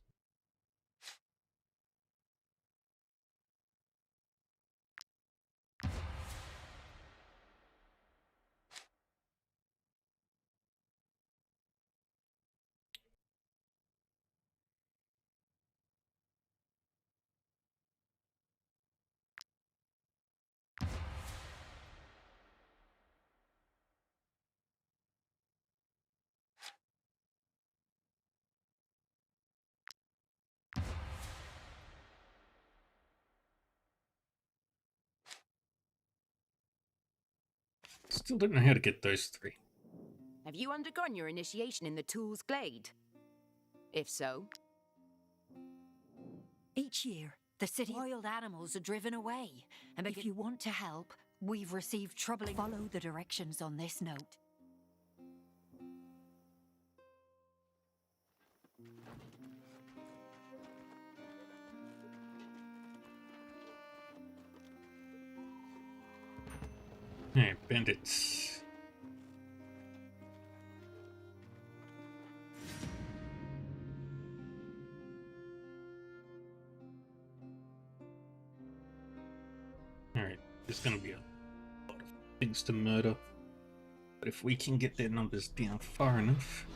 Still don't know how to get those three. Have you undergone your initiation in the Tools Glade? If so... Each year, the city wild animals are driven away. And if you want to help, we've received troubling... Follow the directions on this note. Alright, bandits. Alright, there's gonna be a lot of things to murder. But if we can get their numbers down far enough...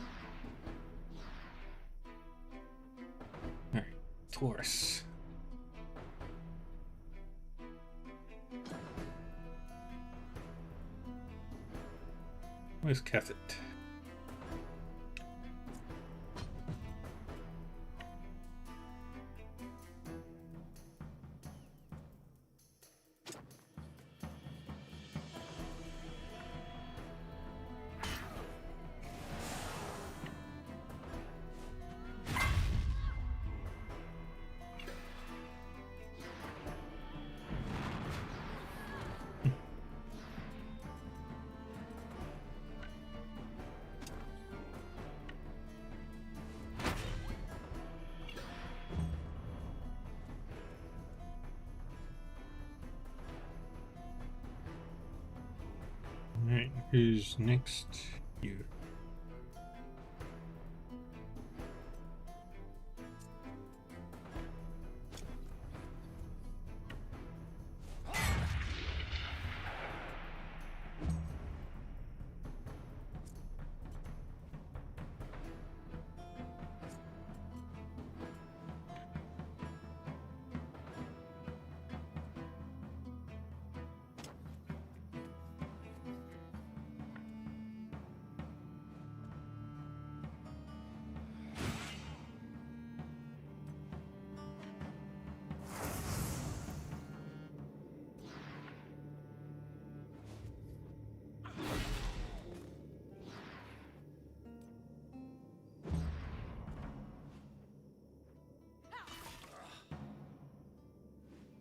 Alright, Taurus. Where's Cathet? Who's next? You.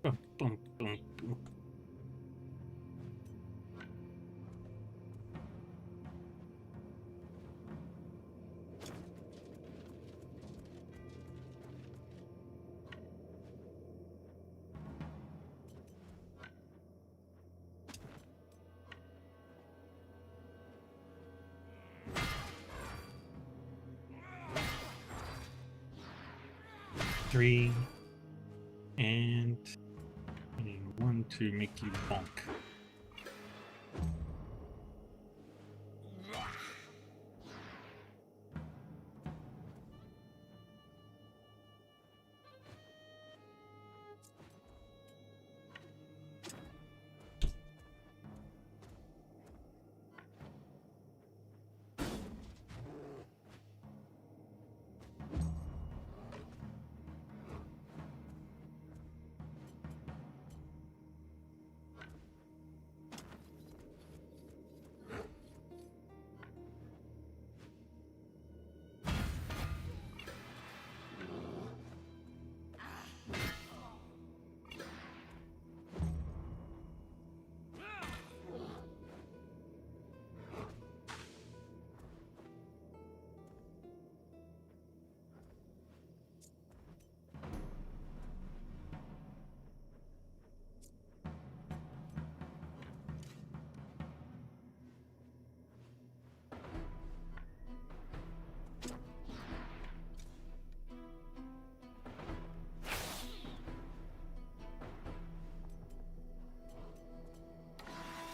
Bum, bum, bum, bum. Three and 1 to make you bonk.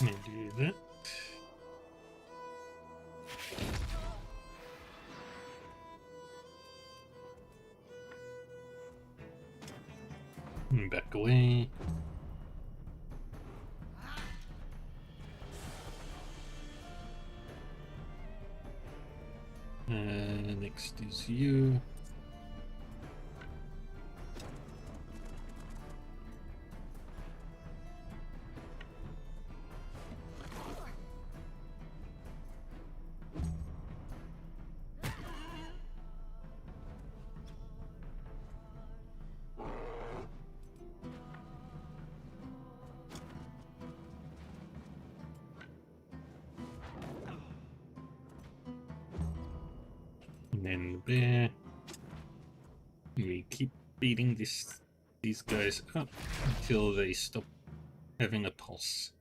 Let me do that. And back away. Next is you. And then the bear. We keep beating these guys up until they stop having a pulse.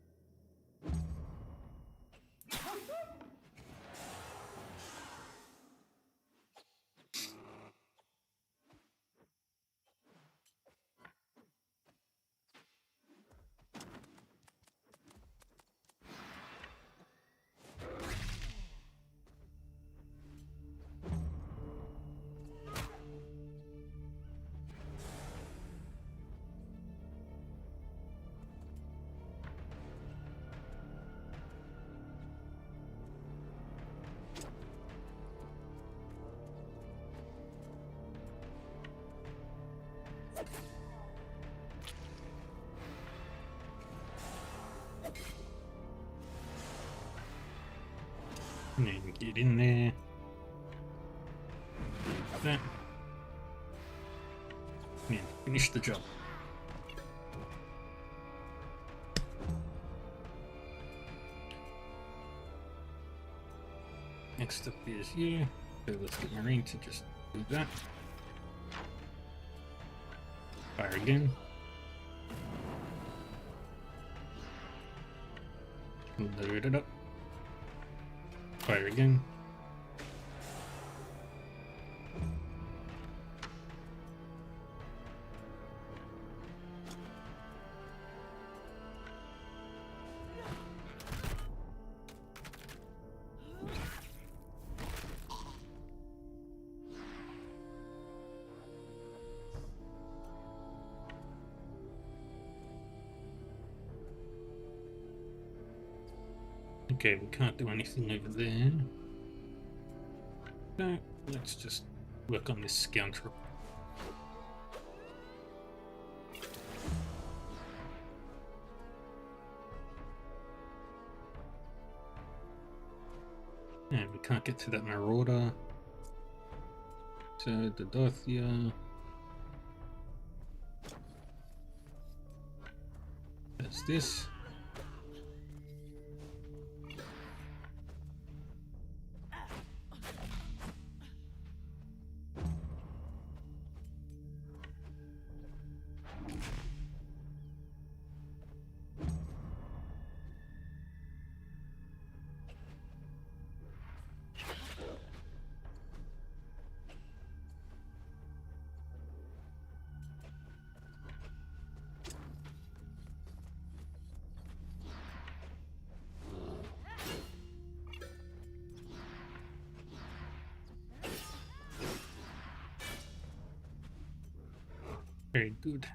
And get in there. That. And finish the job. Next up is you. So let's get Marine to just do that. Fire again. Load it up. Fire again. Okay, we can't do anything over there. No, let's just work on this scoundrel. And we can't get to that marauder. So the Dorothea. That's this. Very good.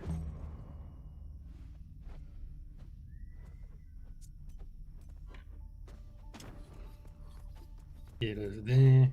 Get over there.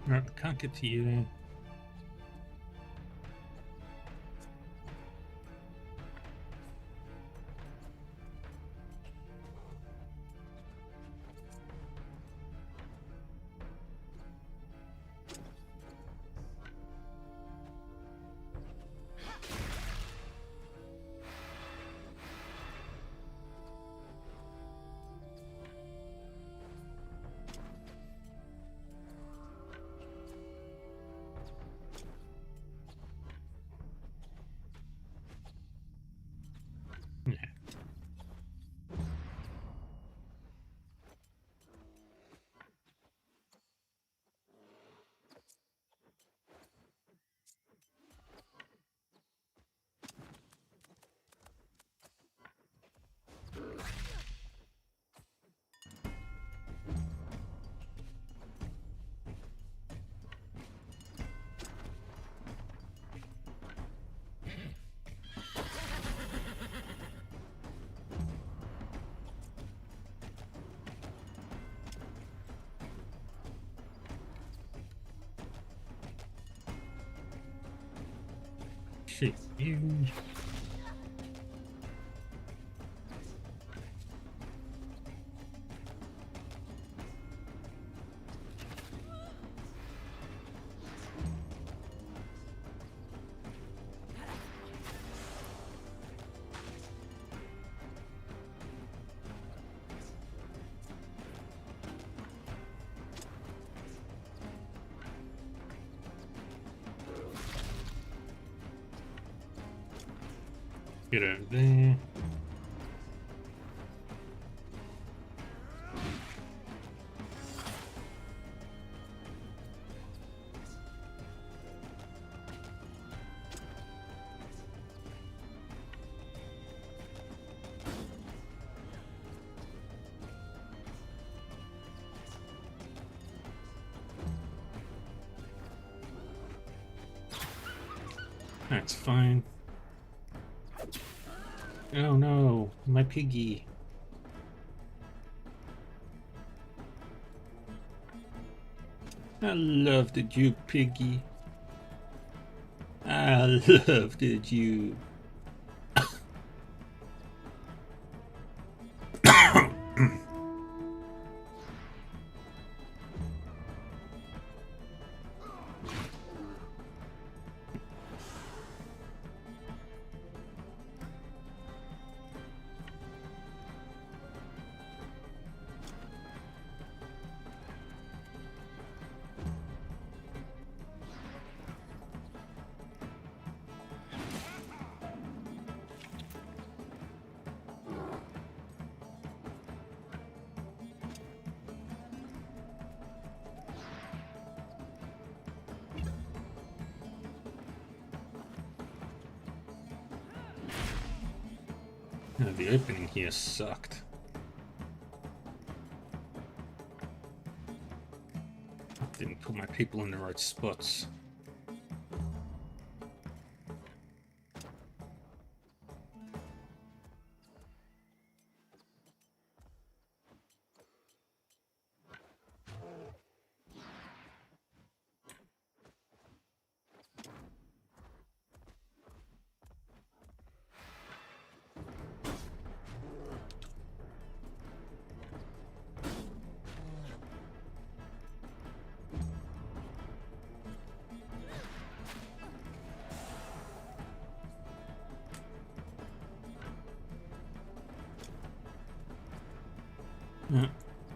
No, can't get to you. Shit, you. Get over there. That's fine. Oh no, my piggy. I loved you, piggy. I loved you. The opening here sucked. Didn't put my people in the right spots.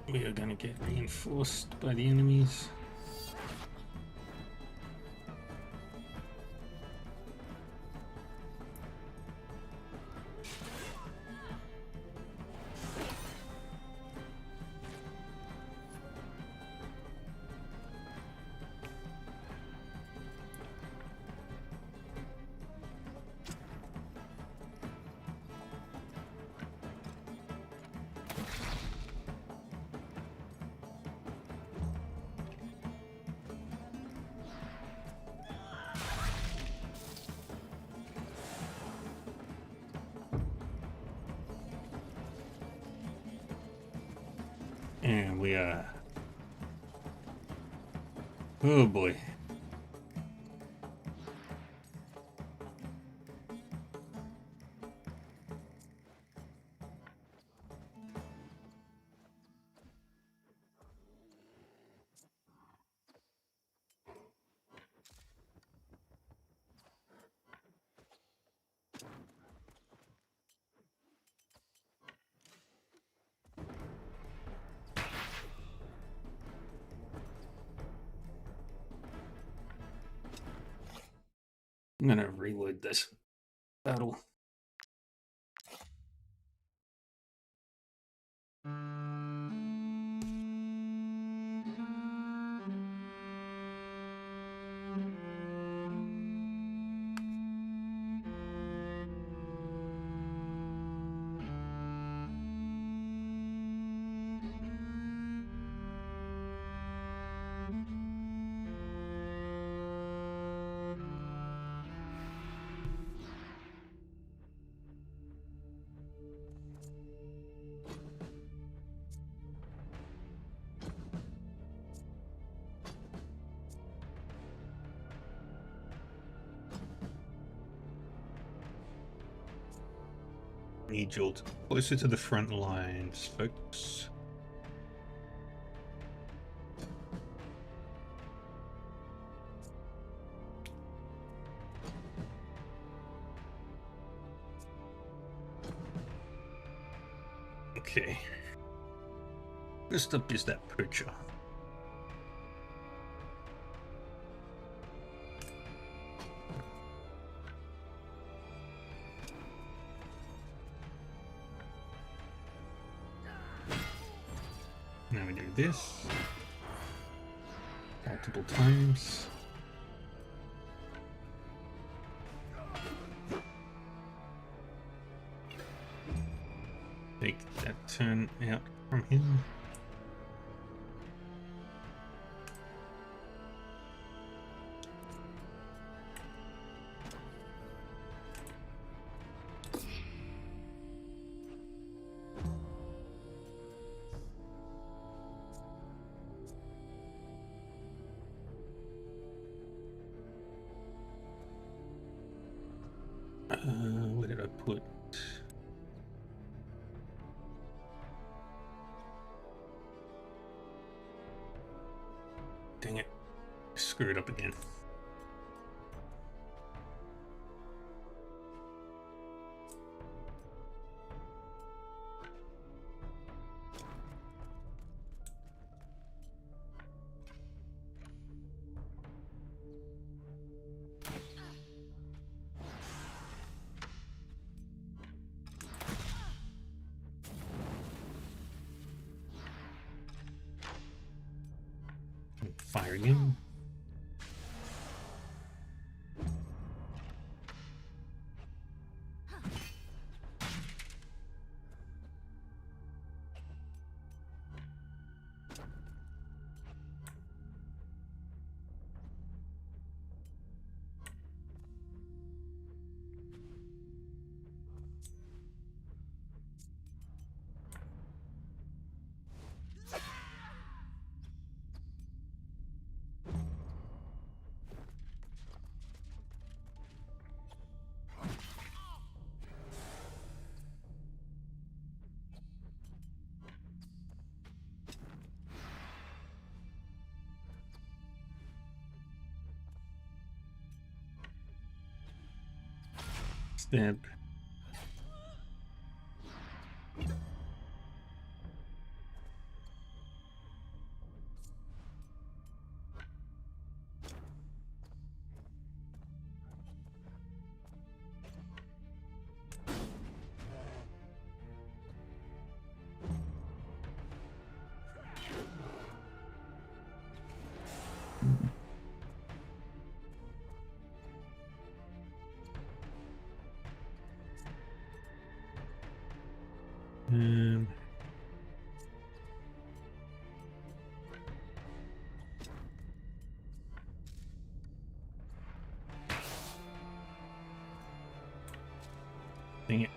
We are gonna get reinforced by the enemies. And we are... Oh boy. I'm gonna reload this battle. Need you closer to the front lines, folks. Okay. First up is that preacher. Now we do this multiple times. Take that turn out from him. Dang it. Screwed up again. Fire again. Stab. Dang it.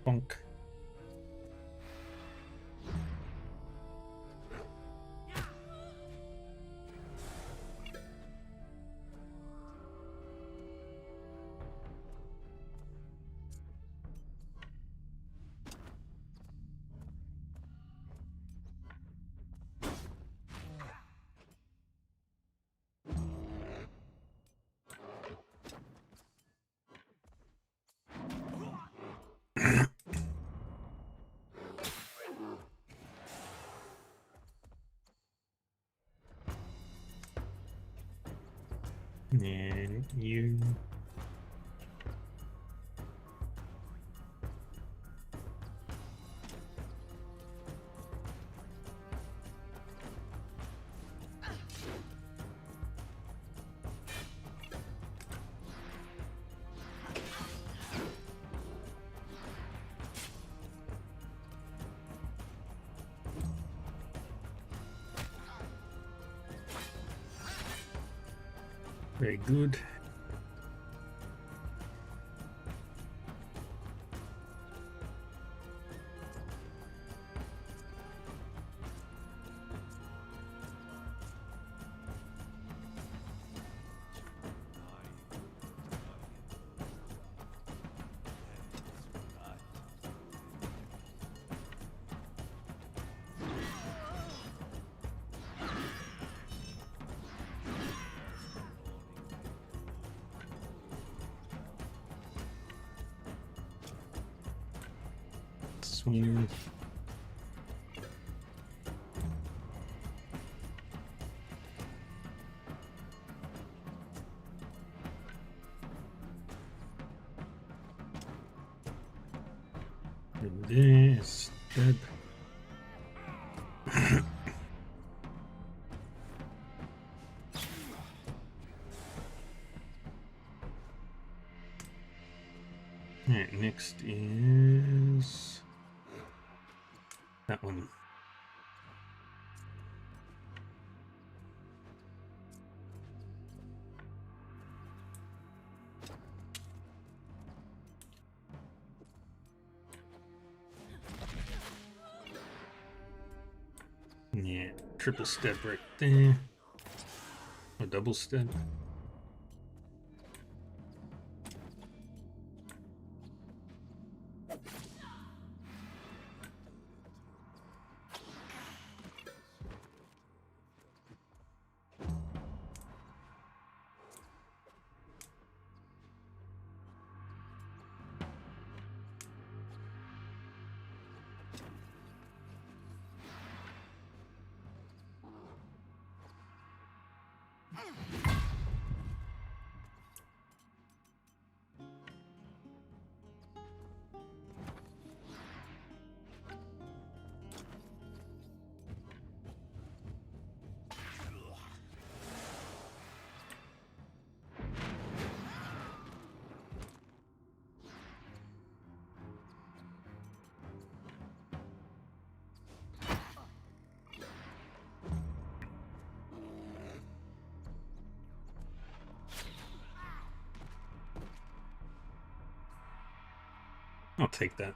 Bonk. And you. Very good. Swing. And this. Dead. Alright, next is that one. Yeah, triple step right there. Or double step. I'll take that.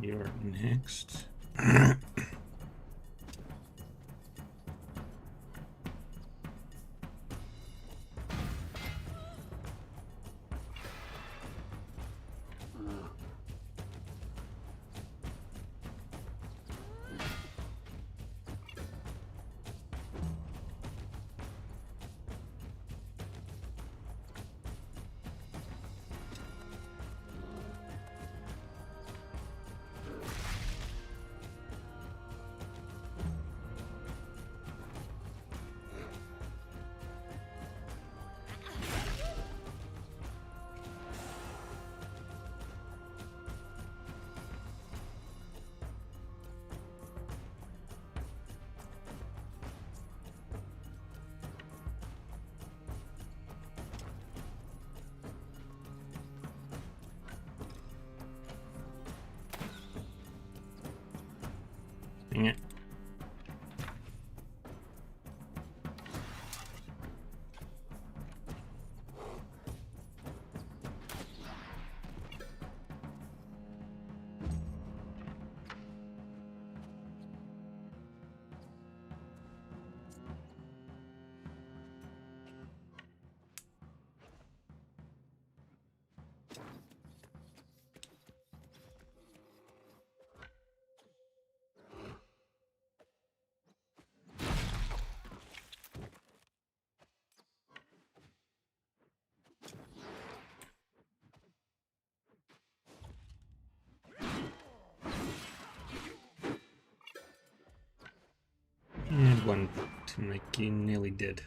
You're next. Dang it. And one to make you nearly dead.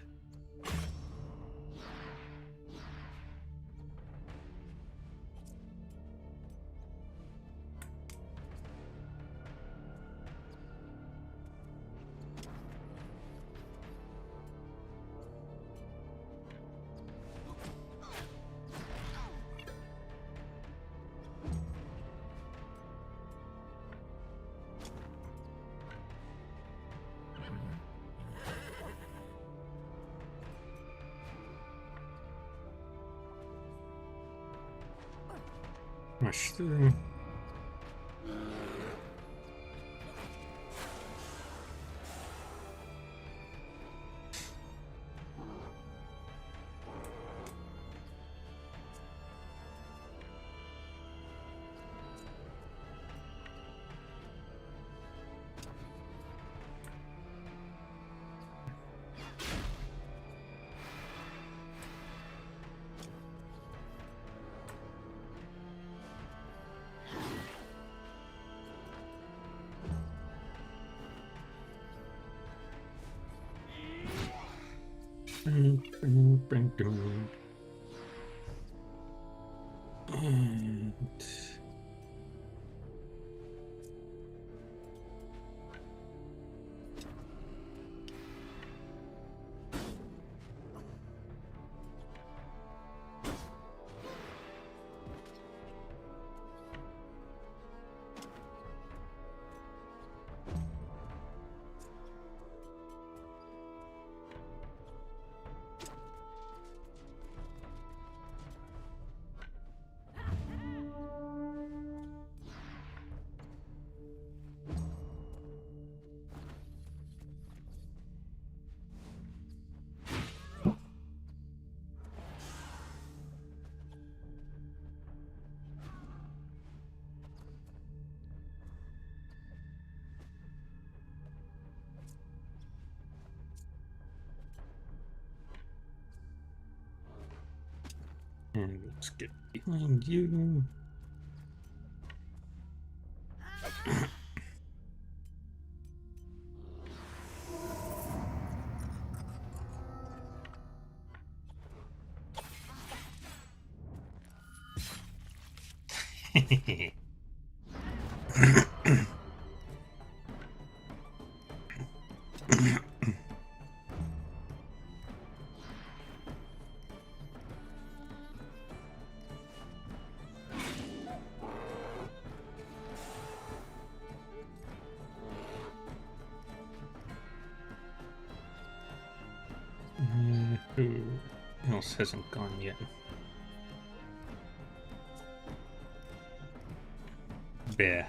Rush through. And let's get behind you. Who else hasn't gone yet? Bear.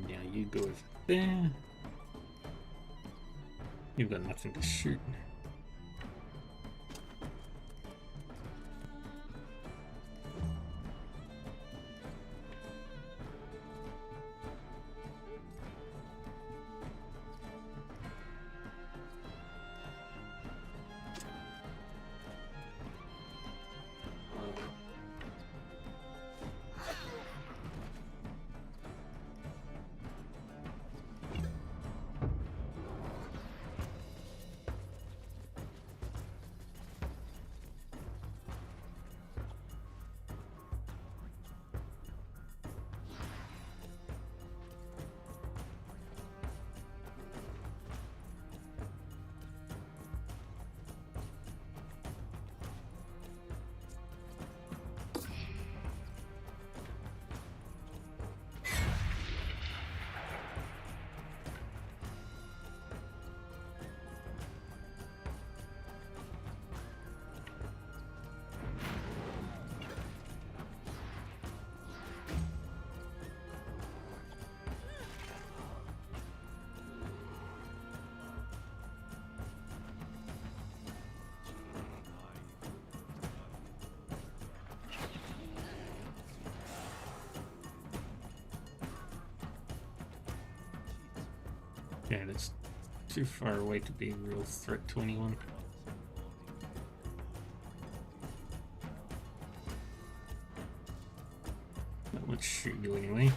Yeah, you go over there. You've got nothing to shoot. Okay, that's too far away to be a real threat to anyone. But let's shoot you anyway.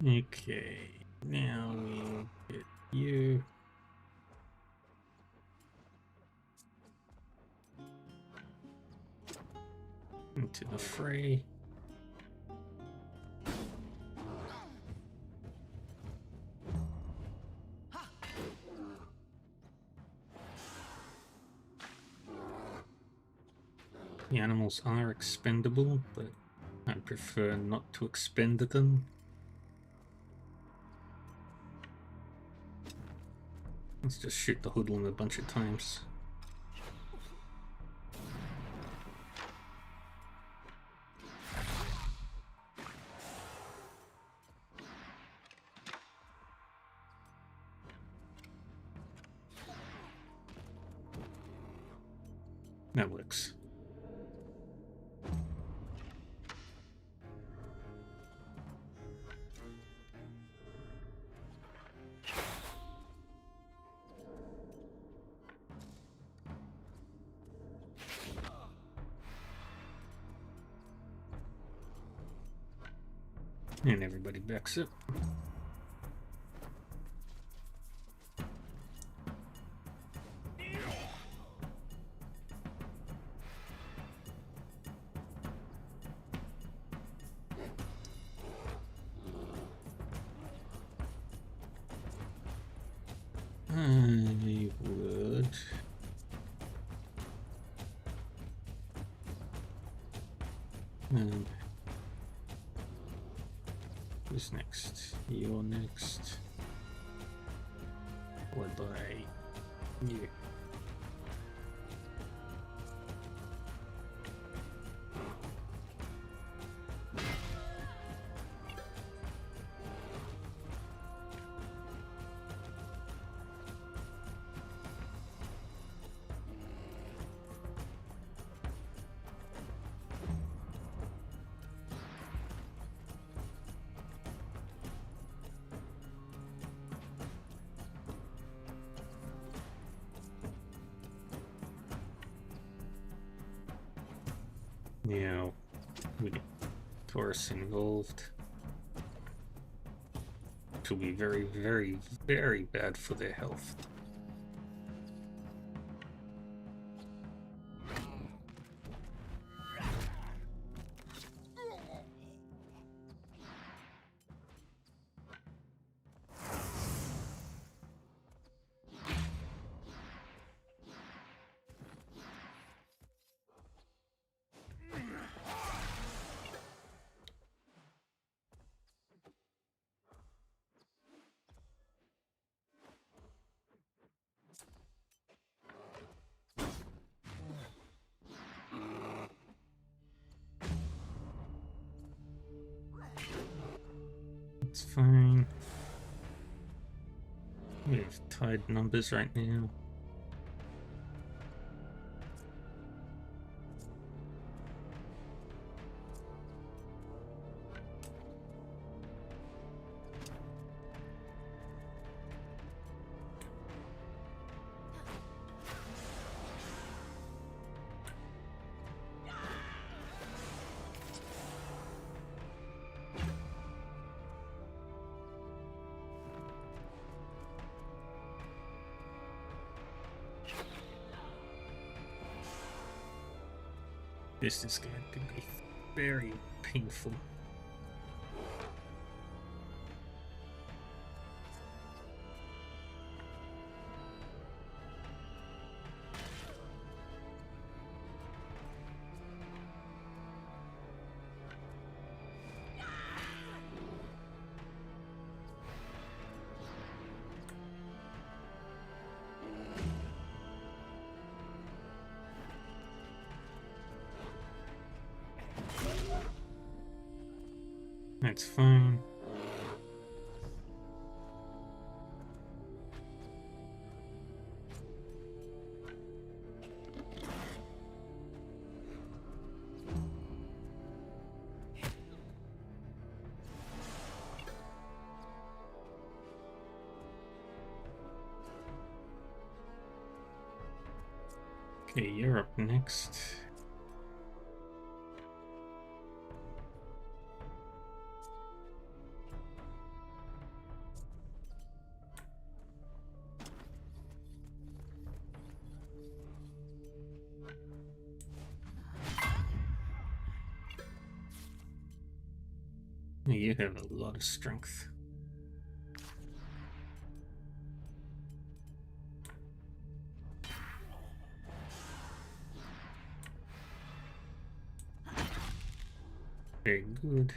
Okay, now we'll get you. Into the fray. The animals are expendable, but I prefer not to expend them. Let's just shoot the hoodlum a bunch of times. That works. And everybody backs up. I would... who's next? You're next. Followed by you. Now, we get Taurus involved. Which will be very, very, very bad for their health. It's fine. We have tied numbers right now. This is going to be very painful. That's fine. Okay, you're up next. You have a lot of strength. Very good.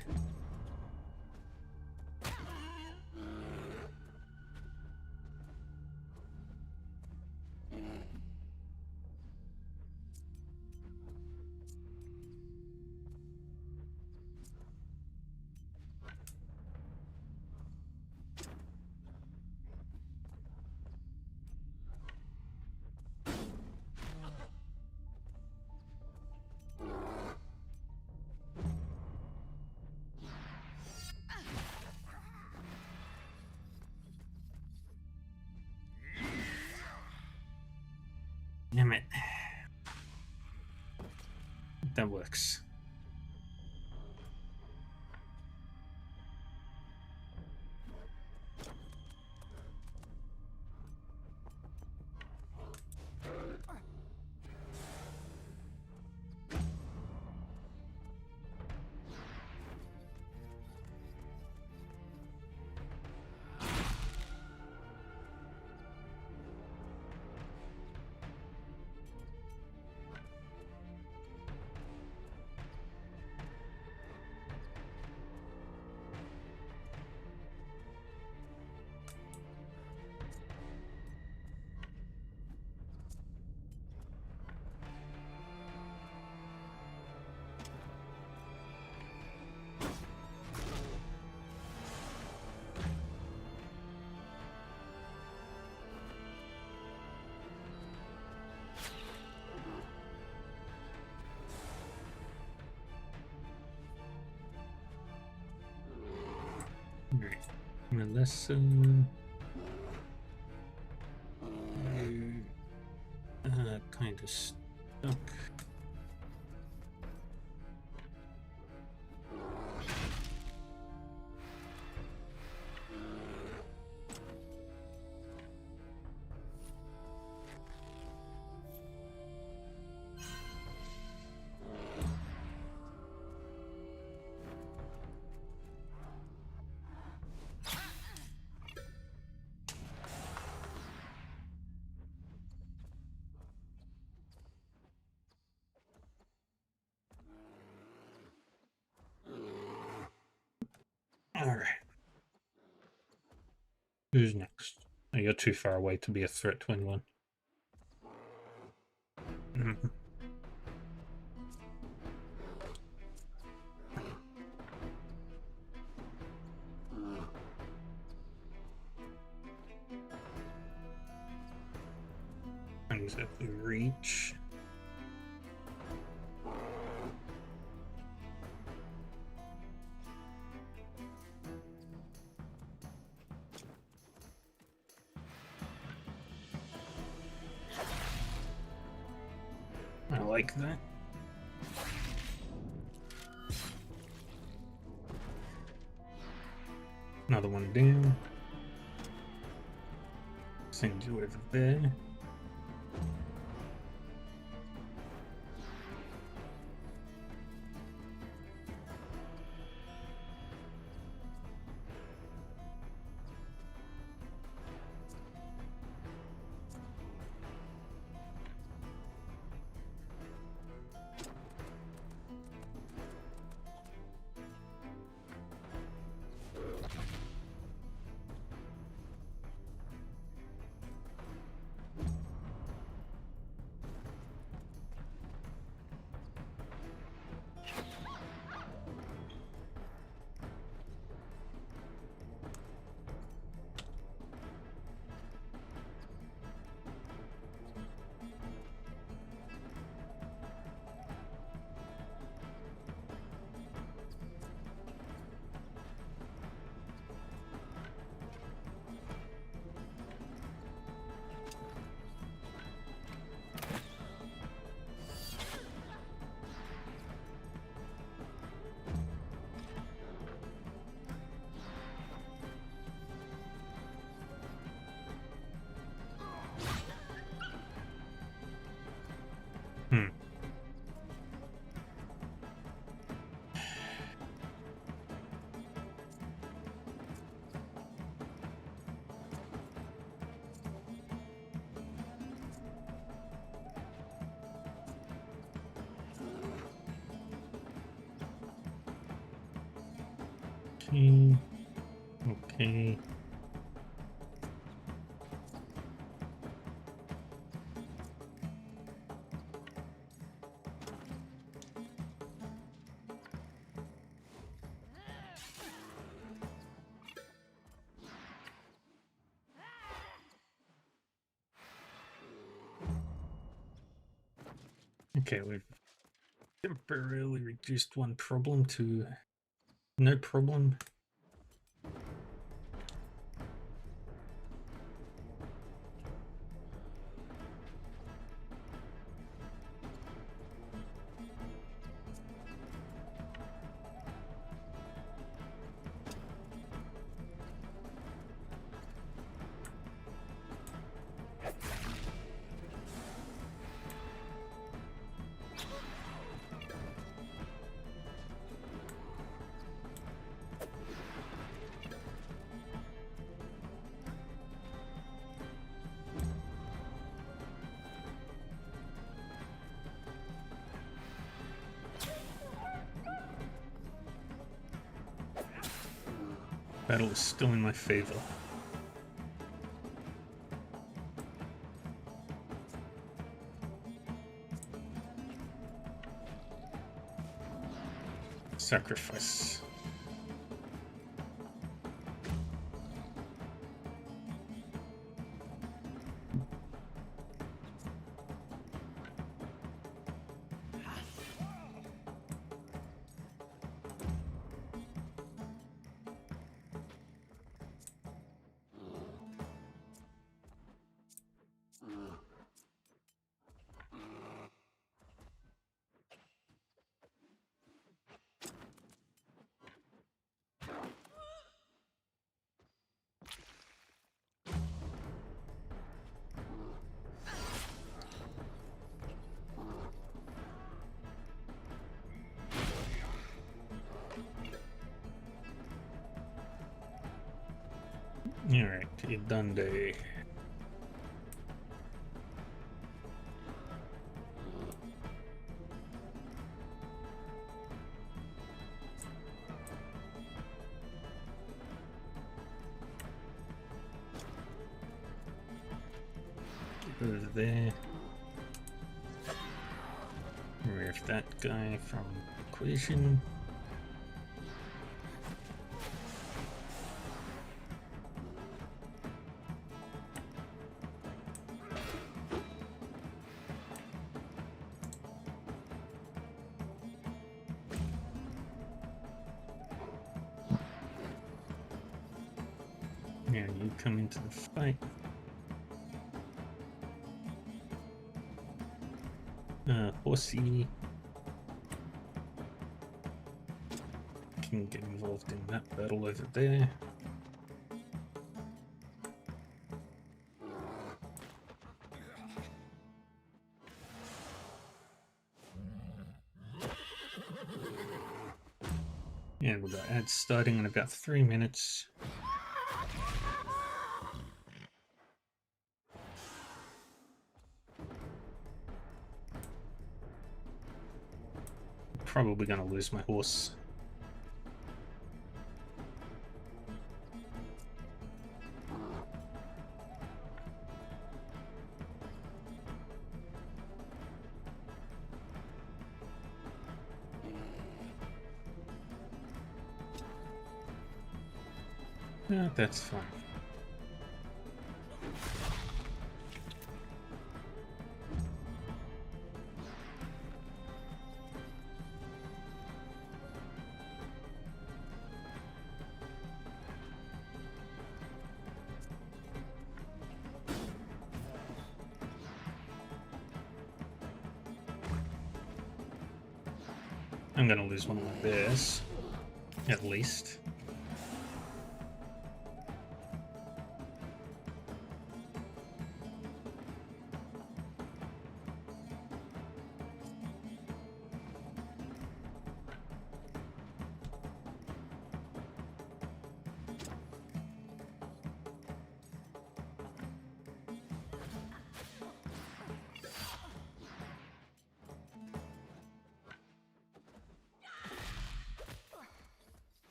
Damn it. That works. Alright, Melissa. Kind of stuck. Alright. Who's next? Oh, you're too far away to be a threat to anyone. Things that we reach. I like that. Another one down. Send you over there. Okay. Okay, we've temporarily reduced one problem to no problem. Battle is still in my favor. Sacrifice. Alright, Idande. Over there. Remove that guy from equation. Yeah, you come into the fight. Horsey can get involved in that battle over there. And we've got ads starting in about 3 minutes. Probably gonna lose my horse. Yeah, that's fine. I'm gonna lose one of my bears, at least.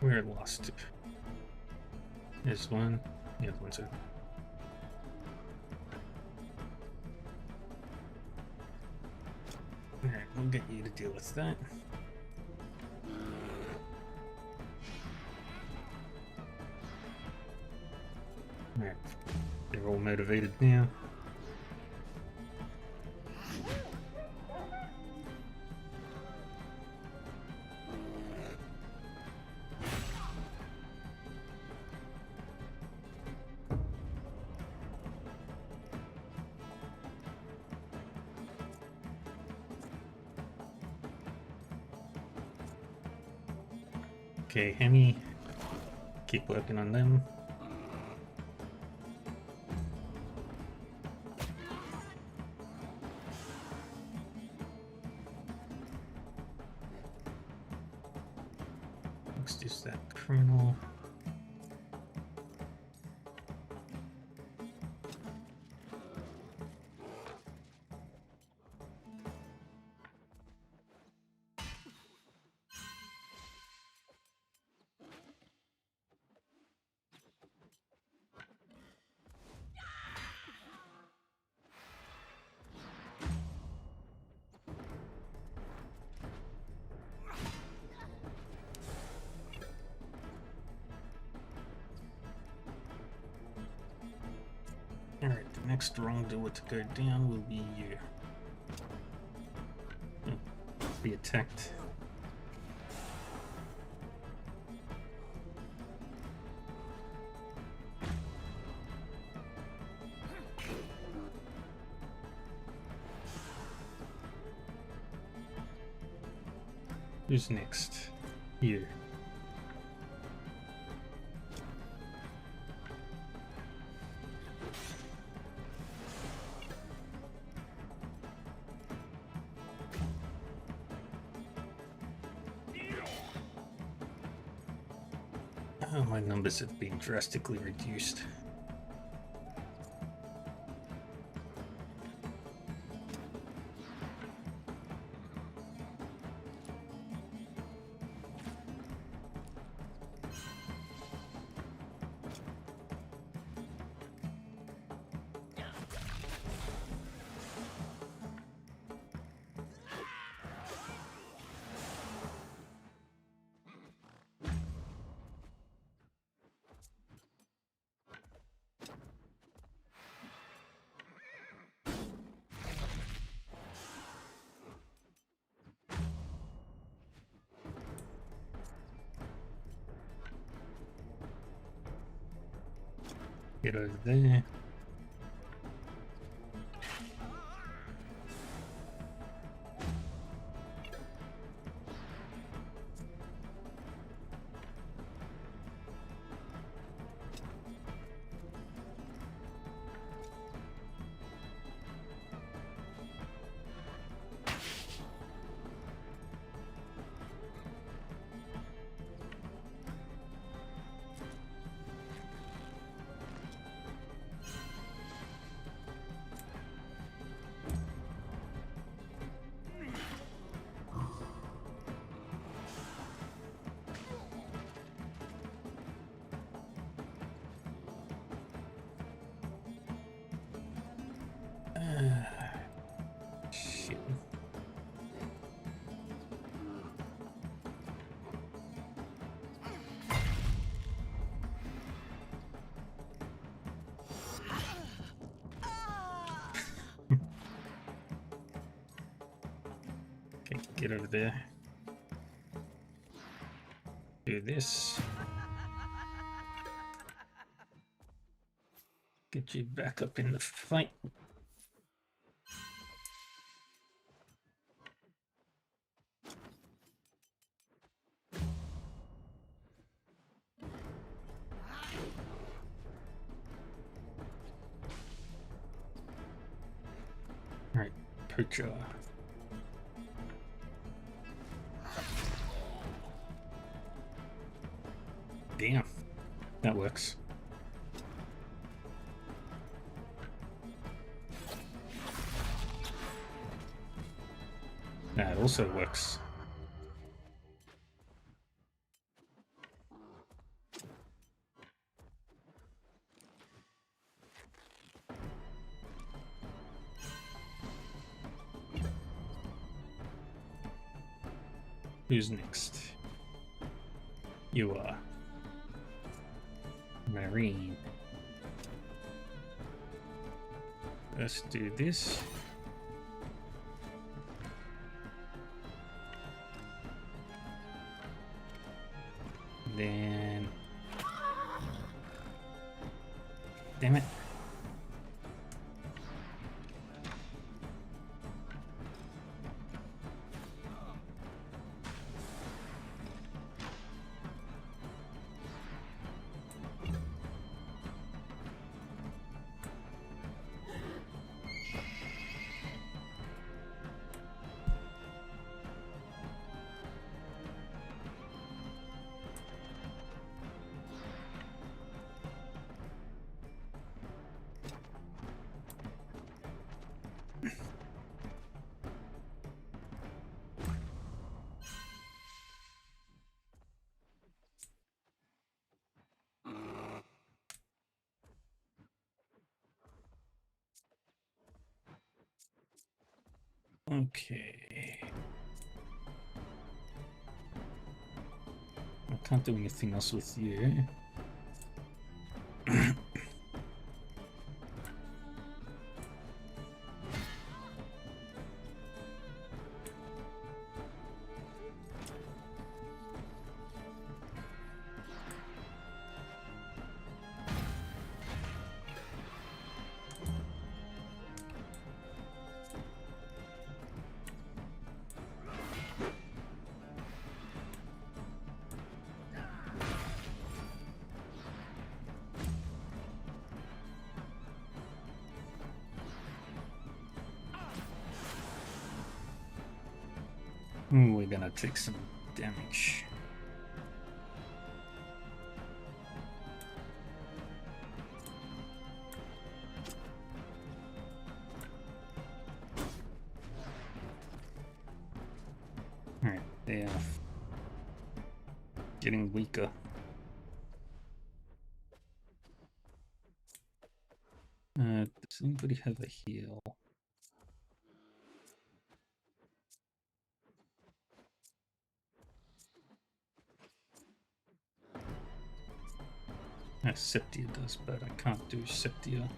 We're lost. There's one. The other one's over. Alright, we'll get you to deal with that. Alright, they're all motivated now. Okay, Hemi, keep working on them. Next is that Colonel. Alright, the next wrongdoer to go down will be you. Be attacked. Who's next? You. Oh, my numbers have been drastically reduced. Get over there. Shit. Okay, get over there. Do this. Get you back up in the fight. Alright, Poacher. Damn, that works. That also works. Who's next? You are. Marine. Let's do this. Then... Damn it. Okay. I can't do anything else with you. We're gonna take some damage. Alright, they are getting weaker. Does anybody have a heal? Septia does, but I can't do Septia.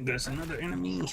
There's another enemy.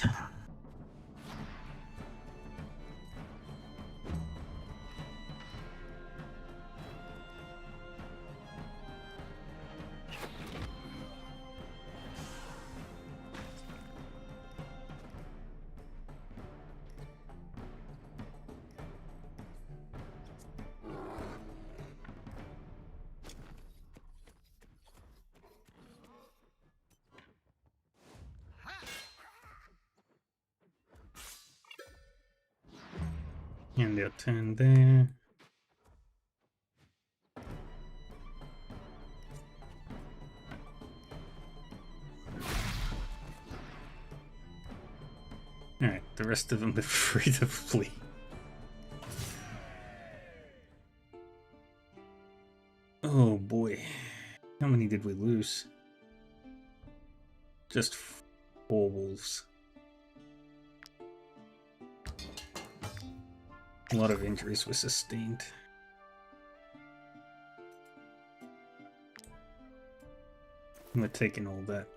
And they'll turn there. Alright, the rest of them are free to flee. Oh boy. How many did we lose? Just 4 wolves. A lot of injuries were sustained. We're taking all that.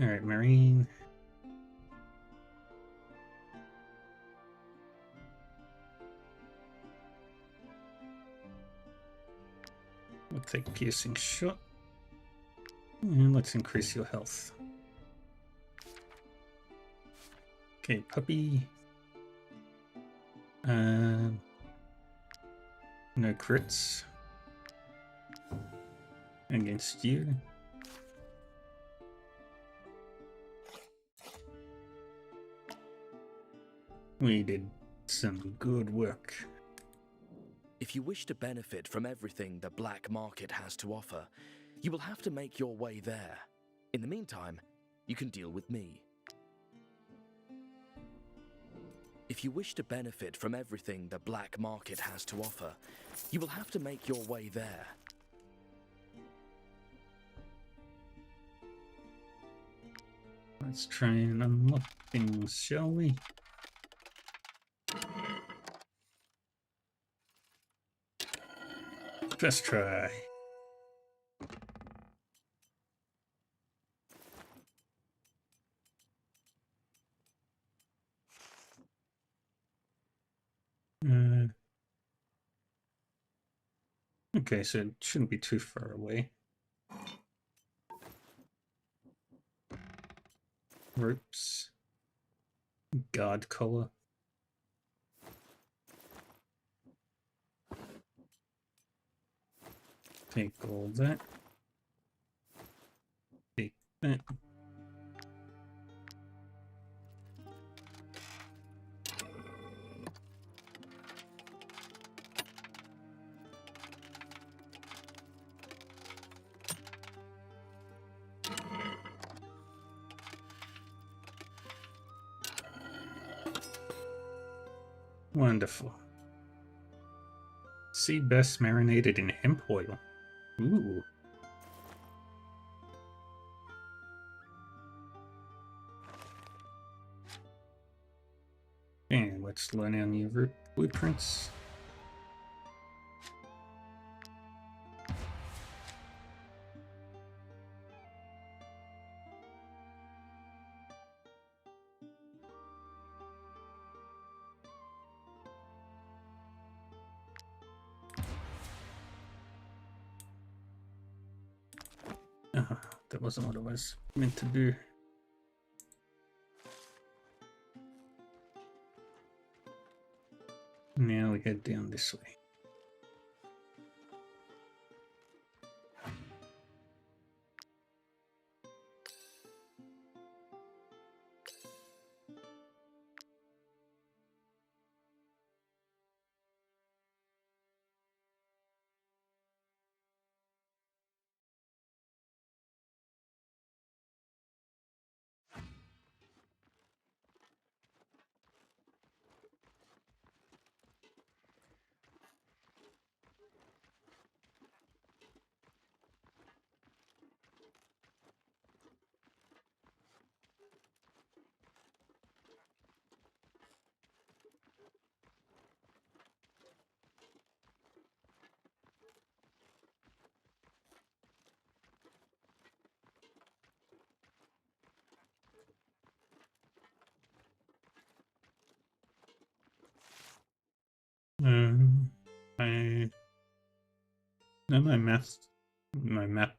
Alright, Marine. We'll take piercing shot. And let's increase your health. Okay, puppy. No crits against you. We did some good work. If you wish to benefit from everything the black market has to offer, you will have to make your way there. In the meantime, you can deal with me. If you wish to benefit from everything the black market has to offer, you will have to make your way there. Let's try and unlock things, shall we? First try. Okay, so it shouldn't be too far away. Ropes. God color. Take all that. Take that. Wonderful. Sea bass marinated in hemp oil. Ooh. And let's learn our new blueprints. That wasn't what I was meant to do. Now we head down this way. I know my map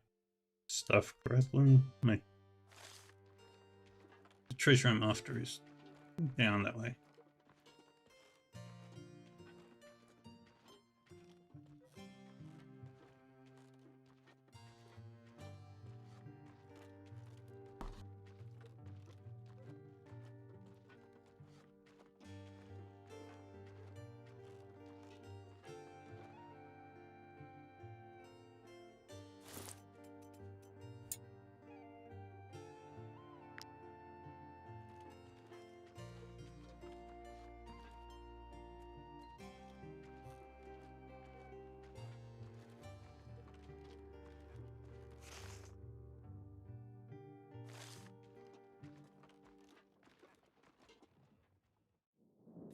stuff correctly. The treasure I'm after is down that way.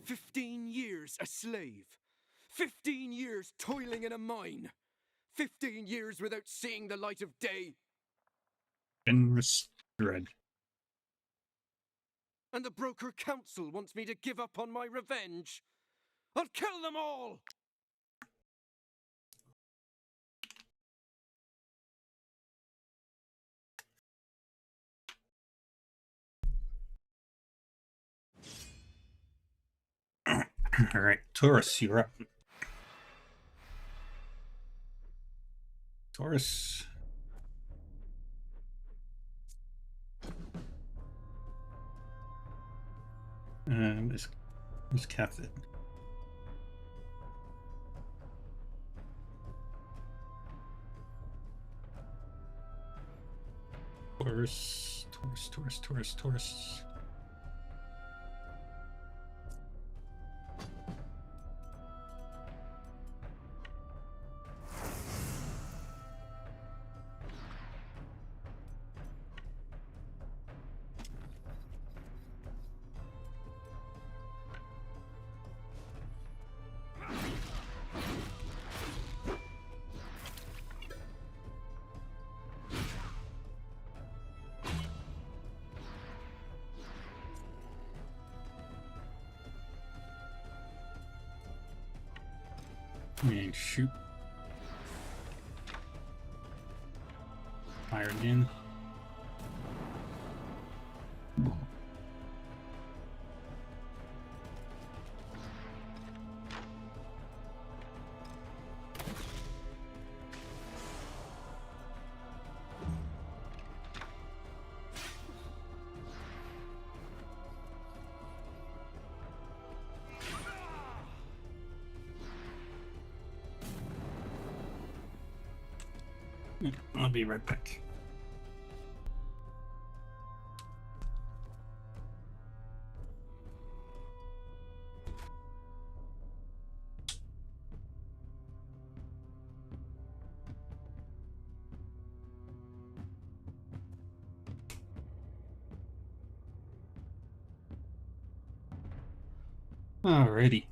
"15 years a slave. 15 years toiling in a mine. 15 years without seeing the light of day. Fenris Dread. And the Broker Council wants me to give up on my revenge. I'll kill them all!" Alright, Taurus, you're up. Taurus. Where's Cathet? Taurus. And shoot. Fire again. I'll be right back. Alrighty.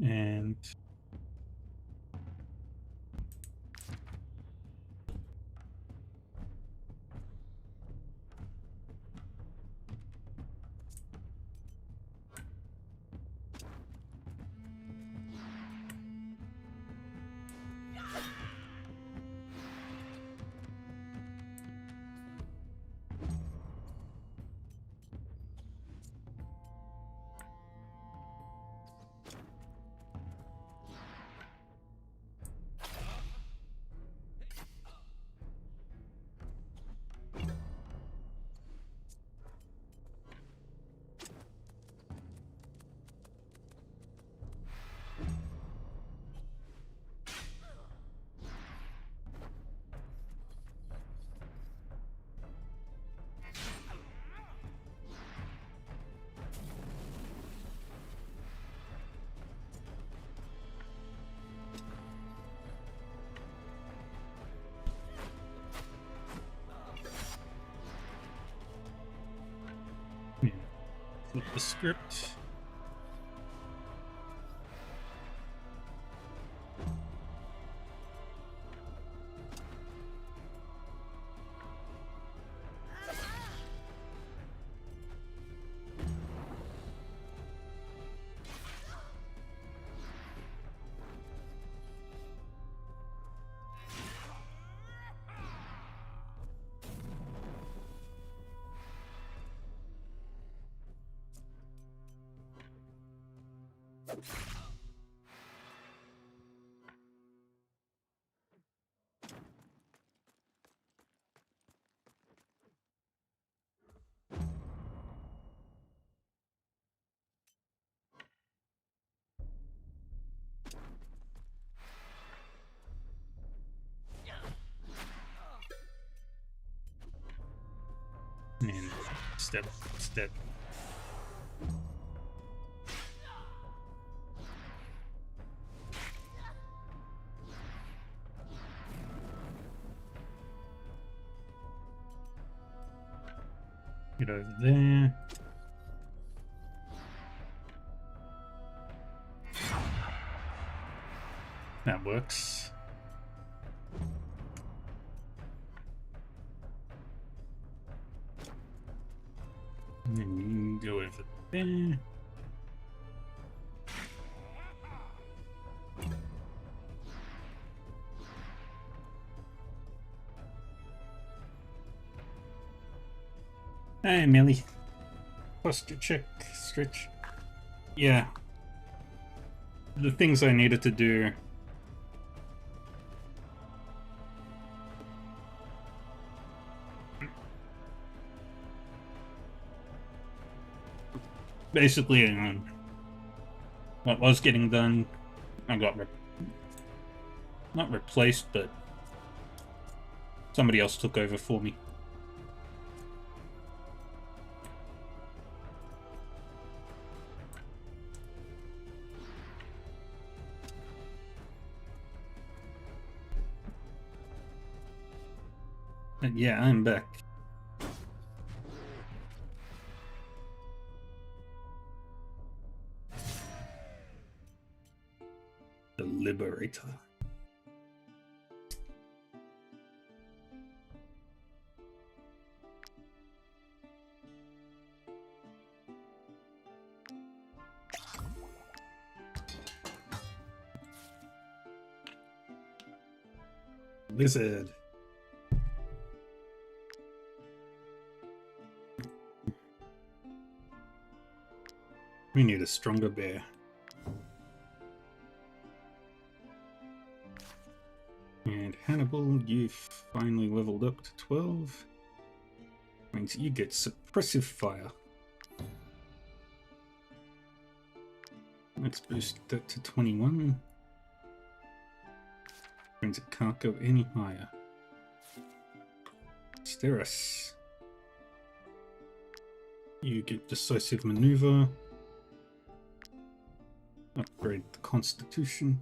And flip the script. And step. Get over there. That works. And then you go over there. Hey, Millie. Posture check, stretch. Yeah. The things I needed to do. Basically, what was getting done, I got not replaced, but somebody else took over for me. But yeah, I'm back. The Liberator. Lizard. We need a stronger bear. And Hannibal, you've finally leveled up to 12. Means you get suppressive fire. Let's boost that to 21. Means it can't go any higher. Steris. You get decisive maneuver. Upgrade the Constitution.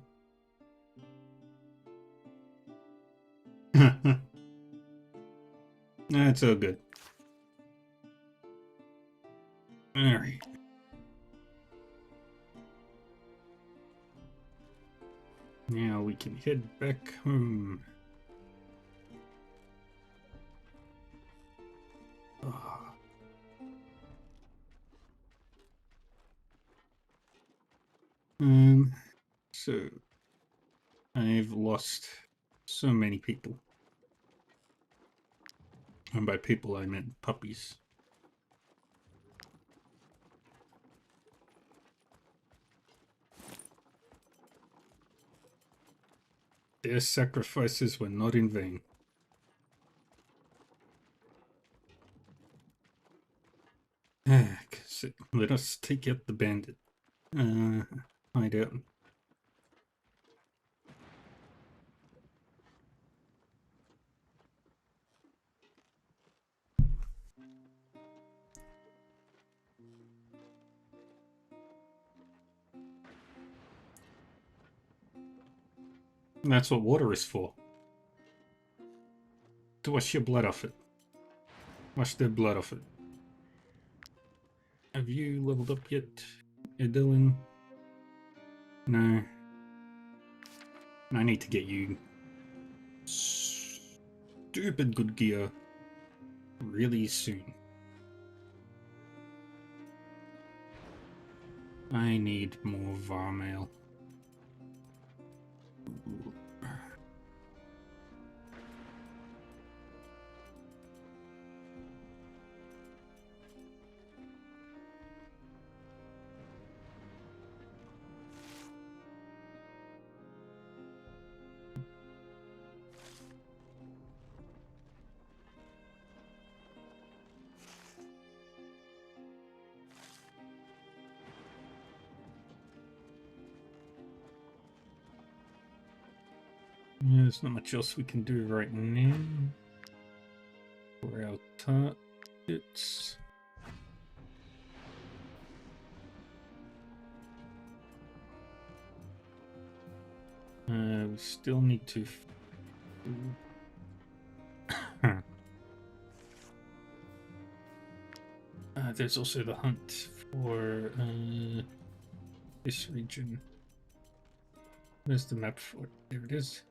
That's all good. Alright. Now we can head back home. Oh. So I've lost so many people. And by people I meant puppies. Their sacrifices were not in vain. So let us take out the bandit. Hide out. That's what water is for. To wash your blood off it. Wash their blood off it. Have you leveled up yet, Dylan? No. I need to get you stupid good gear really soon. I need more Varmail. Yeah, there's not much else we can do right now for our targets. We still need to. There's also the hunt for this region. Where's the map for it? There it is.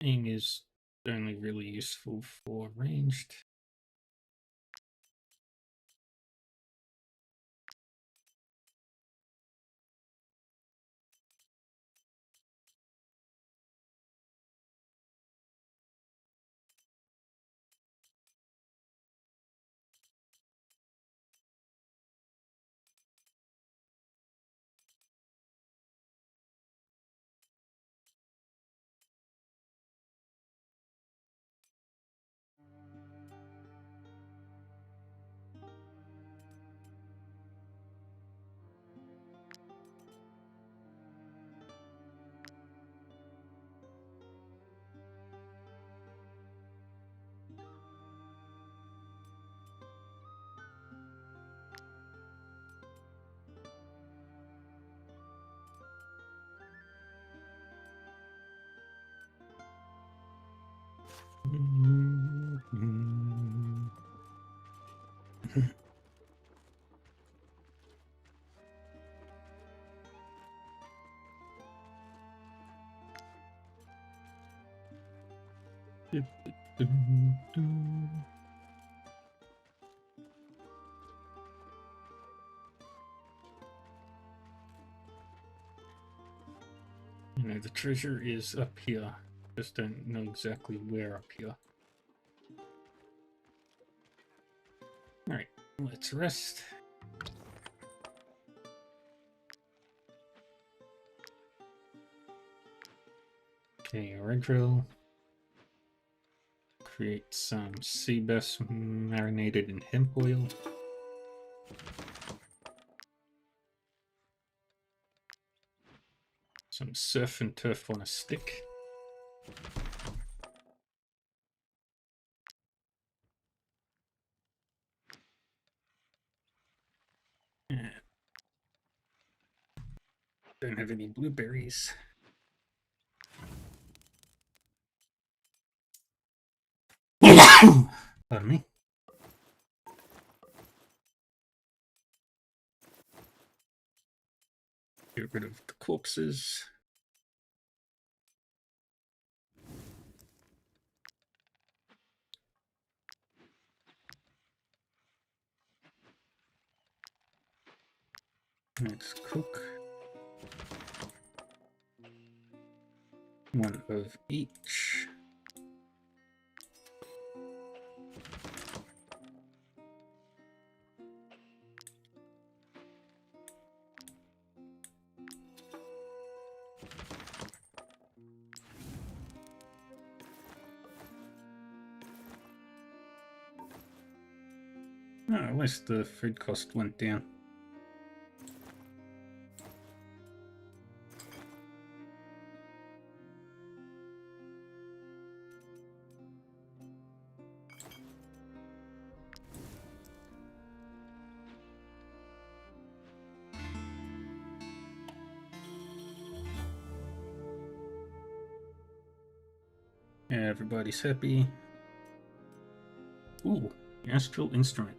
Aim is only really useful for ranged. You know, the treasure is up here. Just don't know exactly where up here. Alright, let's rest. Okay, red drill. Create some sea bass marinated in hemp oil. Some surf and turf on a stick. Don't have any blueberries. Pardon me. Get rid of the corpses. Let's cook. One of each. Oh, at least the food cost went down. Yeah, everybody's happy. Ooh, astral instrument.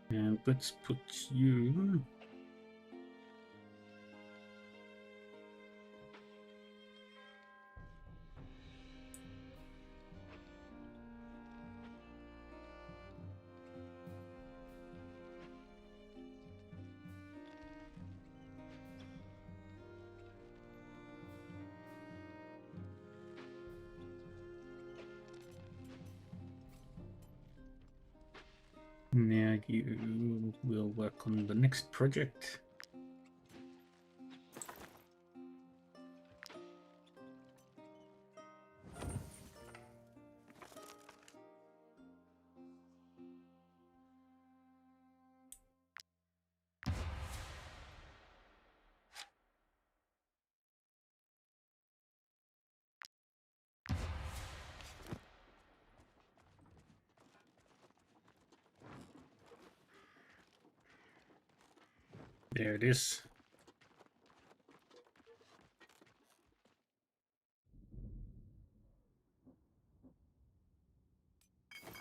And let's put you... Now you will work on the next project. There it is.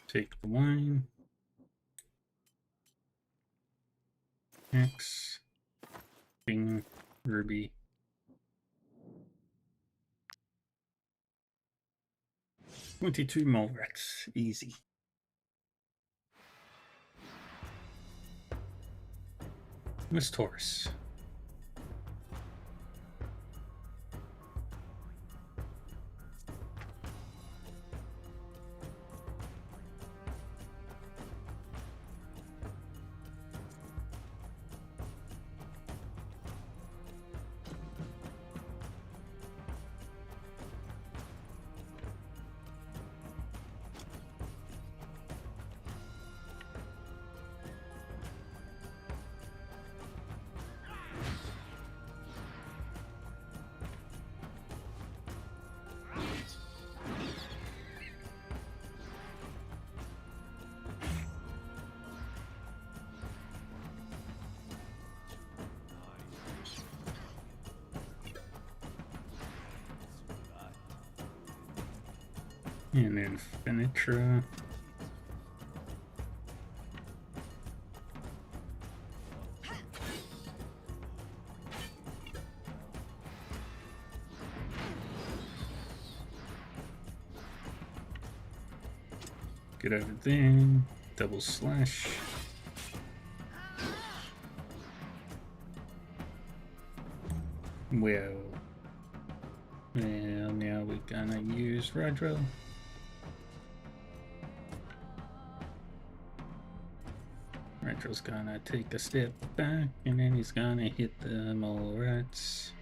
Take the wine. X. Bing. Ruby. $22 Molrex. Easy. Miss Taurus. And then Finitra. Get over there. Double slash. Well, now we're gonna use Rodro. Rodro's gonna take a step back, and then he's gonna hit the mole rats.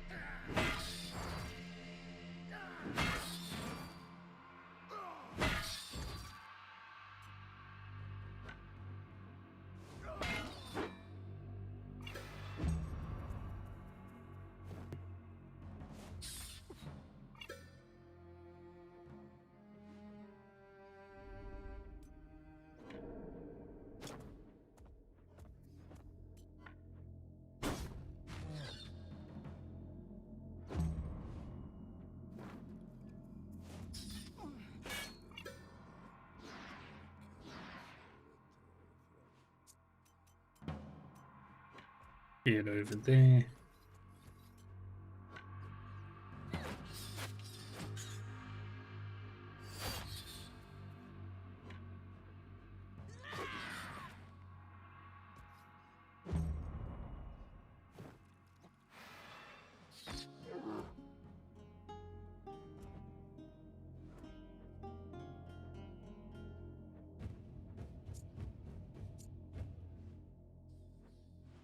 Get over there.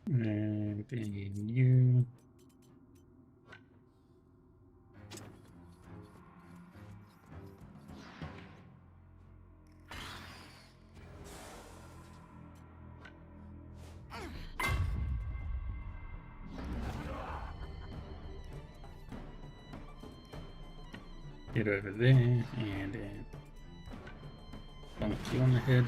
And then you. Get over there and then bonk you on the head.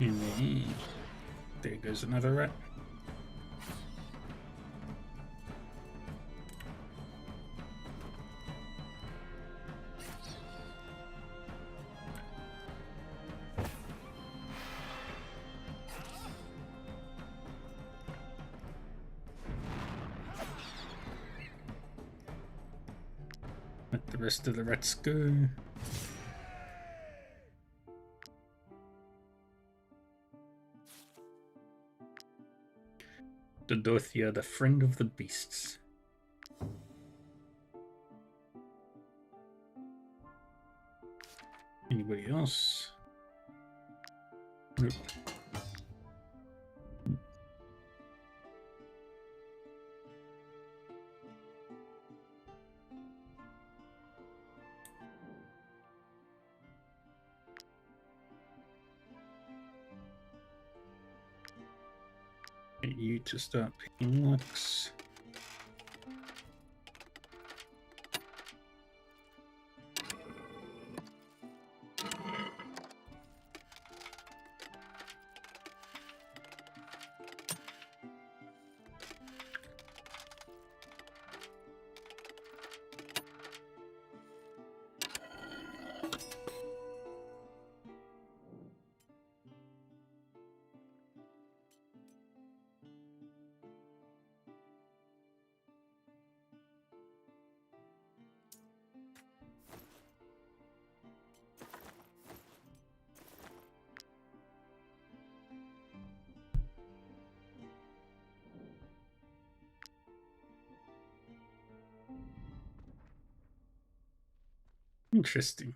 And then, there goes another rat. Let the rest of the rats go. Dorothea, the friend of the beasts. Anybody else? Nope. Get you to start picking locks. Interesting.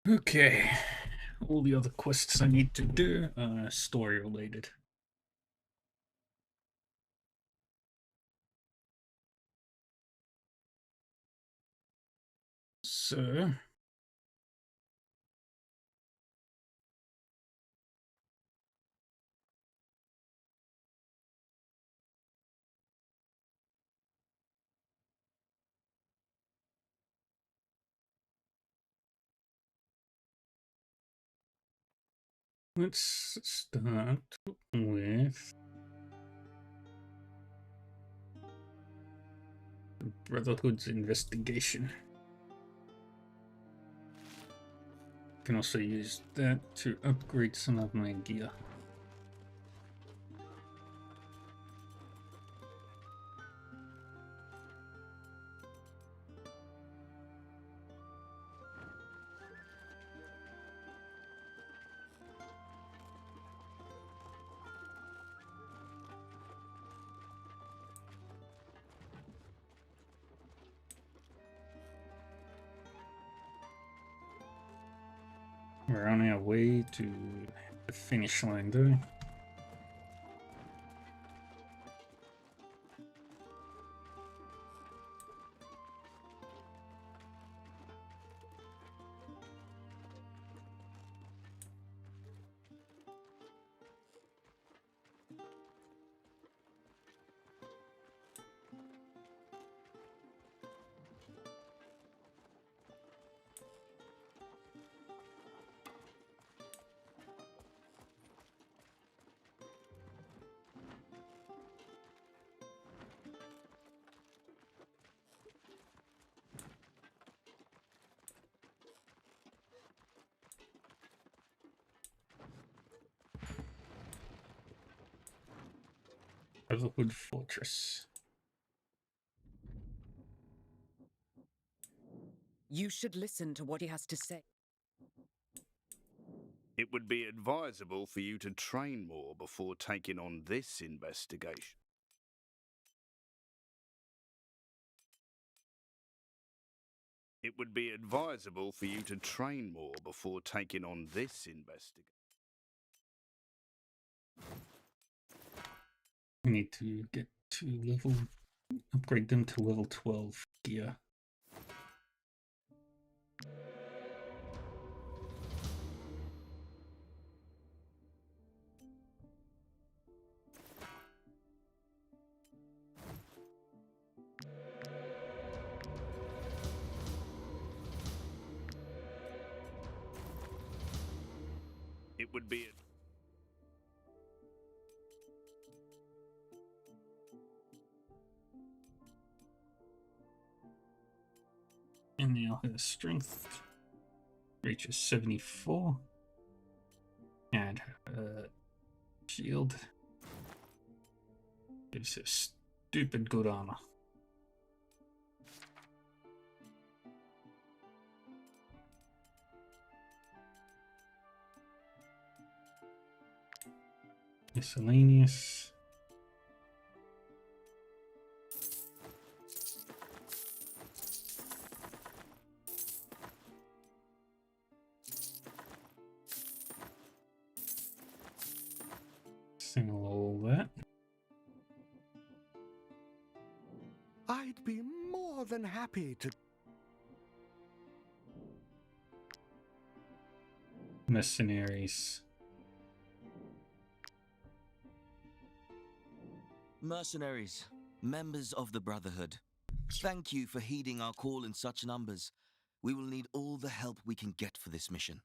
Okay, all the other quests I need to do are story related. So, let's start with the Brotherhood's investigation. Can also use that to upgrade some of my gear. We're on our way to the finish line though. Brotherhood Fortress. You should listen to what he has to say. It would be advisable for you to train more before taking on this investigation. It would be advisable for you to train more before taking on this investigation. I need to get to upgrade them to level 12 gear. It would be... And now her strength reaches 74. And her shield gives her stupid good armor. Miscellaneous. Single all that. I'd be more than happy to... Mercenaries. Mercenaries, members of the Brotherhood, thank you for heeding our call in such numbers. We will need all the help we can get for this mission.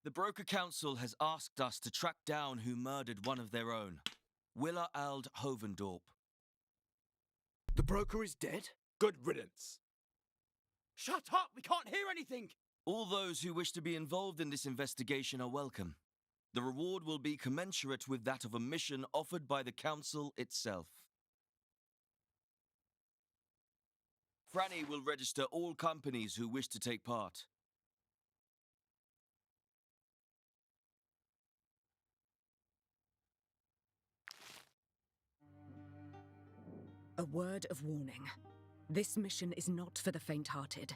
The Broker Council has asked us to track down who murdered one of their own, Willa Ald Hovendorp. The broker is dead? Good riddance. Shut up! We can't hear anything! All those who wish to be involved in this investigation are welcome. The reward will be commensurate with that of a mission offered by the Council itself. Franny will register all companies who wish to take part. A word of warning. This mission is not for the faint-hearted.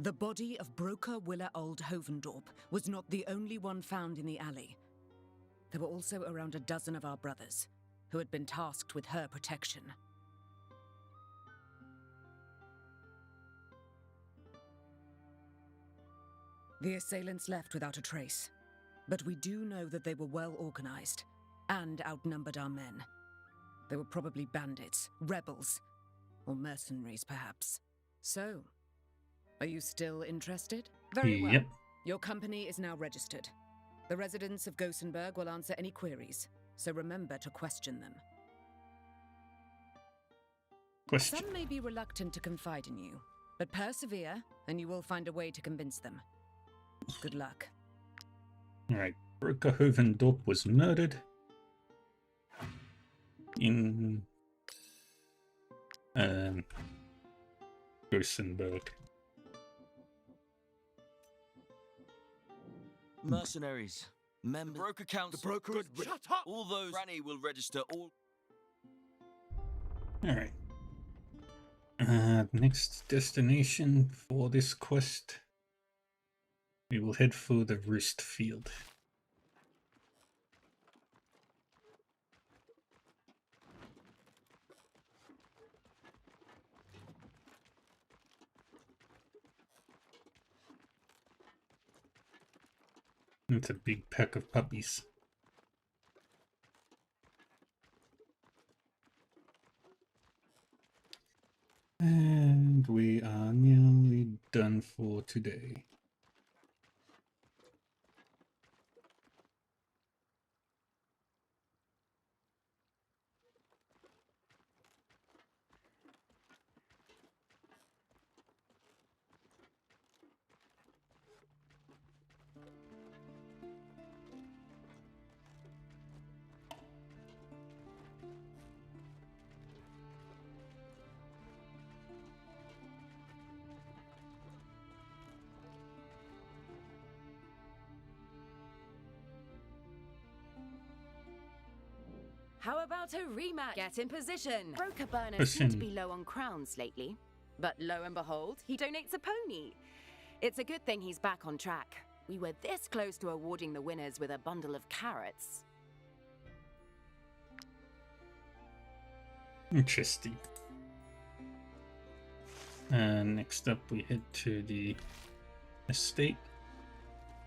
The body of Broker Willa Old Hovendorp was not the only one found in the alley. There were also around a dozen of our brothers, who had been tasked with her protection. The assailants left without a trace, but we do know that they were well organized and outnumbered our men. They were probably bandits, rebels, or mercenaries, perhaps. So, are you still interested? Very well. Yep. Your company is now registered. The residents of Gossenburg will answer any queries, so remember to question them. Question. Some may be reluctant to confide in you, but persevere, and you will find a way to convince them. Good luck. Alright, Broker Hovendorp was murdered in Gossenburg. Mercenaries, members, Broker Council. The broker is... Shut up! All those. Franny will register all. Alright. Next destination for this quest. We will head for the Roost Field. It's a big pack of puppies. And we are nearly done for today. How about a rematch? Get in position. Broker Burner Position. seemed to be low on crowns lately. But lo and behold, he donates a pony. It's a good thing he's back on track. We were this close to awarding the winners with a bundle of carrots. Interesting. Next up we head to the estate.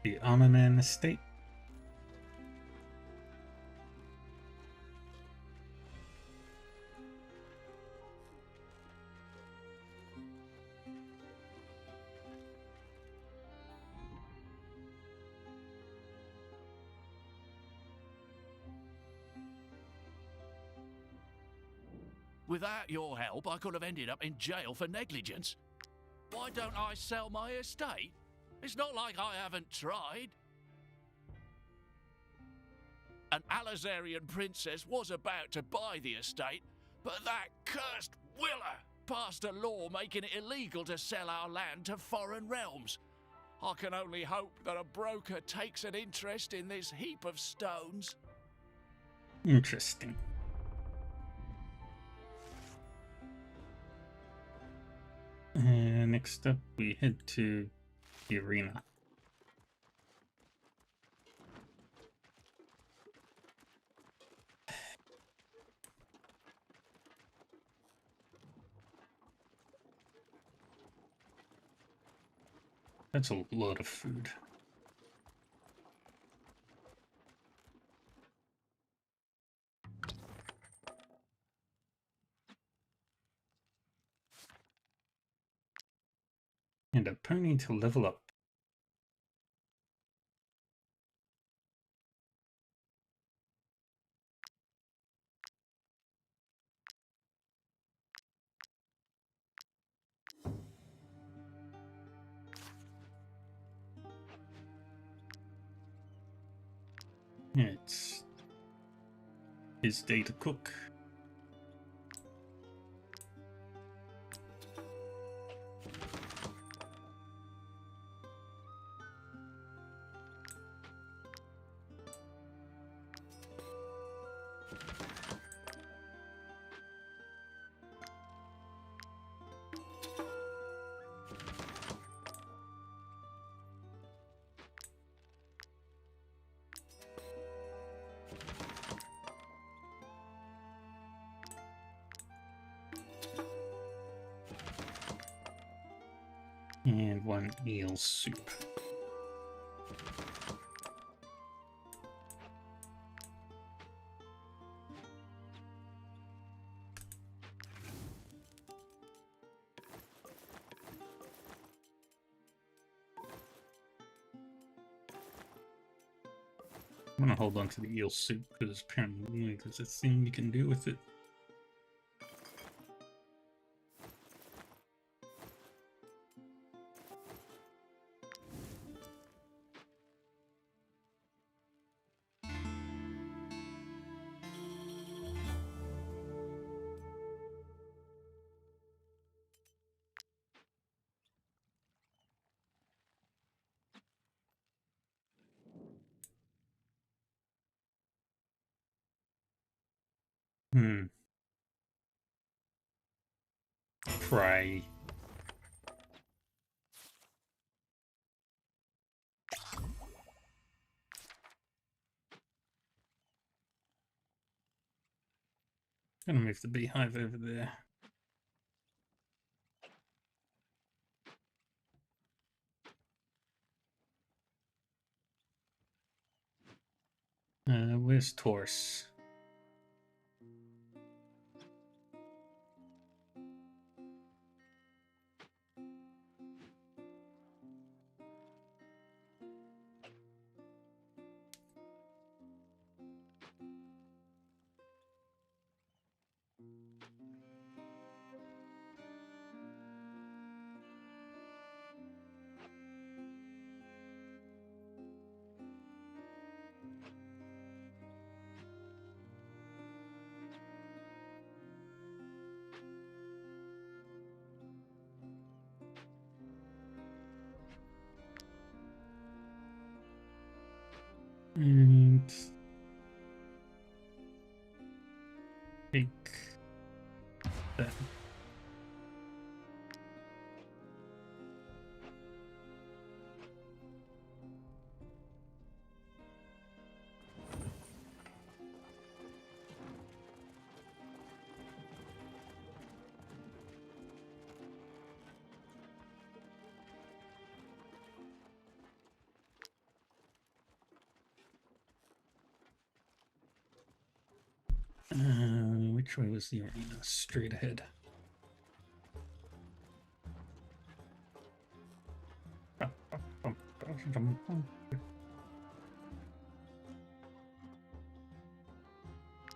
The Armorman estate. Without your help, I could have ended up in jail for negligence. Why don't I sell my estate? It's not like I haven't tried. An Alizarian princess was about to buy the estate, but that cursed Willa passed a law making it illegal to sell our land to foreign realms. I can only hope that a broker takes an interest in this heap of stones. Interesting. Next up, we head to the arena. That's a lot of food. And a pony to level up. It's his day to cook. And one eel soup. I'm gonna hold on to the eel soup because apparently there's a thing you can do with it. Fry. Gonna move the beehive over there. Where's Taurus? And take that. Which way was the arena? Straight ahead.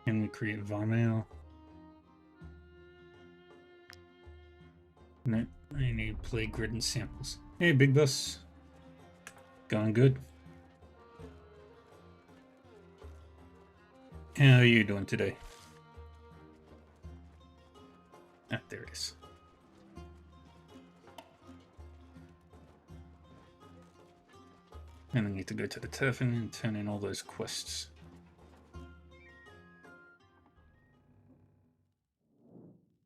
Can we create Vimeo? No, I need play grid and samples. Hey, Big Boss. Going good? How are you doing today? Ah, there it is. And I need to go to the Tavern and turn in all those quests.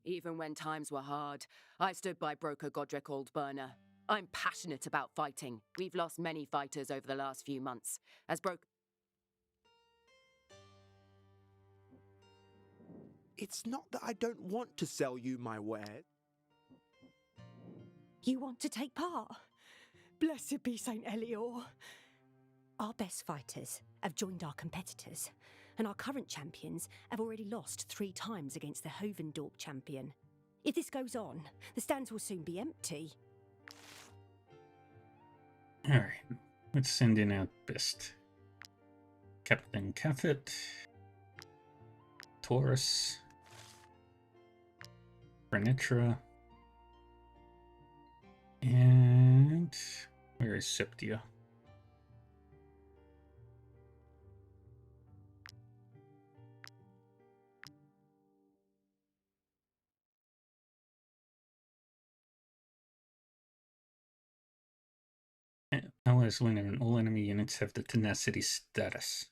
Even when times were hard, I stood by Broker Godric Aldburner. I'm passionate about fighting. We've lost many fighters over the last few months. As It's not that I don't want to sell you my wares. You want to take part? Blessed be Saint Elior. Our best fighters have joined our competitors, and our current champions have already lost 3 times against the Hovendorp champion. If this goes on, the stands will soon be empty. Alright, let's send in our best. Captain Caffet, Taurus, Renitra, and where is Septia? Allies winner and all enemy units have the tenacity status.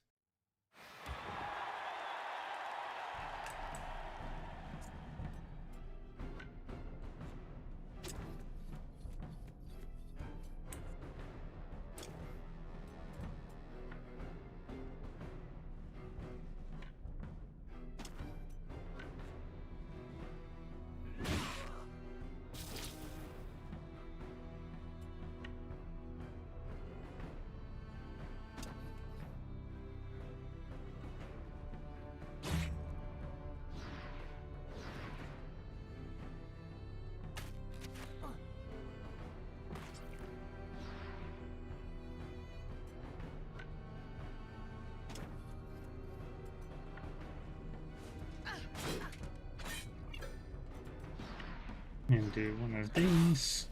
And do one of these.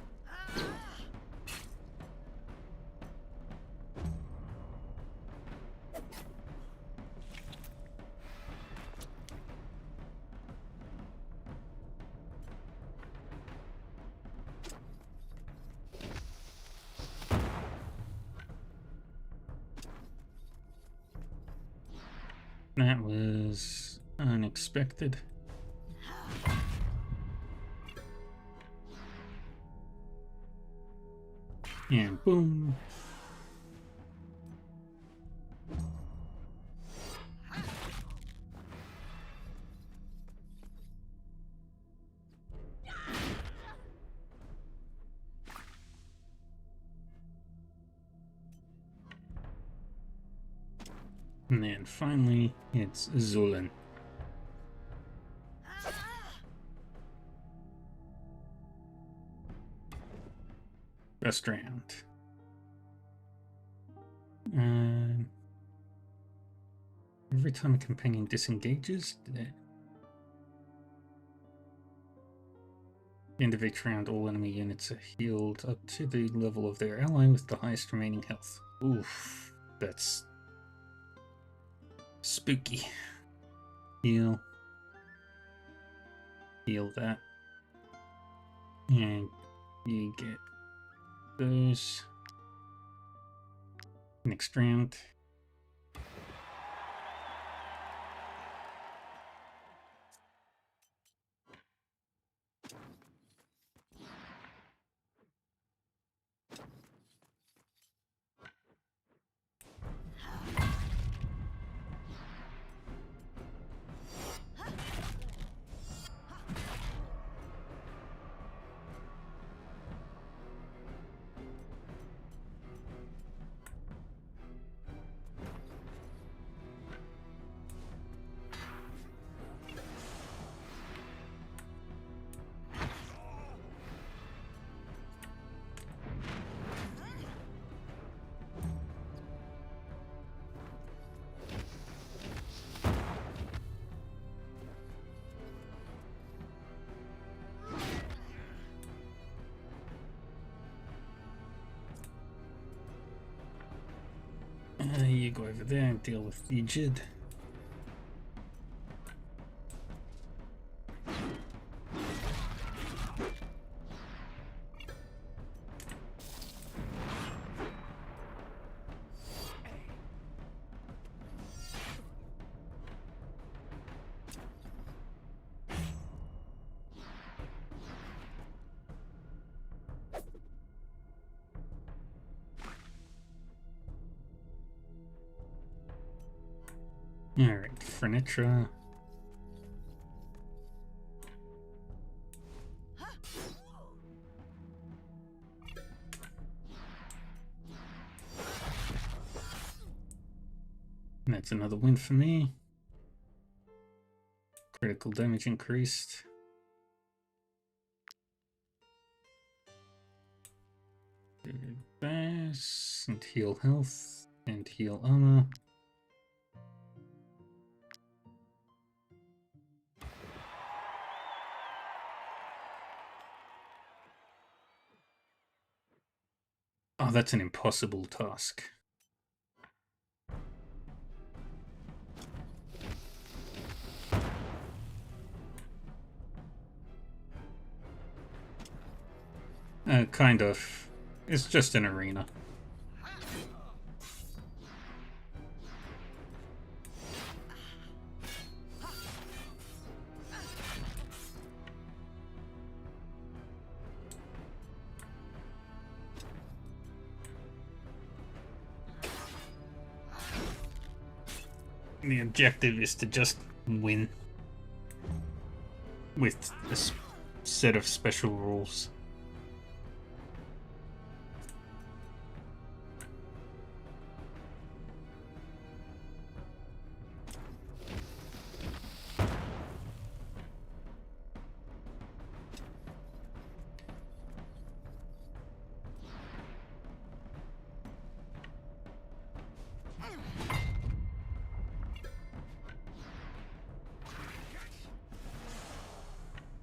That was unexpected. And boom. And then finally, it's Zulin. First round. Every time a companion disengages, the end of each round, all enemy units are healed up to the level of their ally with the highest remaining health. Oof, that's spooky. Heal. Heal that. And you get those. Next round. You go over there and deal with Ejid. Alright, Furniture. That's another win for me. Critical damage increased. Bass and heal health and heal armor. Oh, that's an impossible task. Kind of. It's just an arena. The objective is to just win with a set of special rules.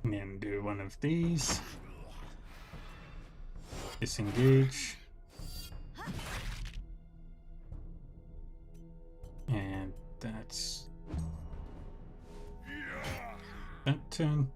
And do one of these. Disengage. And that's that turn.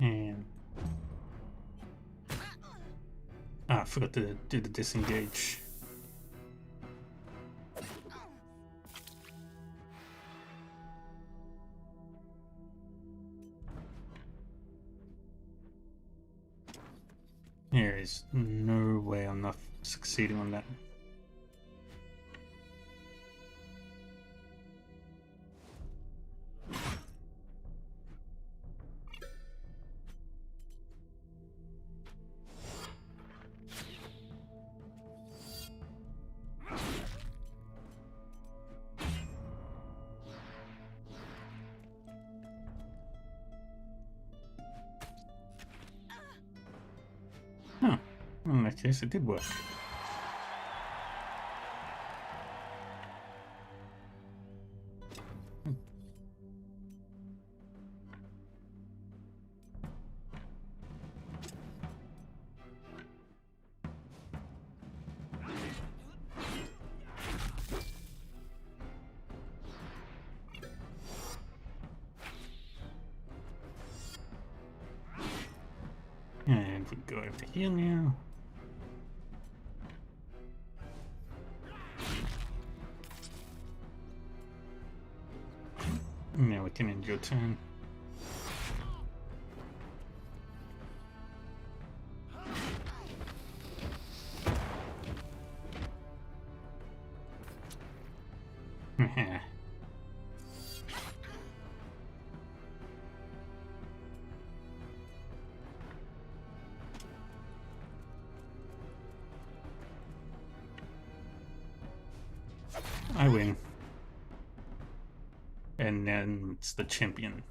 And I forgot to do the disengage. There is no way I'm not succeeding on that. Huh. In that case, it did work. And we go over here now. Now we can end your turn. I win. And then it's the champion.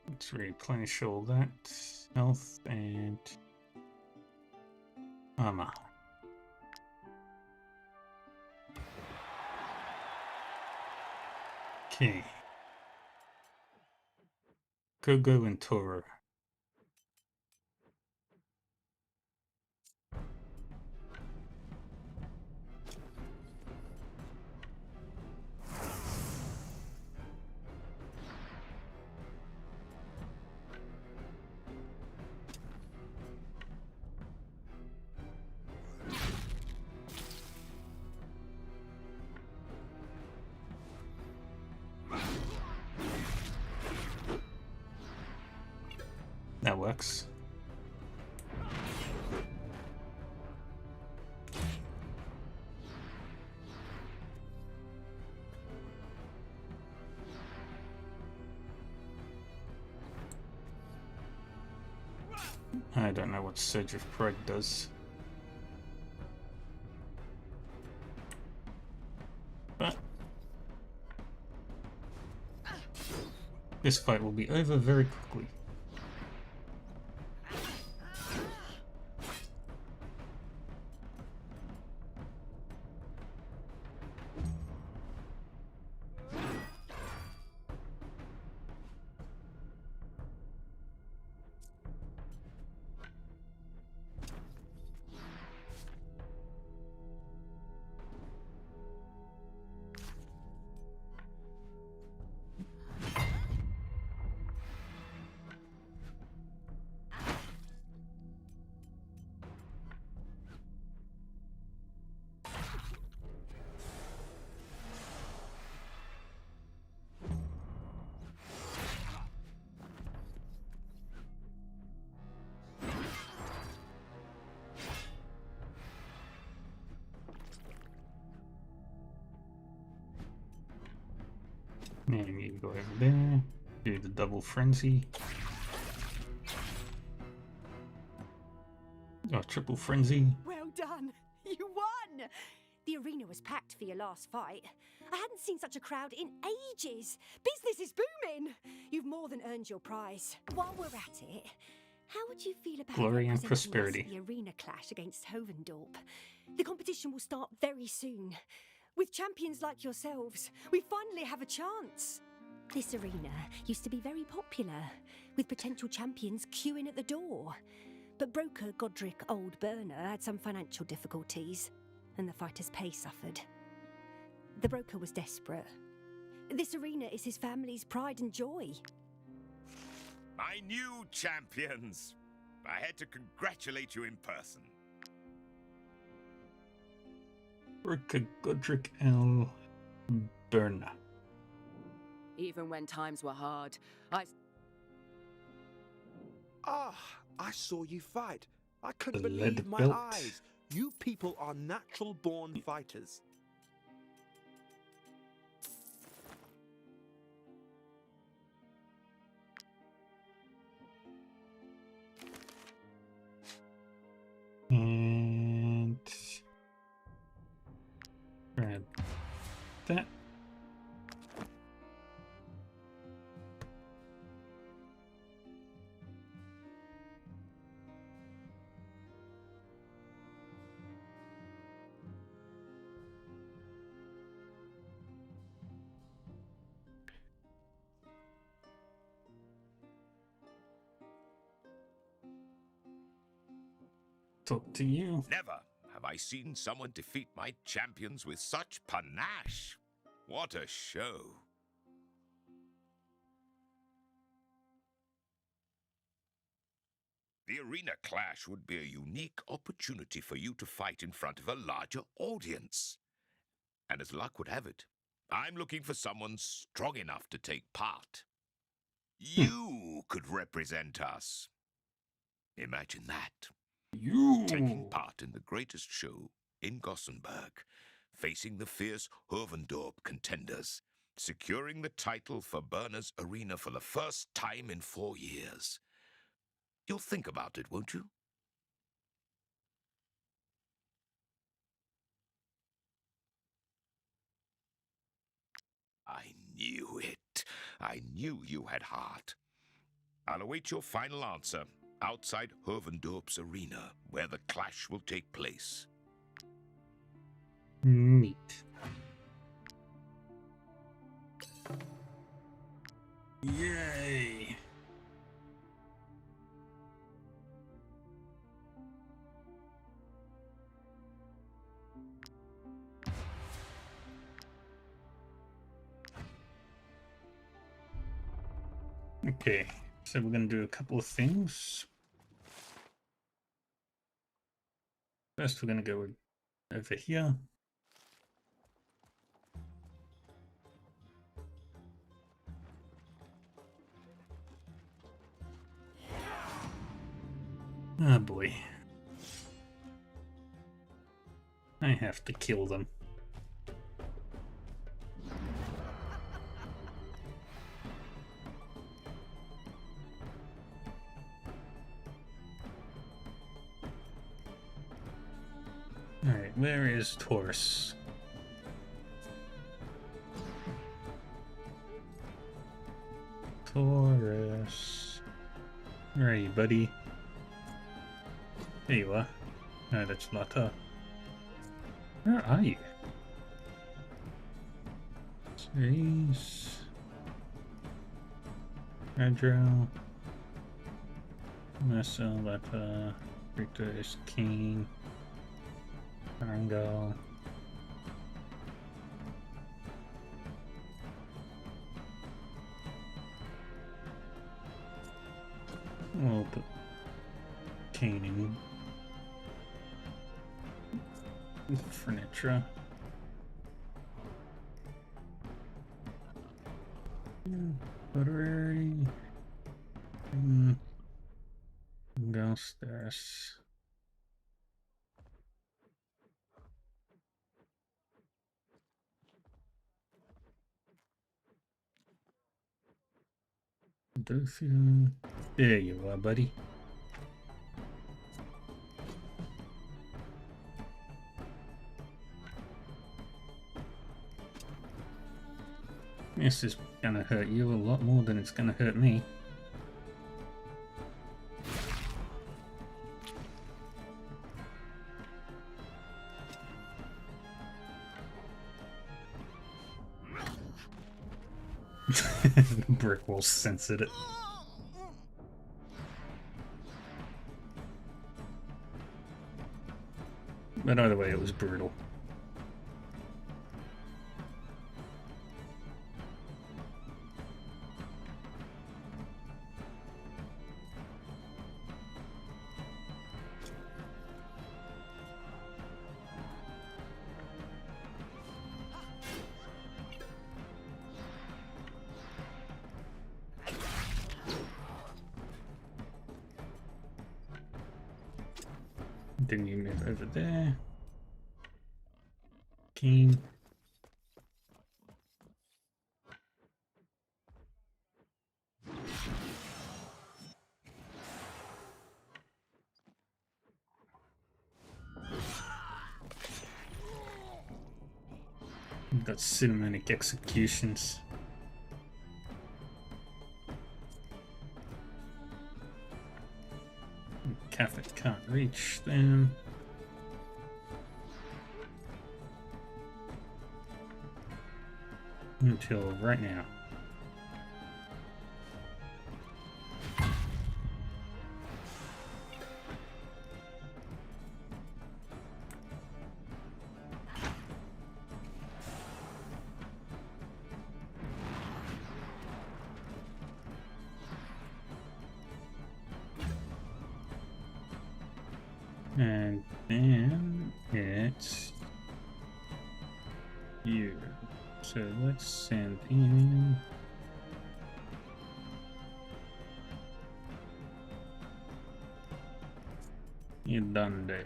Let's replenish all that health and armor. Okay. Gogo and Toro. That works. I don't know what Surge of Pride does. But this fight will be over very quickly. And you go over there, do the double frenzy. Oh, triple frenzy. Well done! You won! The arena was packed for your last fight. I hadn't seen such a crowd in ages. Business is booming. You've more than earned your prize. While we're at it, how would you feel about Glory and representing us prosperity. at the arena clash against Hovendorp? The competition will start very soon. With champions like yourselves, we finally have a chance. This arena used to be very popular, with potential champions queuing at the door. But broker Godric Old Burner had some financial difficulties, and the fighter's pay suffered. The broker was desperate. This arena is his family's pride and joy. My new champions! I had to congratulate you in person. Broker Godric L. Burner. Even when times were hard, Ah, I saw you fight. I couldn't The believe lead my belt. eyes. You people are natural-born fighters. And grab that. Talk to you. Never have I seen someone defeat my champions with such panache. What a show. The arena clash would be a unique opportunity for you to fight in front of a larger audience. And as luck would have it, I'm looking for someone strong enough to take part. You could represent us. Imagine that. You taking part in the greatest show in Gossenburg, facing the fierce Hovendorp contenders, securing the title for Burner's Arena for the first time in 4 years. You'll think about it, won't you? I knew it. I knew you had heart. I'll await your final answer outside Hovendorp's arena, where the clash will take place. Neat. Yay! Okay, so we're going to do a couple of things. First, we're going to go over here. Oh boy. I have to kill them. Alright, where is Taurus? Taurus. Where are you, buddy? There you are. No, that's Lata. Where are you? Jeez. Adro. Marcel, Lata. Victor is King. Rango. We'll put Kane in furniture. Literary. Downstairs. There you are, buddy. This is gonna hurt you a lot more than it's gonna hurt me. The brick wall censored it. But either way, it was brutal. Then you move over there. Keen. We've got cinematic executions. Catholic can't reach them. Until right now. And then it's you. So let's send in Idande.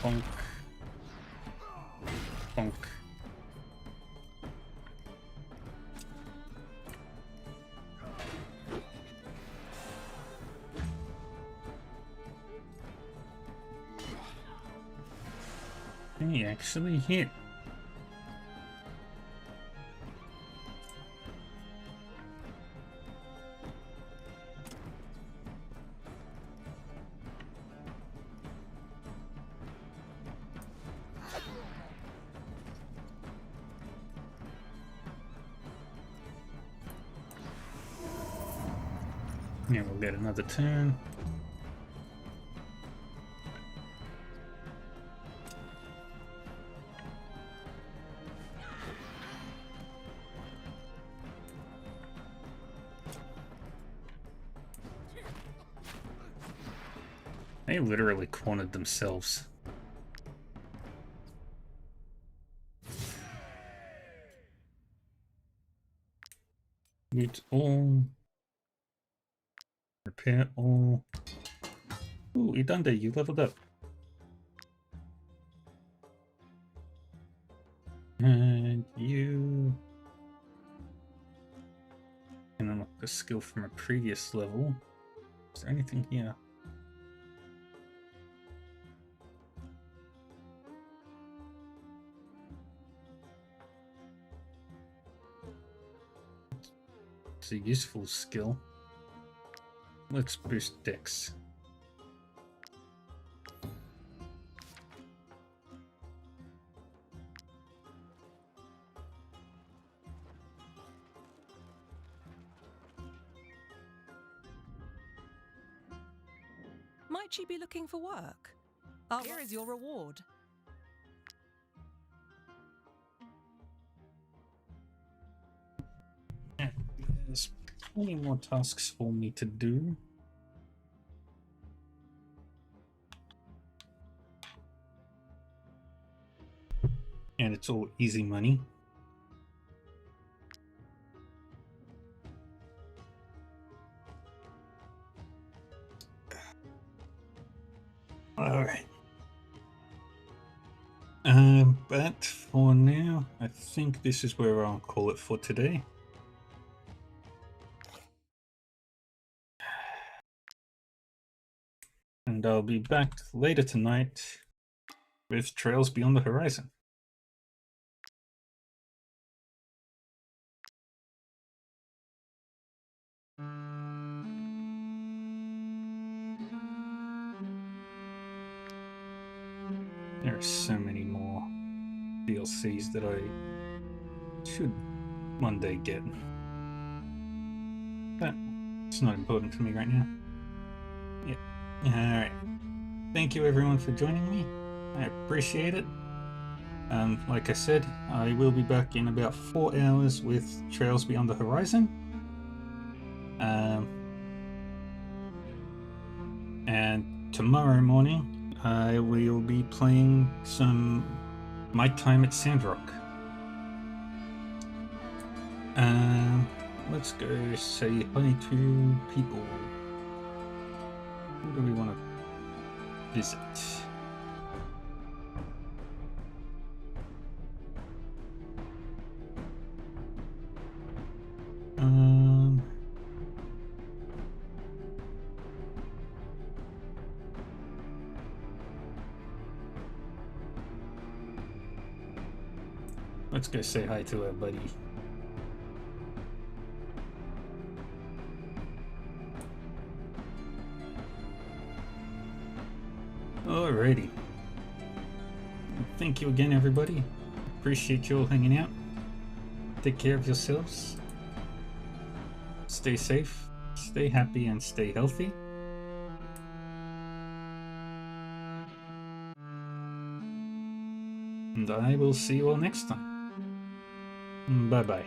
Bonk. Bonk. He actually hit. Yeah, we'll get another turn. They literally cornered themselves. Loot all. Repair all. Ooh, Idande, you leveled up. And you can unlock the skill from a previous level. Is there anything here? It's a useful skill. Let's boost Dex. Might you be looking for work? Here is your reward. Yeah, there's plenty more tasks for me to do. And it's all easy money. Alright. But for now, I think this is where I'll call it for today. And I'll be back later tonight with Trails Beyond the Horizon. There are so many more DLCs that I should one day get. But it's not important to me right now. Yeah. Alright. Thank you everyone for joining me. I appreciate it. Like I said, I will be back in about 4 hours with Trails Beyond the Horizon. And tomorrow morning, I will be playing some My Time at Sandrock. Let's go say hi to people. Who do we want to visit? Let's go say hi to our buddy. Alrighty. Thank you again, everybody. Appreciate you all hanging out. Take care of yourselves. Stay safe, stay happy, and stay healthy. And I will see you all next time. Bye-bye.